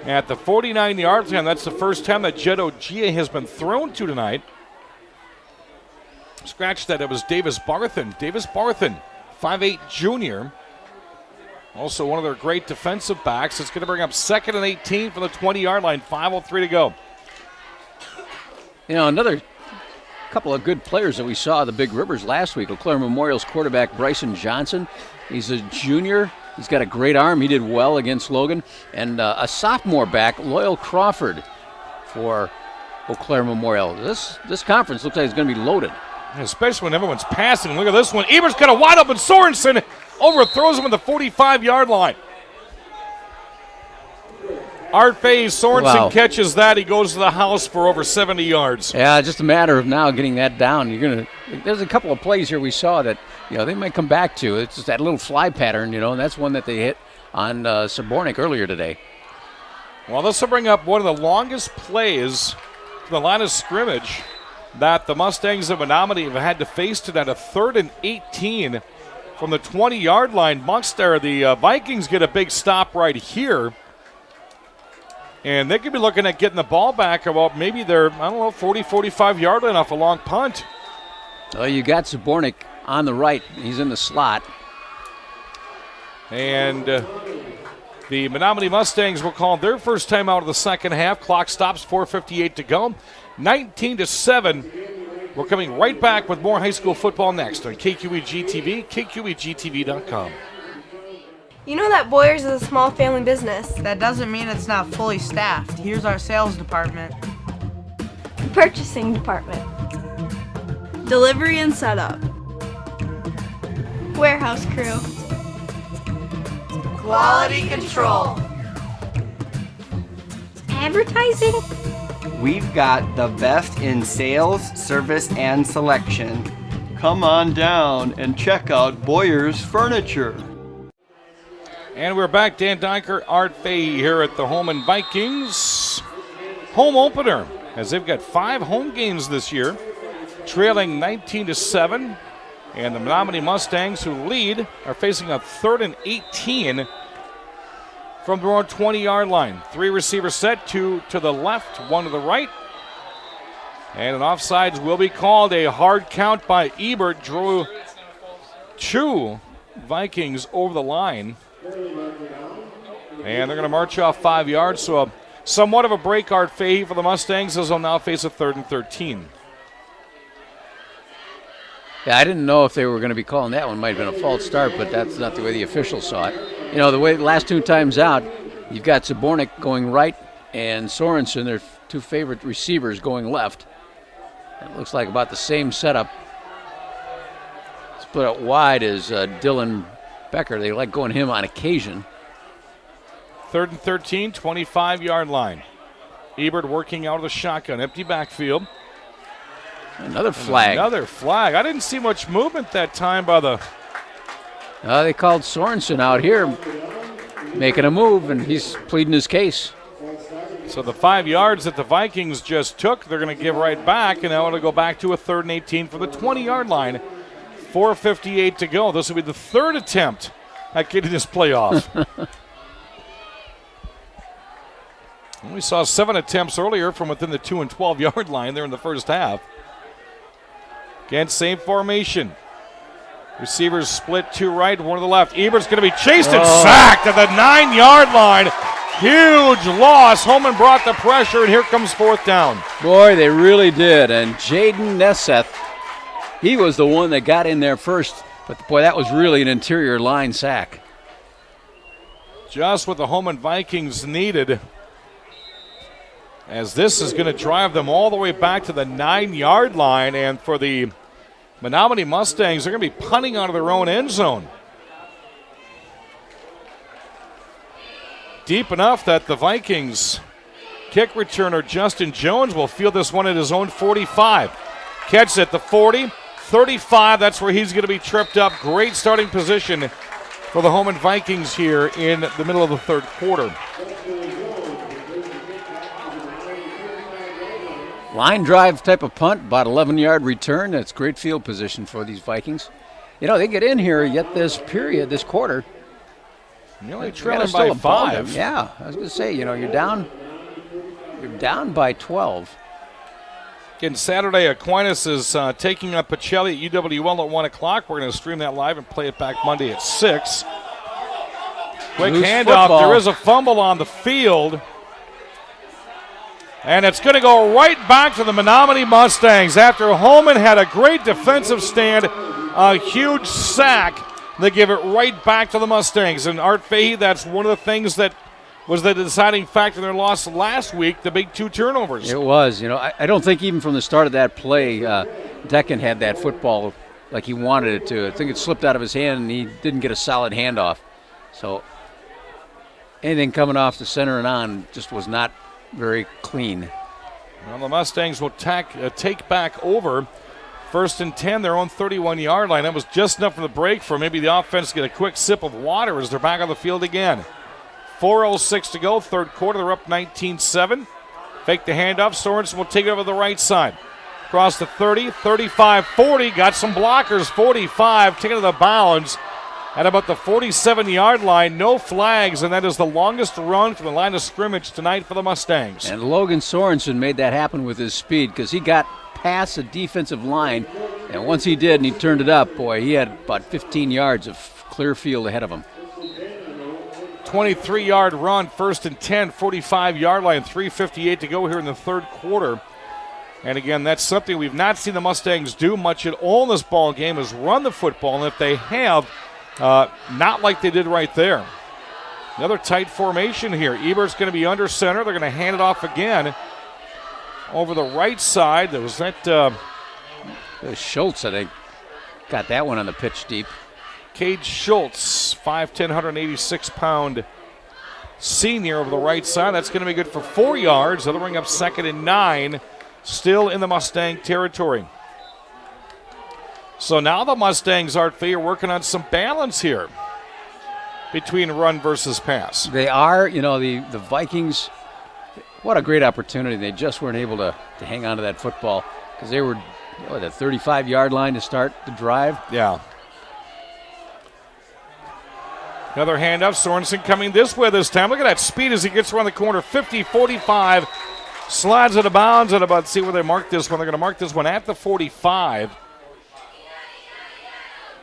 [SPEAKER 1] at the 49-yard line. That's the first time that Jed Ogia has been thrown to tonight. Scratch that. It was Davis Barthen. Davis Barthen, 5'8" junior. Also one of their great defensive backs. It's going to bring up 2nd and 18 from the 20-yard line. 5:03 to go.
[SPEAKER 2] You know, another couple of good players that we saw at the Big Rivers last week. Eau Claire Memorial's quarterback Bryson Johnson. He's a junior. He's got a great arm. He did well against Logan. And a sophomore back, Loyal Crawford, for Eau Claire Memorial. This conference looks like it's going to be loaded.
[SPEAKER 1] Especially when everyone's passing. Look at this one. Ebert's got a wide open Sorensen. Overthrows him at the 45-yard line. Art Faye, Sorensen catches that. He goes to the house for over 70 yards.
[SPEAKER 2] Yeah, just a matter of now getting that down. There's a couple of plays here we saw that they might come back to. It's just that little fly pattern, and that's one that they hit on Zabornik earlier today.
[SPEAKER 1] Well, this will bring up one of the longest plays from the line of scrimmage that the Mustangs of Menominee have had to face tonight. A 3rd and 18 from the 20-yard line. The Vikings get a big stop right here. And they could be looking at getting the ball back about maybe their, 40, 45-yard line off a long punt.
[SPEAKER 2] Well, you got Zabornik on the right. He's in the slot.
[SPEAKER 1] And the Menominee Mustangs will call their first time out of the second half. Clock stops, 4:58 to go. 19-7. We're coming right back with more high school football next on KQEG-TV, KQEG-TV.com.
[SPEAKER 4] You know that Boyer's is a small family business.
[SPEAKER 6] That doesn't mean it's not fully staffed. Here's our sales department.
[SPEAKER 4] Purchasing department. Delivery and setup. Warehouse crew.
[SPEAKER 6] Quality control.
[SPEAKER 4] Advertising.
[SPEAKER 7] We've got the best in sales, service, and selection. Come on down and check out Boyer's Furniture.
[SPEAKER 1] And we're back. Dan Dyker, Art Fay here at the Holmen Vikings. Home opener, as they've got 5 home games this year, trailing 19-7. And the Menominee Mustangs, who lead, are facing a 3rd and 18 from their own 20-yard line. 3 receiver set, 2 to the left, 1 to the right. And an offsides will be called. A hard count by Ebert drew 2 Vikings over the line. And they're going to march off 5 yards. So somewhat of a break, Art Fahey, for the Mustangs, as they'll now face a 3rd and 13.
[SPEAKER 2] Yeah, I didn't know if they were going to be calling that one. Might have been a false start, but that's not the way the officials saw it. You know, the way the last 2 times out, you've got Zabornik going right and Sorensen, their 2 favorite receivers, going left. It looks like about the same setup. Split out wide is Dylan Becker. They like going him on occasion.
[SPEAKER 1] 3rd and 13, 25-yard line. Ebert working out of the shotgun, empty backfield.
[SPEAKER 2] Another flag.
[SPEAKER 1] Another flag. I didn't see much movement that time by the...
[SPEAKER 2] They called Sorensen out here making a move, and he's pleading his case.
[SPEAKER 1] So the 5 yards that the Vikings just took, they're going to give right back, and now it'll go back to a 3rd and 18 for the 20-yard line. 4:58 to go. This will be the 3rd attempt at getting this playoff. We saw 7 attempts earlier from within the 2 and 12-yard line there in the first half. Again, same formation. Receivers split 2 right, 1 to the left. Ebert's going to be chased and sacked at the 9-yard line. Huge loss. Holmen brought the pressure, and here comes 4th down.
[SPEAKER 2] Boy, they really did. And Jaden Nesseth, he was the one that got in there first. But, boy, that was really an interior line sack.
[SPEAKER 1] Just what the Holmen Vikings needed, as this is going to drive them all the way back to the 9-yard line. And for the Menominee Mustangs, they're going to be punting out of their own end zone. Deep enough that the Vikings kick returner Justin Jones will field this one at his own 45. Catch at the 40, 35, that's where he's going to be tripped up. Great starting position for the Holmen Vikings here in the middle of the 3rd quarter.
[SPEAKER 2] Line drive type of punt, about 11-yard return. That's great field position for these Vikings. You know, they get in here yet this period, this quarter.
[SPEAKER 1] Nearly trailing by 5.
[SPEAKER 2] Yeah, I was going to say, you know, you're down by 12.
[SPEAKER 1] Again, Saturday, Aquinas is taking up Pacelli at UWL at 1 o'clock. We're going to stream that live and play it back Monday at 6. Quick handoff. Football. There is a fumble on the field. And it's going to go right back to the Menominee Mustangs after Holmen had a great defensive stand, a huge sack. They give it right back to the Mustangs. And Art Fahey, that's one of the things that was the deciding factor in their loss last week, the big 2 turnovers.
[SPEAKER 2] It was. You know, I don't think even from the start of that play, Decken had that football like he wanted it to. I think it slipped out of his hand, and he didn't get a solid handoff. So anything coming off the center and on just was not very clean.
[SPEAKER 1] Well, the Mustangs will take back over. 1st and 10, their own 31-yard line. That was just enough for the break for maybe the offense to get a quick sip of water as they're back on the field again. 4:06 to go, 3rd quarter. They're up 19-7. Fake the handoff. Sorensen will take it over the right side. Across the 30, 35, 40. Got some blockers. 45, taken to the bounds. At about the 47-yard line, no flags, and that is the longest run from the line of scrimmage tonight for the Mustangs.
[SPEAKER 2] And Logan Sorensen made that happen with his speed because he got past the defensive line, and once he did and he turned it up, boy, he had about 15 yards of clear field ahead of him.
[SPEAKER 1] 23-yard run, 1st and 10, 45-yard line, 3:58 to go here in the 3rd quarter. And again, that's something we've not seen the Mustangs do much at all in this ball game, is run the football, and if they have, not like they did right there. Another tight formation here. Ebert's going to be under center. They're going to hand it off again over the right side. There was that
[SPEAKER 2] Schultz, I think, got that one on the pitch deep.
[SPEAKER 1] Cade Schultz, 5'10", 186-pound senior over the right side. That's going to be good for 4 yards. They'll bring up 2nd and 9, still in the Mustang territory. So now the Mustangs, Art Fahey, are working on some balance here between run versus pass.
[SPEAKER 2] They are. You know, the Vikings, what a great opportunity. They just weren't able to hang on to that football because they were at the 35-yard line to start the drive.
[SPEAKER 1] Yeah. Another handoff. Sorensen coming this way this time. Look at that speed as he gets around the corner. 50-45. Slides out of bounds at about, see where they mark this one. They're going to mark this one at the 45.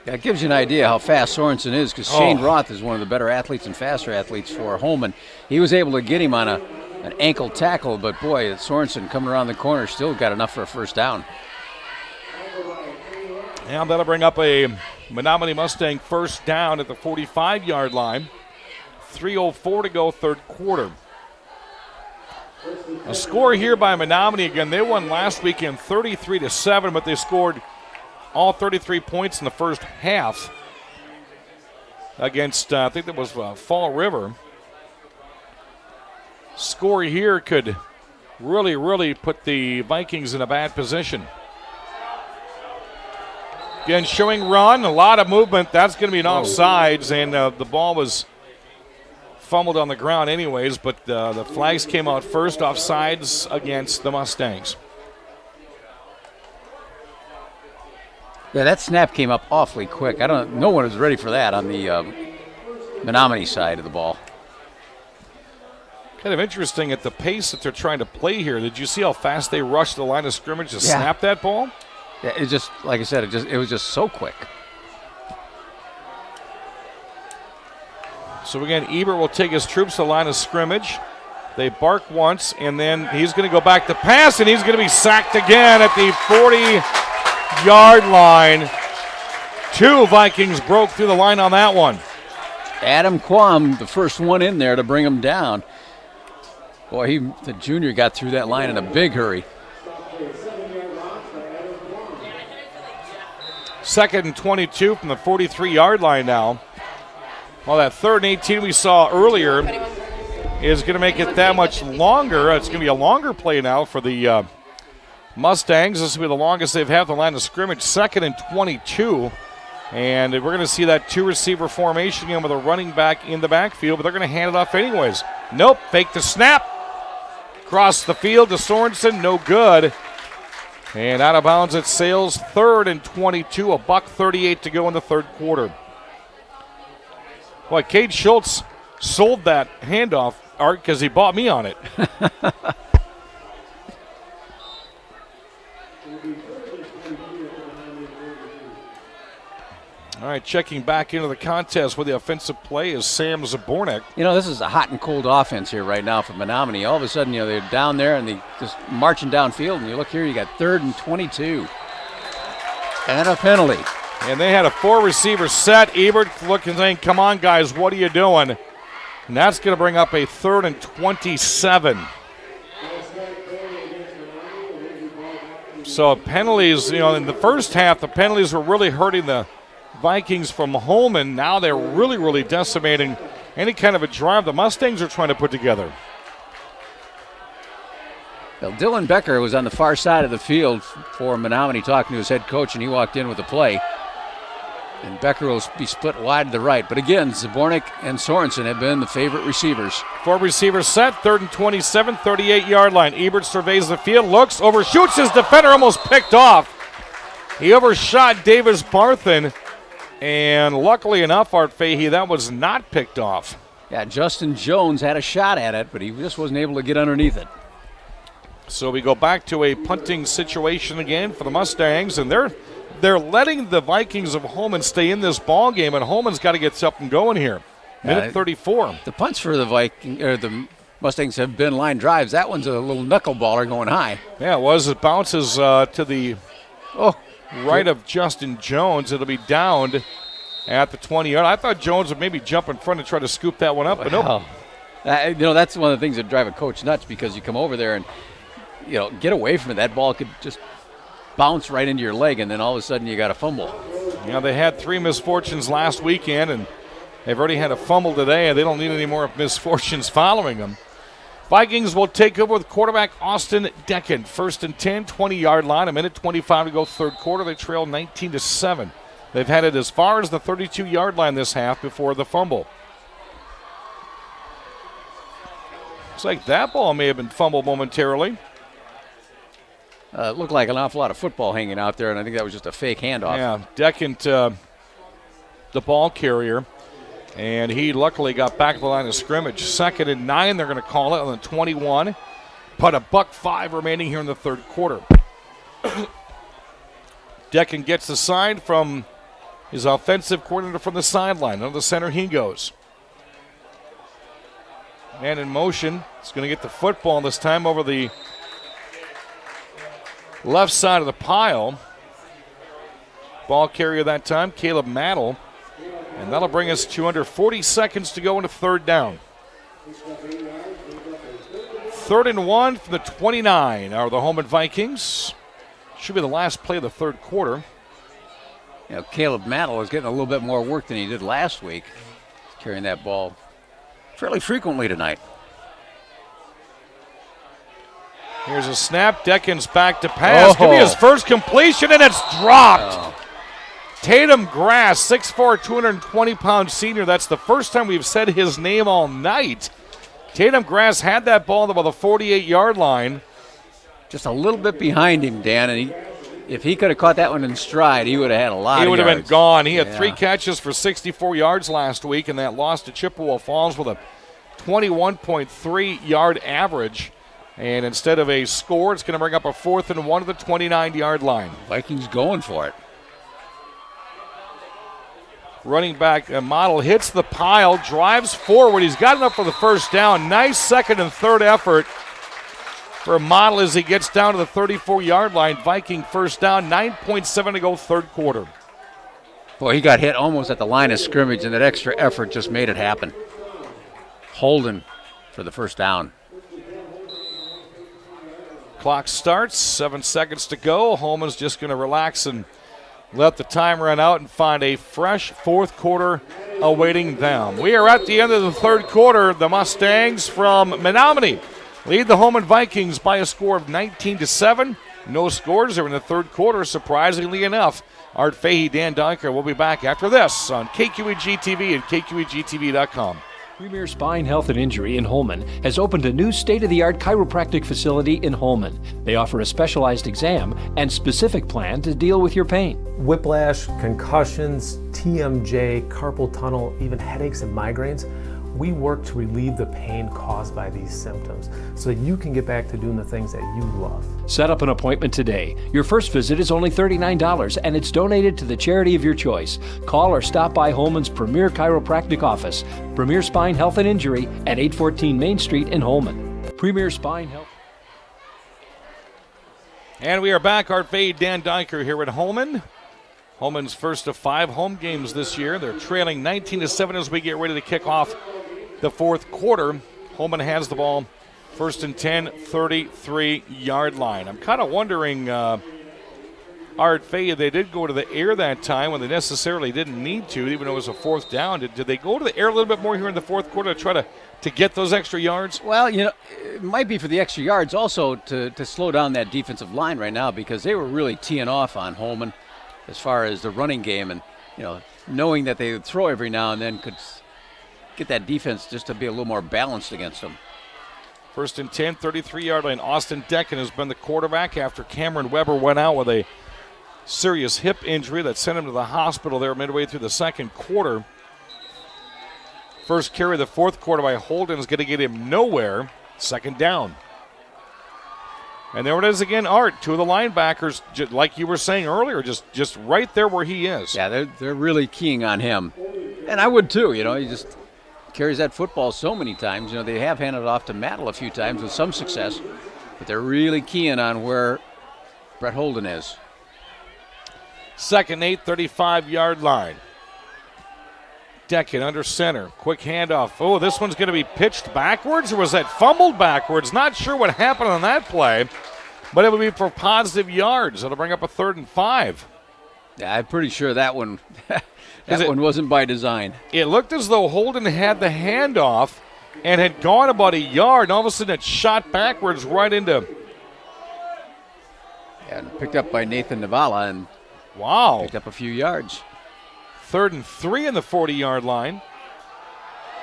[SPEAKER 2] That gives you an idea how fast Sorensen is, because Shane Roth is one of the better athletes and faster athletes for Holmen. He was able to get him on an ankle tackle, but boy, Sorensen coming around the corner still got enough for a first down.
[SPEAKER 1] And that'll bring up a Menominee Mustang first down at the 45-yard line. 3:04 to go, third quarter. A score here by Menominee again. They won last weekend 33-7, but they scored all 33 points in the first half against, I think that was Fall River. Score here could really, really put the Vikings in a bad position. Again, showing run, a lot of movement. That's going to be an offsides, and the ball was fumbled on the ground anyways, but the flags came out first, offsides against the Mustangs.
[SPEAKER 2] Yeah, that snap came up awfully quick. No one was ready for that on the Menominee side of the ball.
[SPEAKER 1] Kind of interesting at the pace that they're trying to play here. Did you see how fast they rushed the line of scrimmage to snap that ball?
[SPEAKER 2] Yeah, it just, like I said, it was just so quick.
[SPEAKER 1] So again, Ebert will take his troops to the line of scrimmage. They bark once, and then he's going to go back to pass, and he's going to be sacked again at the 40-yard line. 2 Vikings broke through the line on that one.
[SPEAKER 2] Adam Quam, the first one in there to bring him down. Boy, the junior got through that line in a big hurry.
[SPEAKER 1] 2nd and 22 from the 43-yard line now. Well, that 3rd and 18 we saw earlier is going to make it that much longer. It's going to be a longer play now for the Mustangs. This will be the longest they've had the line of scrimmage. 2nd and 22. And we're going to see that 2-receiver formation again with a running back in the backfield, but they're going to hand it off anyways. Nope, fake the snap. Across the field to Sorensen, no good. And out of bounds at Sales, 3rd and 22, $1:38 to go in the third quarter. Boy, Cade Schultz sold that handoff, Art, because he bought me on it. All right, checking back into the contest with the offensive play is Sam Zabornik.
[SPEAKER 2] You know, this is a hot and cold offense here right now for Menominee. All of a sudden, they're down there and they just marching downfield. And you look here, you got 3rd and 22. And a penalty.
[SPEAKER 1] And they had a 4-receiver set. Ebert looking, saying, come on, guys, what are you doing? And that's going to bring up a 3rd and 27. So penalties, in the first half, the penalties were really hurting the Vikings from Holmen. Now they're really, really decimating any kind of a drive the Mustangs are trying to put together.
[SPEAKER 2] Well, Dylan Becker was on the far side of the field for Menominee talking to his head coach, and he walked in with the play. And Becker will be split wide to the right. But again, Zabornik and Sorensen have been the favorite receivers.
[SPEAKER 1] 4 receivers set, 3rd and 27, 38-yard line. Ebert surveys the field, looks, overshoots his defender, almost picked off. He overshot Davis Barthen. And luckily enough, Art Fahey, that was not picked off.
[SPEAKER 2] Yeah, Justin Jones had a shot at it, but he just wasn't able to get underneath it.
[SPEAKER 1] So we go back to a punting situation again for the Mustangs, and they're letting the Vikings of Holmen stay in this ball game, and Holmen's got to get something going here. Minute 34.
[SPEAKER 2] The punts for the Mustangs have been line drives. That one's a little knuckleballer going high.
[SPEAKER 1] Yeah, it was. It bounces to the right of Justin Jones. It'll be downed at the 20-yard. I thought Jones would maybe jump in front and try to scoop that one up, but nope.
[SPEAKER 2] That's one of the things that drive a coach nuts, because you come over there and get away from it. That ball could just bounce right into your leg, and then all of a sudden you got a fumble.
[SPEAKER 1] They had 3 misfortunes last weekend, and they've already had a fumble today, and they don't need any more misfortunes following them. Vikings will take over with quarterback Austin Decken. 1st and 10, 20-yard line, 1:25 to go third quarter. They trail 19-7. They've had it as far as the 32-yard line this half before the fumble. Looks like that ball may have been fumbled momentarily.
[SPEAKER 2] It looked like an awful lot of football hanging out there, and I think that was just a fake handoff.
[SPEAKER 1] Yeah, Decken to the ball carrier. And he luckily got back to the line of scrimmage. 2nd and 9, they're going to call it on the 21. But $1.05 remaining here in the third quarter. Decken gets the sign from his offensive coordinator from the sideline. On the center he goes. Man in motion. He's going to get the football this time over the left side of the pile. Ball carrier that time, Caleb Mattel. And that'll bring us to under 40 seconds to go into third down. 3rd and 1 from the 29 are the Holmen Vikings. Should be the last play of the third quarter.
[SPEAKER 2] You know, Caleb Mattel is getting a little bit more work than he did last week. Carrying that ball fairly frequently tonight.
[SPEAKER 1] Here's a snap. Decken's back to pass. Could be his first completion, and it's dropped. Tatum Grass, 6'4", 220-pound senior. That's the first time we've said his name all night. Tatum Grass had that ball about the 48-yard line.
[SPEAKER 2] Just a little bit behind him, Dan, and if he could have caught that one in stride, he would have had a lot of yards.
[SPEAKER 1] He would have been gone. He had 3 catches for 64 yards last week, and that loss to Chippewa Falls with a 21.3-yard average. And instead of a score, it's going to bring up a 4th and 1 to the 29-yard line.
[SPEAKER 2] Vikings going for it.
[SPEAKER 1] Running back Model hits the pile, drives forward. He's got enough for the first down. Nice 2nd and 3rd effort for Model as he gets down to the 34-yard line. Viking first down, 9.7 to go, third quarter.
[SPEAKER 2] Boy, he got hit almost at the line of scrimmage, and that extra effort just made it happen. Holden for the first down.
[SPEAKER 1] Clock starts, 7 seconds to go. Holman's just going to relax and let the time run out and find a fresh fourth quarter awaiting them. We are at the end of the third quarter. The Mustangs from Menominee lead the Holmen Vikings by a score of 19-7. No scores are in the third quarter, surprisingly enough. Art Fahey, Dan Dunker will be back after this on KQEG-TV and KQEG-TV.com.
[SPEAKER 5] Premier Spine Health and Injury in Holmen has opened a new state-of-the-art chiropractic facility in Holmen. They offer a specialized exam and specific plan to deal with your pain.
[SPEAKER 24] Whiplash, concussions, TMJ, carpal tunnel, even headaches and migraines. We work to relieve the pain caused by these symptoms so that you can get back to doing the things that you love.
[SPEAKER 5] Set up an appointment today. Your first visit is only $39 and it's donated to the charity of your choice. Call or stop by Holmen's Premier Chiropractic Office, Premier Spine Health and Injury at 814 Main Street in Holmen. Premier Spine Health.
[SPEAKER 1] And we are back. Art Fahey, Dan Dyker here at Holmen. Holmen's first of 5 home games this year. They're trailing 19-7 as we get ready to kick off the fourth quarter. Holmen has the ball, 1st and 10, 33-yard line. I'm kind of wondering, Art Fahey, they did go to the air that time when they necessarily didn't need to, even though it was a 4th down. Did they go to the air a little bit more here in the fourth quarter to try to get those extra yards?
[SPEAKER 2] Well, you know, it might be for the extra yards also to slow down that defensive line right now, because they were really teeing off on Holmen as far as the running game, and, you know, knowing that they would throw every now and then could get that defense just to be a little more balanced against them.
[SPEAKER 1] 1st and 10, 33-yard line. Austin Decken has been the quarterback after Cameron Weber went out with a serious hip injury that sent him to the hospital there midway through the second quarter. First carry of the fourth quarter by Holden is going to get him nowhere. 2nd down. And there it is again, Art. 2 of the linebackers, like you were saying earlier, just right there where he is.
[SPEAKER 2] Yeah, they're really keying on him. And I would too, you know. He just carries that football so many times. You know, they have handed it off to Mattel a few times with some success, but they're really keying on where Brett Holden is.
[SPEAKER 1] 2nd 8, 35-yard line. Decken under center. Quick handoff. Oh, this one's going to be pitched backwards, or was that fumbled backwards? Not sure what happened on that play, but it would be for positive yards. It'll bring up a 3rd and 5.
[SPEAKER 2] Yeah, I'm pretty sure that one one wasn't by design.
[SPEAKER 1] It looked as though Holden had the handoff and had gone about a yard, and all of a sudden it shot backwards right into.
[SPEAKER 2] And picked up by Nathan Navala, and
[SPEAKER 1] wow,
[SPEAKER 2] picked up a few yards.
[SPEAKER 1] 3rd and 3 in the 40-yard line.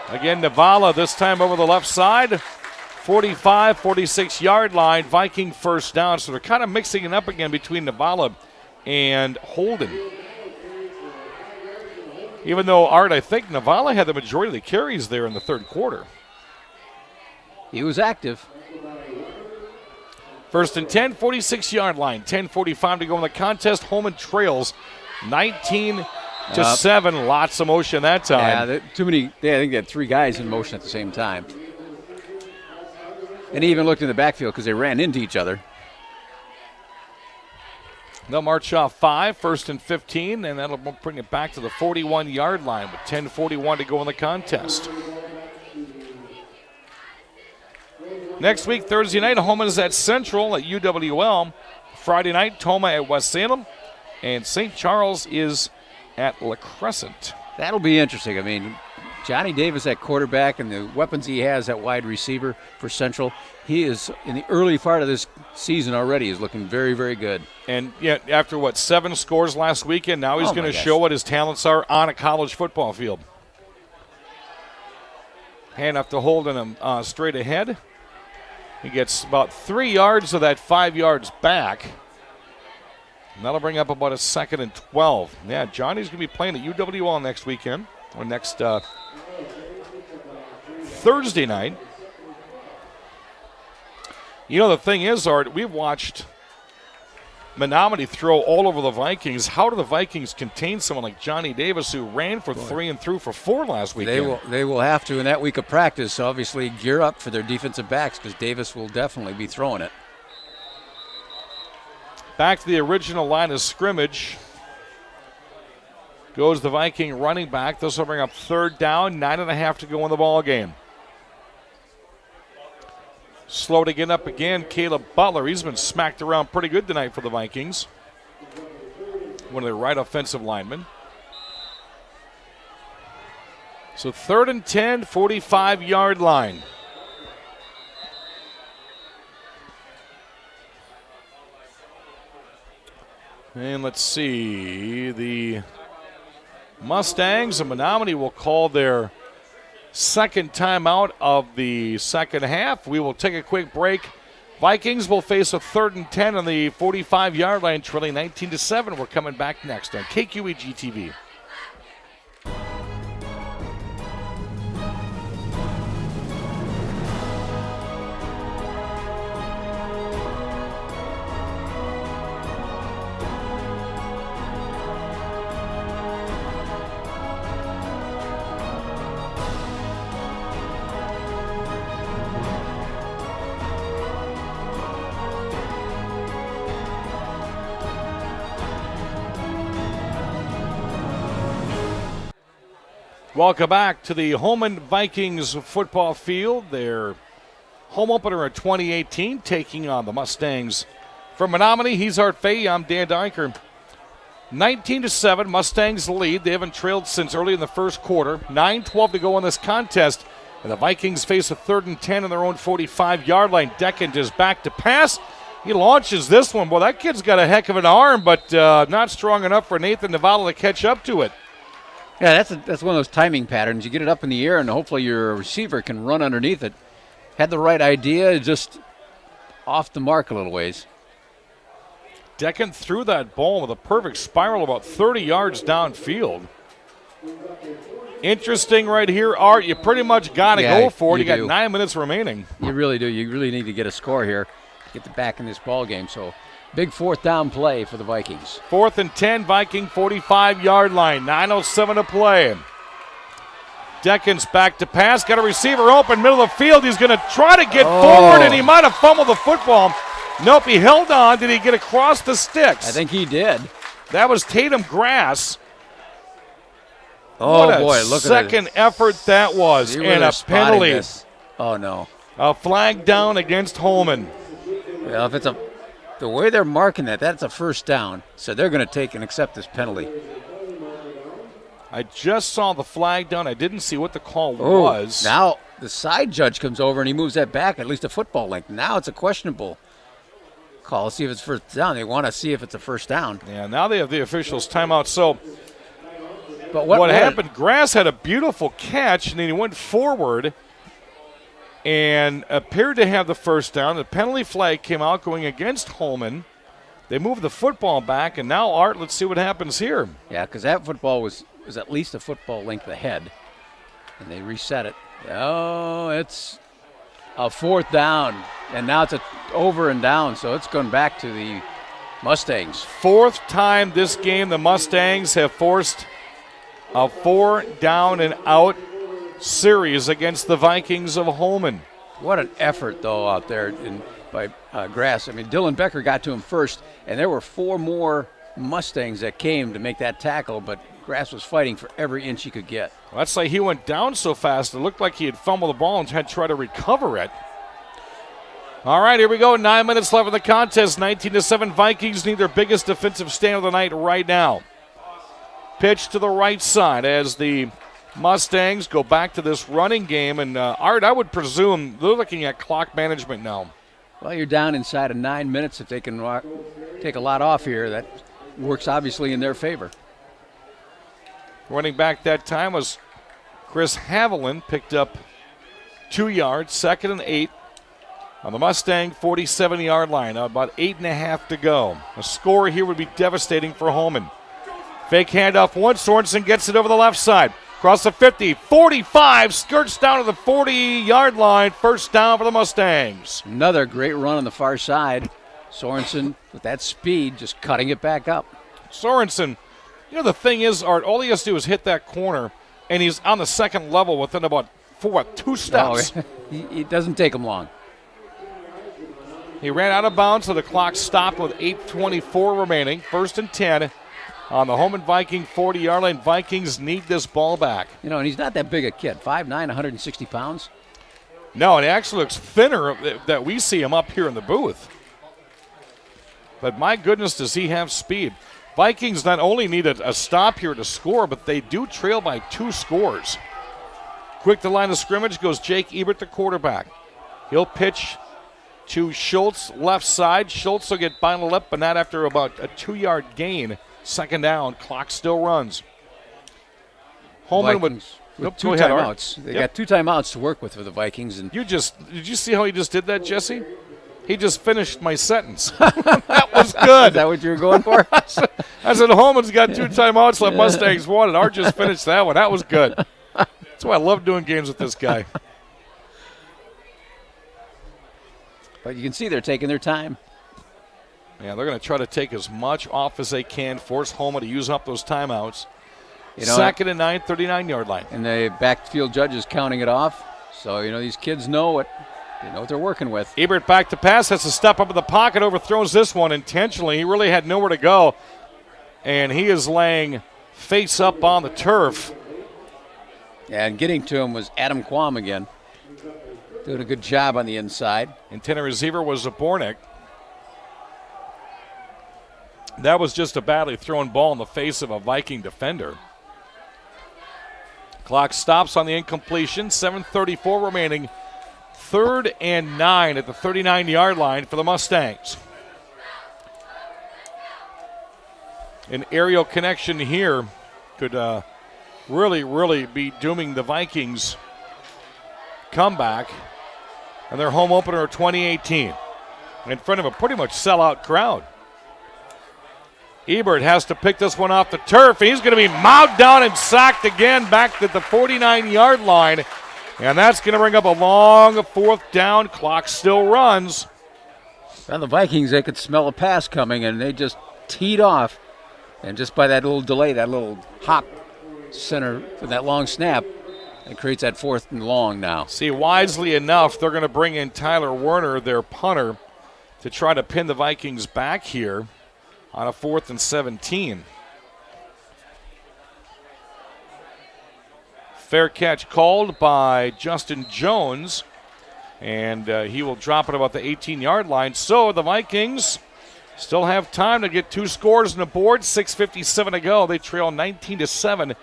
[SPEAKER 1] Again, Navala this time over the left side. 45, 46-yard line. Viking first down. So they're kind of mixing it up again between Navala and Holden. Even though, Art, I think Navala had the majority of the carries there in the third quarter.
[SPEAKER 2] He was active.
[SPEAKER 1] First and 10, 46-yard line. 10:45 to go in the contest. Holmen trails 19-7. Lots of motion that time.
[SPEAKER 2] Yeah, too many. I think they had 3 guys in motion at the same time. And he even looked in the backfield because they ran into each other.
[SPEAKER 1] They'll march off 5, first and 15, and that'll bring it back to the 41-yard line with 10:41 to go in the contest. Next week, Thursday night, Holmen is at Central at UWL. Friday night, Toma at West Salem. And St. Charles is at La Crescent.
[SPEAKER 2] That'll be interesting. I mean, Johnny Davis at quarterback and the weapons he has at wide receiver for Central, he is, in the early part of this season already, is looking very, very good.
[SPEAKER 1] And yeah, after 7 scores last weekend, now he's going to show what his talents are on a college football field. Hand off to Holden straight ahead. He gets about 3 yards of that 5 yards back. And that'll bring up about a 2nd and 12. Yeah, Johnny's going to be playing at UWL next weekend, or next Thursday night. You know, the thing is, Art, we've watched Menominee throw all over the Vikings. How do the Vikings contain someone like Johnny Davis, who ran for 3 and threw for 4 last weekend?
[SPEAKER 2] They will have to in that week of practice, obviously, gear up for their defensive backs because Davis will definitely be throwing it.
[SPEAKER 1] Back to the original line of scrimmage goes the Viking running back. This will bring up 3rd down, 9.5 to go in the ball game. Slow to get up again, Caleb Butler. He's been smacked around pretty good tonight for the Vikings. One of their right offensive linemen. So 3rd and 10, 45-yard line. And let's see, the Mustangs and Menominee will call their second timeout of the second half. We will take a quick break. Vikings will face a 3rd and 10 on the 45-yard line, trailing 19-7. We're coming back next on KQEG TV. Welcome back to the Holmen Vikings football field. Their home opener in 2018, taking on the Mustangs from Menominee. He's Art Fahey. I'm Dan Dyker. 19-7, Mustangs lead. They haven't trailed since early in the first quarter. 9:12 to go in this contest. And the Vikings face a 3rd and 10 on their own 45-yard line. Deckent is back to pass. He launches this one. Boy, that kid's got a heck of an arm, but not strong enough for Nathan Navala to catch up to it.
[SPEAKER 2] Yeah, that's one of those timing patterns. You get it up in the air, and hopefully your receiver can run underneath it. Had the right idea, just off the mark a little ways.
[SPEAKER 1] Deckent threw that ball with a perfect spiral about 30 yards downfield. Interesting right here, Art. You pretty much got to go for it. You got 9 minutes remaining.
[SPEAKER 2] You really do. You really need to get a score here, get the back in this ball game. So big 4th down play for the Vikings.
[SPEAKER 1] 4th and 10, Viking 45-yard line. 9:07 to play. Deckent's back to pass. Got a receiver open, middle of the field. He's going to try to get forward, and he might have fumbled the football. Nope, he held on. Did he get across the sticks?
[SPEAKER 2] I think he did.
[SPEAKER 1] That was Tatum Grass.
[SPEAKER 2] Oh,
[SPEAKER 1] what a
[SPEAKER 2] boy, look at
[SPEAKER 1] second effort that was. And a penalty.
[SPEAKER 2] This. Oh, no.
[SPEAKER 1] A flag down against Holmen.
[SPEAKER 2] Well, if it's the way they're marking that's a 1st down. So they're going to take and accept this penalty.
[SPEAKER 1] I just saw the flag down. I didn't see what the call was.
[SPEAKER 2] Now the side judge comes over and he moves that back at least a football length. Now it's a questionable call. See if it's 1st down. They want to see if it's a 1st down.
[SPEAKER 1] Yeah, now they have the officials' timeout. So
[SPEAKER 2] but
[SPEAKER 1] what happened, Grass had a beautiful catch, and then he went forward and appeared to have the 1st down. The penalty flag came out going against Holmen. They moved the football back, and now, Art, let's see what happens here.
[SPEAKER 2] Yeah, because that football was was at least a football length ahead. And they reset it. Oh, it's a 4th down. And now it's a over and down, so it's going back to the Mustangs.
[SPEAKER 1] 4th time this game the Mustangs have forced a 4-down-and-out series against the Vikings of Holmen.
[SPEAKER 2] What an effort, though, out there by Grass. I mean, Dylan Becker got to him first, and there were 4 more Mustangs that came to make that tackle, but Grass was fighting for every inch he could get.
[SPEAKER 1] Well, that's like he went down so fast, it looked like he had fumbled the ball and had to try to recover it. All right, here we go. 9 minutes left in the contest. 19-7 Vikings need their biggest defensive stand of the night right now. Pitch to the right side as the Mustangs go back to this running game. And, Art, I would presume they're looking at clock management now.
[SPEAKER 2] Well, you're down inside of 9 minutes. If they can take a lot off here, that works obviously in their favor.
[SPEAKER 1] Running back that time was Chris Haviland, picked up 2 yards, 2nd and 8 on the Mustang 47-yard line. About 8.5 to go. A score here would be devastating for Holmen. Fake handoff once. Sorensen gets it over the left side. Across the 50, 45, skirts down to the 40-yard line. First down for the Mustangs.
[SPEAKER 2] Another great run on the far side. Sorensen, with that speed, just cutting it back up.
[SPEAKER 1] Sorensen, you know, the thing is, Art, all he has to do is hit that corner, and he's on the second level within about 2 steps.
[SPEAKER 2] No, it doesn't take him long.
[SPEAKER 1] He ran out of bounds, so the clock stopped with 8:24 remaining. 1st and 10 on the Holmen Viking 40-yard line. Vikings need this ball back.
[SPEAKER 2] You know, and he's not that big a kid, 5'9", 160 pounds.
[SPEAKER 1] No, and he actually looks thinner that we see him up here in the booth. But my goodness, does he have speed. Vikings not only need a stop here to score, but they do trail by 2 scores. Quick to line of scrimmage goes Jake Ebert, the quarterback. He'll pitch to Schultz, left side. Schultz will get by the lip, but not after about a 2-yard gain. 2nd down, clock still runs. Holmen with
[SPEAKER 2] 2 timeouts. They got 2 timeouts to work with for the Vikings. And
[SPEAKER 1] did you see how he just did that, Jesse? He just finished my sentence. That was good.
[SPEAKER 2] Is that what you were going for?
[SPEAKER 1] I said Holmen's got 2 timeouts left. Mustangs won, and Art just finished that one. That was good. That's why I love doing games with this guy.
[SPEAKER 2] But you can see they're taking their time.
[SPEAKER 1] Yeah, they're going to try to take as much off as they can, force Holmen to use up those timeouts.
[SPEAKER 2] You know,
[SPEAKER 1] 2nd and 9, 39-yard line.
[SPEAKER 2] And the backfield judge is counting it off. So, you know, these kids know what they're working with.
[SPEAKER 1] Ebert back to pass, has to step up in the pocket, overthrows this one intentionally. He really had nowhere to go. And he is laying face up on the turf.
[SPEAKER 2] Yeah, and getting to him was Adam Quam again. Doing a good job on the inside.
[SPEAKER 1] Intended receiver was Zabornik. That was just a badly thrown ball in the face of a Viking defender. Clock stops on the incompletion. 7:34 remaining. 3rd and 9 at the 39-yard line for the Mustangs. An aerial connection here could really be dooming the Vikings' comeback and their home opener of 2018 in front of a pretty much sellout crowd. Ebert has to pick this one off the turf. He's going to be mowed down and sacked again back to the 49-yard line. And that's going to bring up a long 4th down. Clock still runs.
[SPEAKER 2] Well, the Vikings, they could smell a pass coming, and they just teed off. And just by that little delay, that little hop center for that long snap, it creates that 4th and long now.
[SPEAKER 1] See, wisely enough, they're going to bring in Tyler Werner, their punter, to try to pin the Vikings back here on a 4th and 17. Fair catch called by Justin Jones, and he will drop it about the 18-yard line. So the Vikings still have time to get 2 scores on the board. 6:57 to go. They trail 19-7.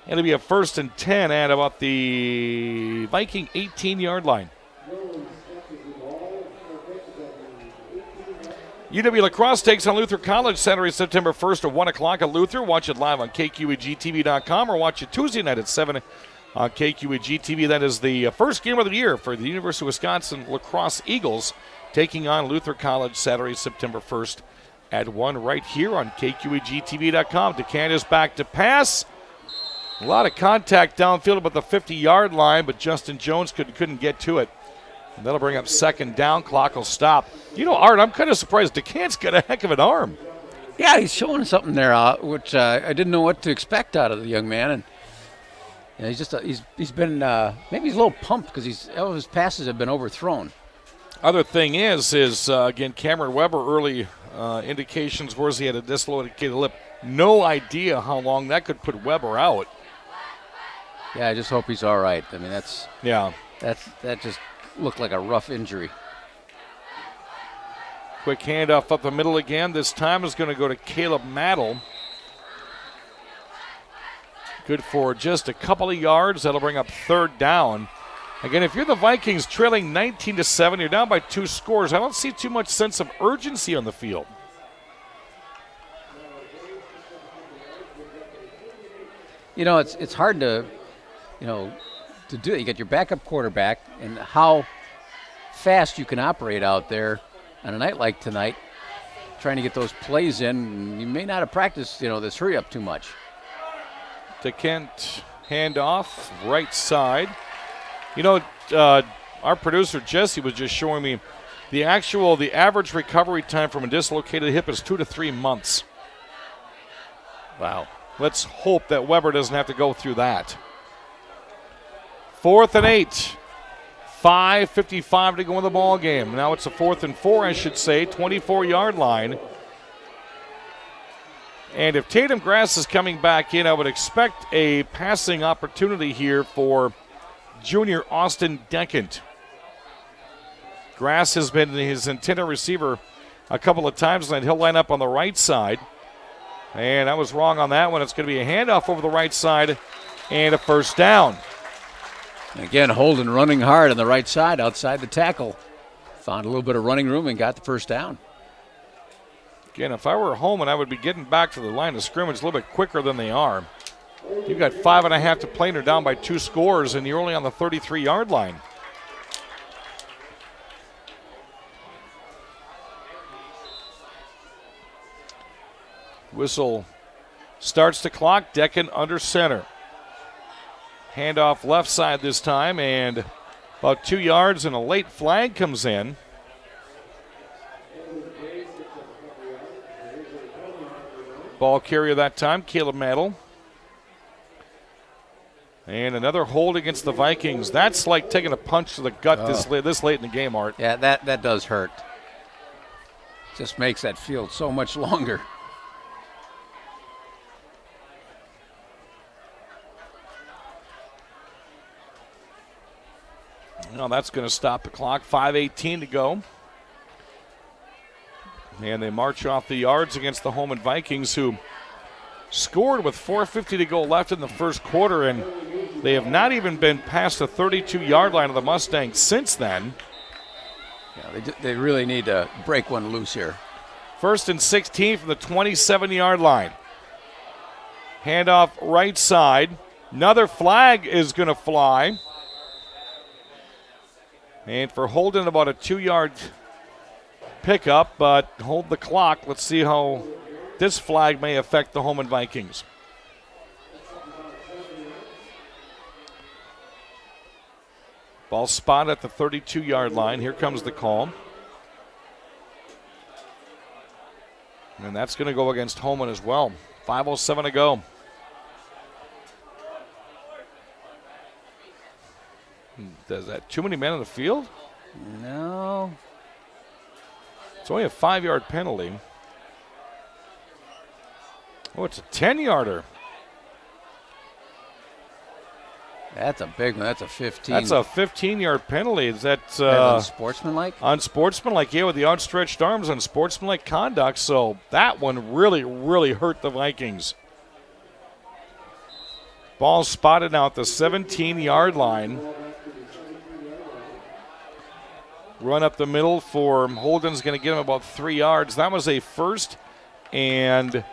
[SPEAKER 1] It'll be a 1st and 10 at about the Viking 18-yard line. UW Lacrosse takes on Luther College Saturday, September 1st at 1 o'clock at Luther. Watch it live on KQEGTV.com or watch it Tuesday night at 7 on KQEG-TV. That is the first game of the year for the University of Wisconsin Lacrosse Eagles taking on Luther College Saturday, September 1st at 1 right here on KQEG-TV.com. DeCantis back to pass. A lot of contact downfield about the 50-yard line, but Justin Jones couldn't get to it. And that'll bring up second down. Clock will stop. You know, Art, I'm kind of surprised. DeCant's got a heck of an arm.
[SPEAKER 2] Yeah, he's showing something there, which I didn't know what to expect out of the young man. And he's just he's been maybe he's a little pumped because all of his passes have been overthrown.
[SPEAKER 1] Other thing is again, Cameron Weber early indications was he had a dislocated lip. No idea how long that could put Weber out.
[SPEAKER 2] Yeah, I just hope he's all right. I mean, that just looked like a rough injury.
[SPEAKER 1] Quick handoff up the middle again. This time is going to go to Caleb Maddle. Good for just a couple of yards. That'll bring up third down. Again, if you're the Vikings trailing 19-7, you're down by 2 scores. I don't see too much sense of urgency on the field.
[SPEAKER 2] You know, it's hard to do it. You got your backup quarterback, and how fast you can operate out there on a night like tonight, trying to get those plays in. You may not have practiced, this hurry up too much.
[SPEAKER 1] To Kent, handoff, right side. Our producer Jesse was just showing me the average recovery time from a dislocated hip is 2 to 3 months. Wow. Let's hope that Weber doesn't have to go through that. 4th and 8. 5:55 to go in the ball game. Now it's a 4th and 4, I should say, 24-yard line. And if Tatum Grass is coming back in, I would expect a passing opportunity here for junior Austin Deckent. Grass has been his intended receiver a couple of times, and he'll line up on the right side. And I was wrong on that one. It's going to be a handoff over the right side and a first down.
[SPEAKER 2] Again, Holden running hard on the right side outside the tackle. Found a little bit of running room and got the first down.
[SPEAKER 1] Again, if I were Holmen, I would be getting back to the line of scrimmage a little bit quicker than they are. You've got 5.5 to play, and they're down by 2 scores, and you're only on the 33-yard line. Whistle starts the clock. Deckent under center. Handoff left side this time, and about 2 yards, and a late flag comes in. Ball carrier that time, Caleb Maddle. And another hold against the Vikings. That's like taking a punch to the gut this late in the game, Art.
[SPEAKER 2] Yeah, that does hurt. Just makes that field so much longer.
[SPEAKER 1] Now that's going to stop the clock. 5:18 to go. And they march off the yards against the Holmen Vikings, who scored with 4:50 to go left in the first quarter, and they have not even been past the 32-yard line of the Mustangs since then.
[SPEAKER 2] Yeah, they really need to break one loose here.
[SPEAKER 1] 1st and 16 from the 27-yard line. Handoff right side. Another flag is going to fly. And for Holden, about a 2-yard pickup, but hold the clock. Let's see how this flag may affect the Holmen Vikings. Ball spot at the 32-yard line. Here comes the call. And that's going to go against Holmen as well. 5:07 to go. Is that too many men on the field?
[SPEAKER 2] No.
[SPEAKER 1] It's only a 5-yard penalty. Oh, it's a 10-yarder.
[SPEAKER 2] That's a big one. That's a 15.
[SPEAKER 1] That's a 15-yard penalty. Is that
[SPEAKER 2] unsportsmanlike?
[SPEAKER 1] Unsportsmanlike, yeah, with the outstretched arms, unsportsmanlike conduct. So that one really, really hurt the Vikings. Ball spotted now at the 17-yard line. Run up the middle for Holden's going to get him about 3 yards. That was a 1st and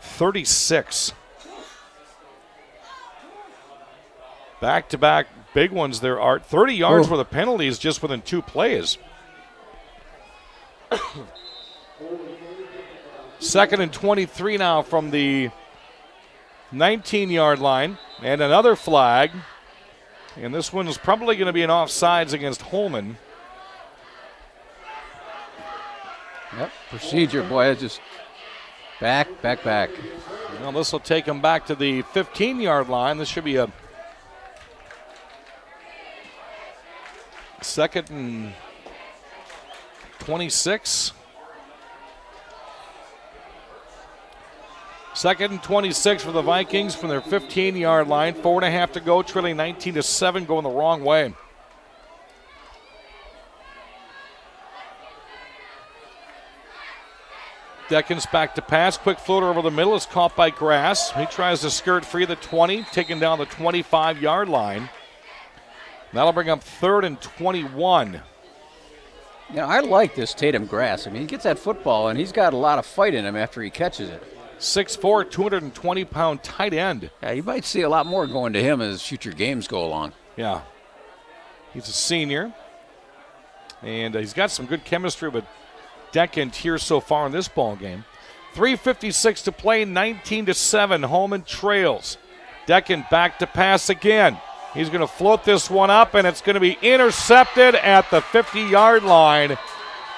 [SPEAKER 1] 36. Back-to-back big ones there, Art. 30 yards worth of penalties just within 2 plays. 2nd and 23 now from the 19-yard line, and another flag. And this one is probably going to be an offsides against Holmen.
[SPEAKER 2] Yep, procedure, boy, it's just back.
[SPEAKER 1] Well, this will take him back to the 15-yard line. This should be a second and 26. Second and 26 for the Vikings from their 15-yard line. 4.5 to go, trailing 19-7, going the wrong way. Deckens back to pass. Quick floater over the middle is caught by Grass. He tries to skirt free the 20, taken down the 25-yard line. That'll bring up 3rd and 21.
[SPEAKER 2] Yeah, I like this Tatum Grass. I mean, he gets that football, and he's got a lot of fight in him after he catches it.
[SPEAKER 1] 6'4", 220-pound tight end.
[SPEAKER 2] Yeah, you might see a lot more going to him as future games go along.
[SPEAKER 1] Yeah. He's a senior. And he's got some good chemistry with Deckent here so far in this ball game. 3:56 to play, 19-7. Holmen trails. Deckent back to pass again. He's going to float this one up, and it's going to be intercepted at the 50-yard line.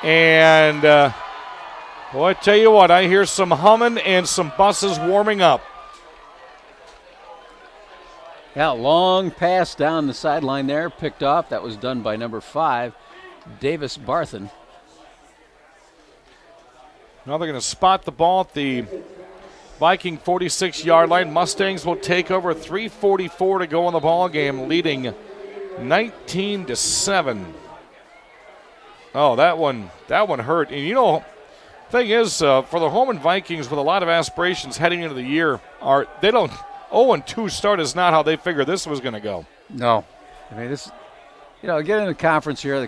[SPEAKER 1] And, I tell you what, I hear some humming and some buses warming up.
[SPEAKER 2] Yeah, long pass down the sideline there, picked off. That was done by number 5, Davis Barthen.
[SPEAKER 1] Now they're going to spot the ball at the Viking 46-yard line. Mustangs will take over. 3:44 to go in the ball game, leading 19-7. Oh, that one hurt. And you know, thing is, for the Holmen Vikings, with a lot of aspirations heading into the year, they don't 0-2 start is not how they figured this was going to go.
[SPEAKER 2] No, I mean this. Get in the conference here.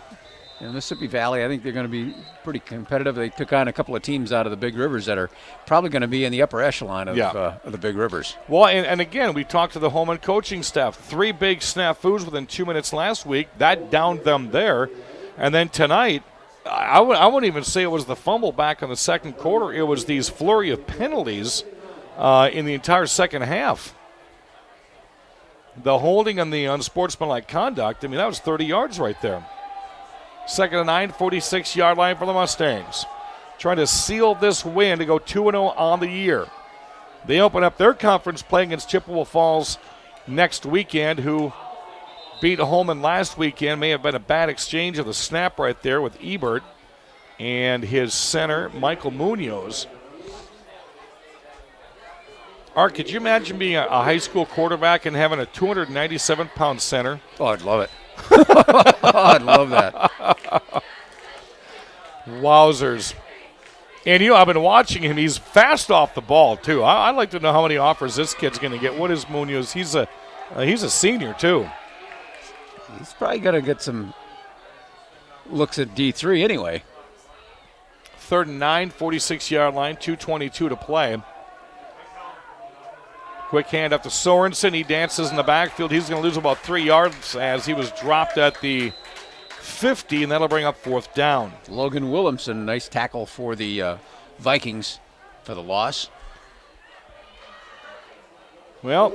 [SPEAKER 2] In Mississippi Valley, I think they're going to be pretty competitive. They took on a couple of teams out of the Big Rivers that are probably going to be in the upper echelon of the Big Rivers.
[SPEAKER 1] Well, and again, we talked to the Holmen coaching staff. 3 big snafus within 2 minutes last week. That downed them there. And then tonight, I wouldn't even say it was the fumble back in the second quarter. It was these flurry of penalties in the entire second half. The holding and the unsportsmanlike conduct, I mean, that was 30 yards right there. Second and 9, 46-yard line for the Mustangs. Trying to seal this win to go 2-0 on the year. They open up their conference play against Chippewa Falls next weekend, who beat Holmen last weekend. May have been a bad exchange of the snap right there with Ebert and his center, Michael Munoz. Art, could you imagine being a high school quarterback and having a 297-pound center?
[SPEAKER 2] Oh, I'd love it. I'd love that.
[SPEAKER 1] Wowzers. And I've been watching him. He's fast off the ball, too. I'd like to know how many offers this kid's going to get. What is Munoz? He's a senior, too.
[SPEAKER 2] He's probably going to get some looks at D3 anyway.
[SPEAKER 1] 3rd and 9, 46-yard line, 2:22 to play. Quick hand up to Sorensen. He dances in the backfield. He's going to lose about 3 yards as he was dropped at the 50, and that'll bring up 4th down.
[SPEAKER 2] Logan Williamson, nice tackle for the Vikings for the loss.
[SPEAKER 1] Well,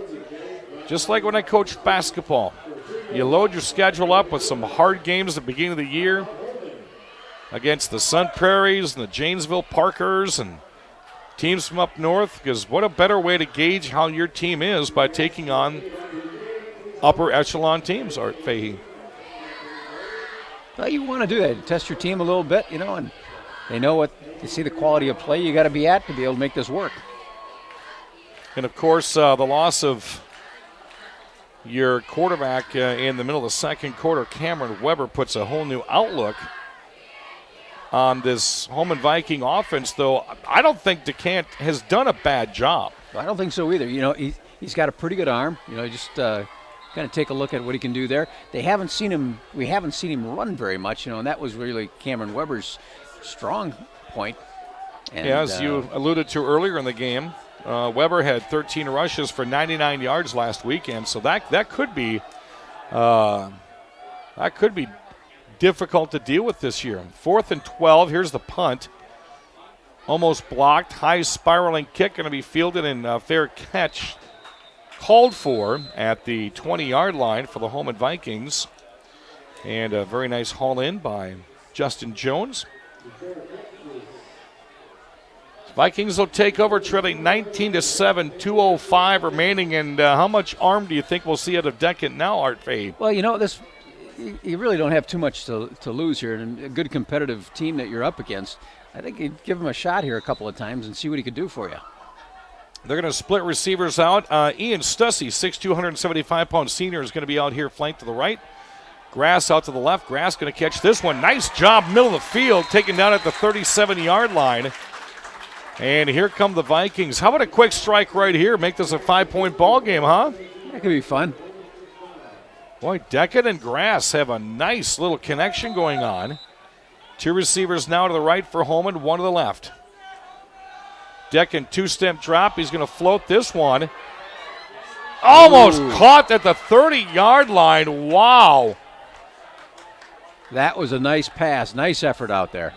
[SPEAKER 1] just like when I coached basketball, you load your schedule up with some hard games at the beginning of the year against the Sun Prairie's and the Janesville Parkers and teams from up north, because what a better way to gauge how your team is by taking on upper echelon teams, Art Fahey.
[SPEAKER 2] Well, you want to do that, test your team a little bit, and they know they see the quality of play you got to be at to be able to make this work.
[SPEAKER 1] And, of course, the loss of your quarterback in the middle of the second quarter, Cameron Weber, puts a whole new outlook on this Holmen Viking offense, though I don't think DeCant has done a bad job.
[SPEAKER 2] I don't think so either. He's got a pretty good arm. Just kind of take a look at what he can do there. We haven't seen him run very much, and that was really Cameron Weber's strong point. And,
[SPEAKER 1] as you alluded to earlier in the game, Weber had 13 rushes for 99 yards last weekend, so that could be difficult to deal with this year. 4th and 12. Here's the punt. Almost blocked. High spiraling kick going to be fielded and fair catch called for at the 20-yard line for the Holmen Vikings. And a very nice haul in by Justin Jones. Vikings will take over, trailing 19-7, 2:05 remaining. And how much arm do you think we'll see out of Deccan now, Art Fahey?
[SPEAKER 2] Well, you really don't have too much to lose here, and a good competitive team that you're up against. I think you'd give him a shot here a couple of times and see what he could do for you.
[SPEAKER 1] They're going to split receivers out. Ian Stussy, 6'2", 175-pound senior, is going to be out here flanked to the right. Grass out to the left. Grass going to catch this one. Nice job, middle of the field, taken down at the 37-yard line. And here come the Vikings. How about a quick strike right here? Make this a 5-point ball game, huh?
[SPEAKER 2] That could be fun.
[SPEAKER 1] Boy, Deccan and Grass have a nice little connection going on. 2 receivers now to the right for Holmen, 1 to the left. Deccan 2-step drop. He's going to float this one. Almost caught at the 30-yard line. Wow.
[SPEAKER 2] That was a nice pass. Nice effort out there.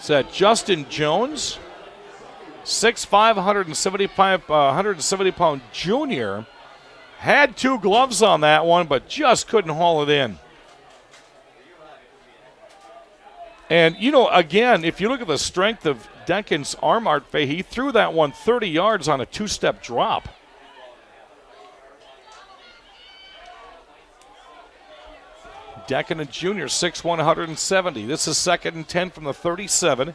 [SPEAKER 1] It's Justin Jones, 6'5", 170-pound junior. Had 2 gloves on that one, but just couldn't haul it in. And, again, if you look at the strength of Deccan's arm, Art Fahey, he threw that one 30 yards on a 2-step drop. Deccan, a junior, 6'1", 170. This is 2nd and 10 from the 37.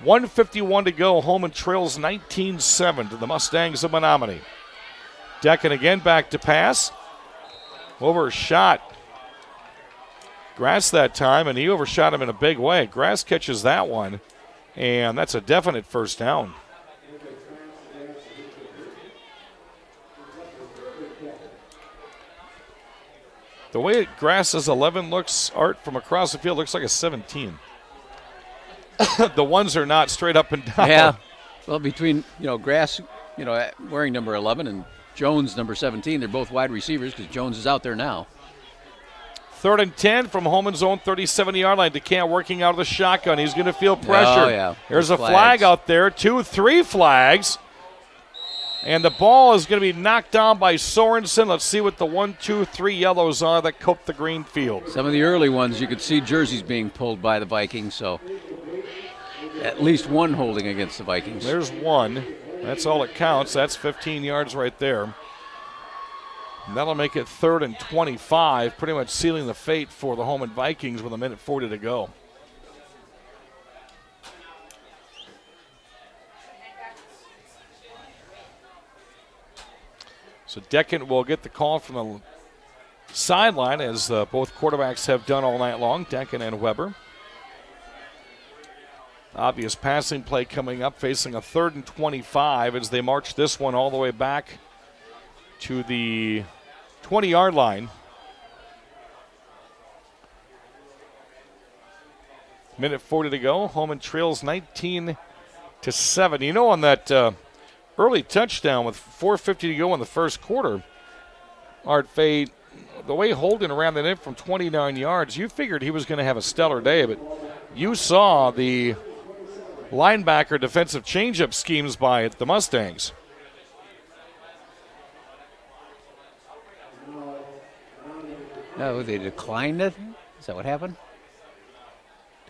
[SPEAKER 1] 1:51 to go. Holmen trails 19-7 to the Mustangs of Menominee. Deccan again back to pass. Overshot Grass that time, and he overshot him in a big way. Grass catches that one, and that's a definite first down. The way Grass's 11 looks, Art, from across the field, looks like a 17. The ones are not straight up and down.
[SPEAKER 2] Yeah. Well, between, Grass, wearing number 11 and Jones, number 17, they're both wide receivers because Jones is out there now.
[SPEAKER 1] 3rd and 10 from Holmen's own 37-yard line. DeCant working out of the shotgun. He's going to feel pressure.
[SPEAKER 2] Oh, yeah.
[SPEAKER 1] There's a flag out there. 2, 3 flags. And the ball is going to be knocked down by Sorensen. Let's see what the 1, 2, 3 yellows are that coat the green field.
[SPEAKER 2] Some of the early ones, you could see jerseys being pulled by the Vikings, so at least one holding against the Vikings.
[SPEAKER 1] There's one. That's all that counts. That's 15 yards right there. And that'll make it 3rd and 25, pretty much sealing the fate for the Holmen Vikings with 1:40 to go. So Deccan will get the call from the sideline, as both quarterbacks have done all night long, Deccan and Weber. Obvious passing play coming up, facing a 3rd and 25 as they march this one all the way back to the 20-yard line. Minute 40 to go. Holmen trails 19-7. On that early touchdown with 4:50 to go in the first quarter, Art Fahey, the way Holden ran that in from 29 yards, you figured he was going to have a stellar day, but you saw the linebacker defensive changeup schemes by the Mustangs.
[SPEAKER 2] No, they declined it? Is that what happened?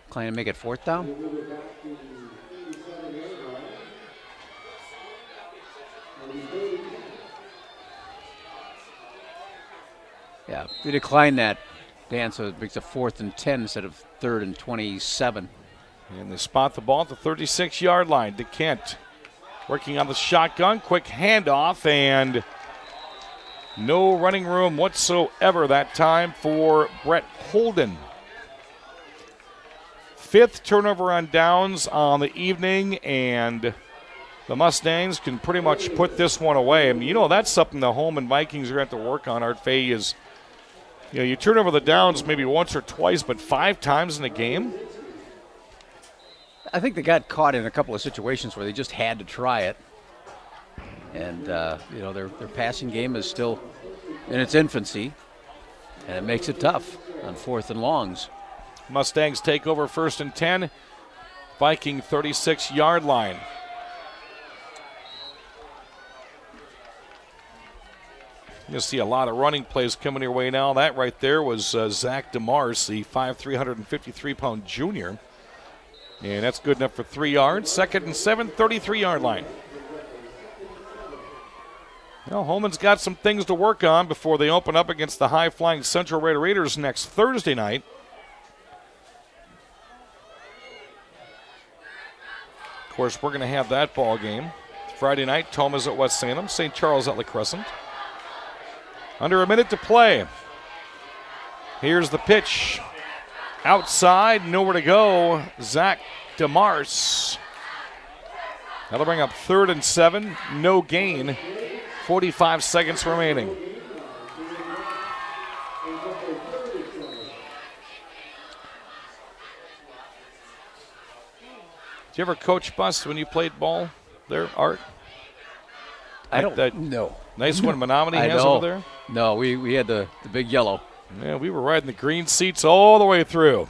[SPEAKER 2] Declined to make it 4th down? Yeah, they declined that, Dan, so it makes it 4th and 10 instead of 3rd and 27.
[SPEAKER 1] And they spot the ball at the 36-yard line. DeCant working on the shotgun. Quick handoff, and no running room whatsoever that time for Brett Holden. 5th turnover on downs on the evening, and the Mustangs can pretty much put this one away. I mean, that's something the Holmen Vikings are going to have to work on, Art Fahey, is you turn over the downs maybe once or twice, but 5 times in a game.
[SPEAKER 2] I think they got caught in a couple of situations where they just had to try it. And, their passing game is still in its infancy, and it makes it tough on 4th and longs.
[SPEAKER 1] Mustangs take over 1st and 10. Viking 36-yard line. You'll see a lot of running plays coming your way now. That right there was Zach DeMars, the 5'3", 153-pound junior. And that's good enough for 3 yards. 2nd and 7, 33-yard line. Well, Holmen's got some things to work on before they open up against the high-flying Central Raiders next Thursday night. Of course, we're going to have that ball game. Friday night, Toma's at West Salem, St. Charles at La Crescent. Under a minute to play. Here's the pitch. Outside, nowhere to go. Zach DeMars. That'll bring up 3rd and 7. No gain. 45 seconds remaining. Did you ever coach bus when you played ball there, Art?
[SPEAKER 2] I don't know.
[SPEAKER 1] Nice one Menominee has over there?
[SPEAKER 2] No, we had the big yellow.
[SPEAKER 1] Yeah, we were riding the green seats all the way through.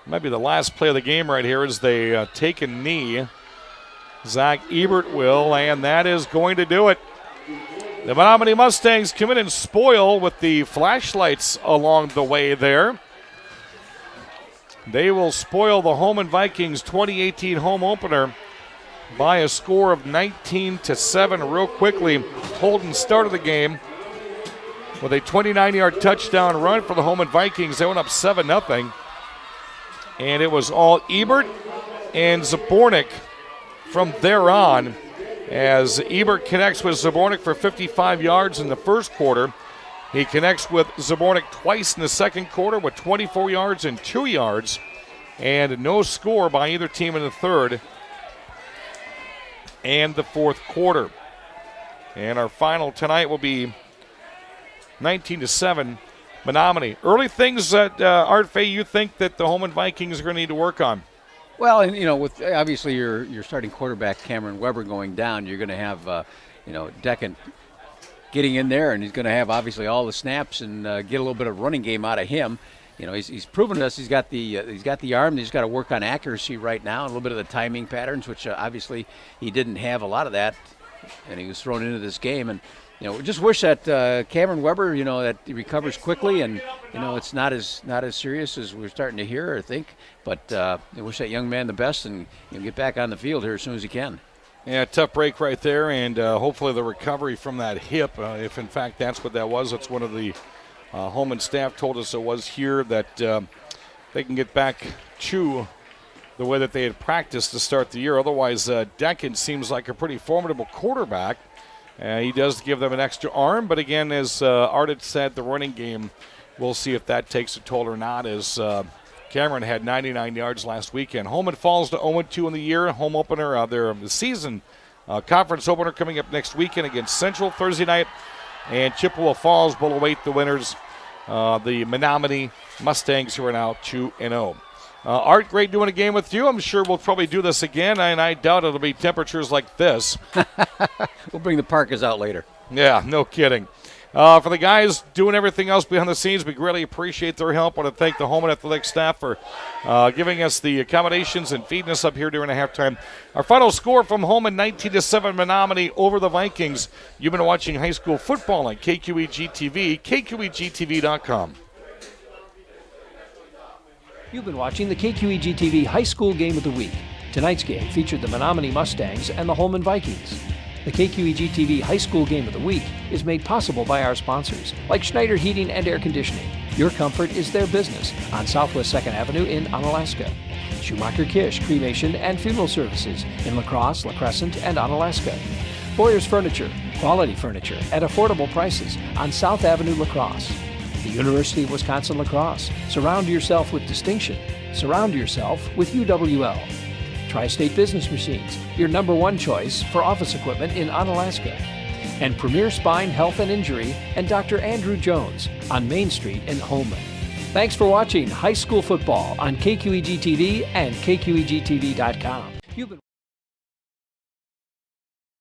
[SPEAKER 1] Might be the last play of the game right here as they take a knee. Zach Ebert will, and that is going to do it. The Menominee Mustangs come in and spoil with the flashlights along the way there. They will spoil the Holmen Vikings 2018 home opener by a score of 19-7 real quickly. Holden started the game with a 29-yard touchdown run for the Holmen Vikings. They went up 7-0. And it was all Ebert and Zabornik from there on, as Ebert connects with Zabornik for 55 yards in the first quarter. He connects with Zabornik twice in the second quarter with 24 yards and 2 yards, and no score by either team in the third and the fourth quarter. And our final tonight will be 19-7 Menominee. Early things that, Art Fay, you think that the Holmen Vikings are going to need to work on?
[SPEAKER 2] Well, and with obviously your starting quarterback Cameron Weber going down, you're going to have Decken getting in there, and he's going to have obviously all the snaps and get a little bit of running game out of him. He's proven to us he's got the arm. He's got to work on accuracy right now, and a little bit of the timing patterns, which obviously he didn't have a lot of that, and he was thrown into this game. And we just wish that Cameron Weber, that he recovers quickly, and it's not as serious as we're starting to hear or think. But I wish that young man the best, and get back on the field here as soon as he can.
[SPEAKER 1] Yeah, tough break right there, and hopefully the recovery from that hip, if in fact that's what that was. That's one of the Holmen staff told us it was here, that they can get back to the way that they had practiced to start the year. Otherwise, Decken seems like a pretty formidable quarterback. He does give them an extra arm, but again, as Art had said, the running game, we'll see if that takes a toll or not, as Cameron had 99 yards last weekend. Holmen falls to 0-2 in the year. Home opener, their season conference opener coming up next weekend against Central Thursday night. And Chippewa Falls will await the winners, the Menominee Mustangs, who are now 2-0. Art, great doing a game with you. I'm sure we'll probably do this again, and I doubt it'll be temperatures like this.
[SPEAKER 2] We'll bring the parkas out later.
[SPEAKER 1] Yeah, no kidding. For the guys doing everything else behind the scenes, we greatly appreciate their help. I want to thank the Holmen Athletic staff for giving us the accommodations and feeding us up here during the halftime. Our final score from Holmen, 19-7 Menominee over the Vikings. You've been watching high school football on KQEG-TV, KQEG-TV.com.
[SPEAKER 5] You've been watching the KQEG-TV High School Game of the Week. Tonight's game featured the Menominee Mustangs and the Holmen Vikings. The KQEG-TV High School Game of the Week is made possible by our sponsors, like Schneider Heating and Air Conditioning. Your comfort is their business on Southwest 2nd Avenue in Onalaska. Schumacher Kish Cremation and Funeral Services in La Crosse, La Crescent, and Onalaska. Boyer's Furniture, quality furniture at affordable prices on South Avenue, La Crosse. The University of Wisconsin-La Crosse. Surround yourself with distinction. Surround yourself with UWL. Tri-State Business Machines, your #1 choice for office equipment in Onalaska. And Premier Spine Health and Injury and Dr. Andrew Jones on Main Street in Holmen. Thanks for watching high school football on KQEG-TV and KQEG-TV.com.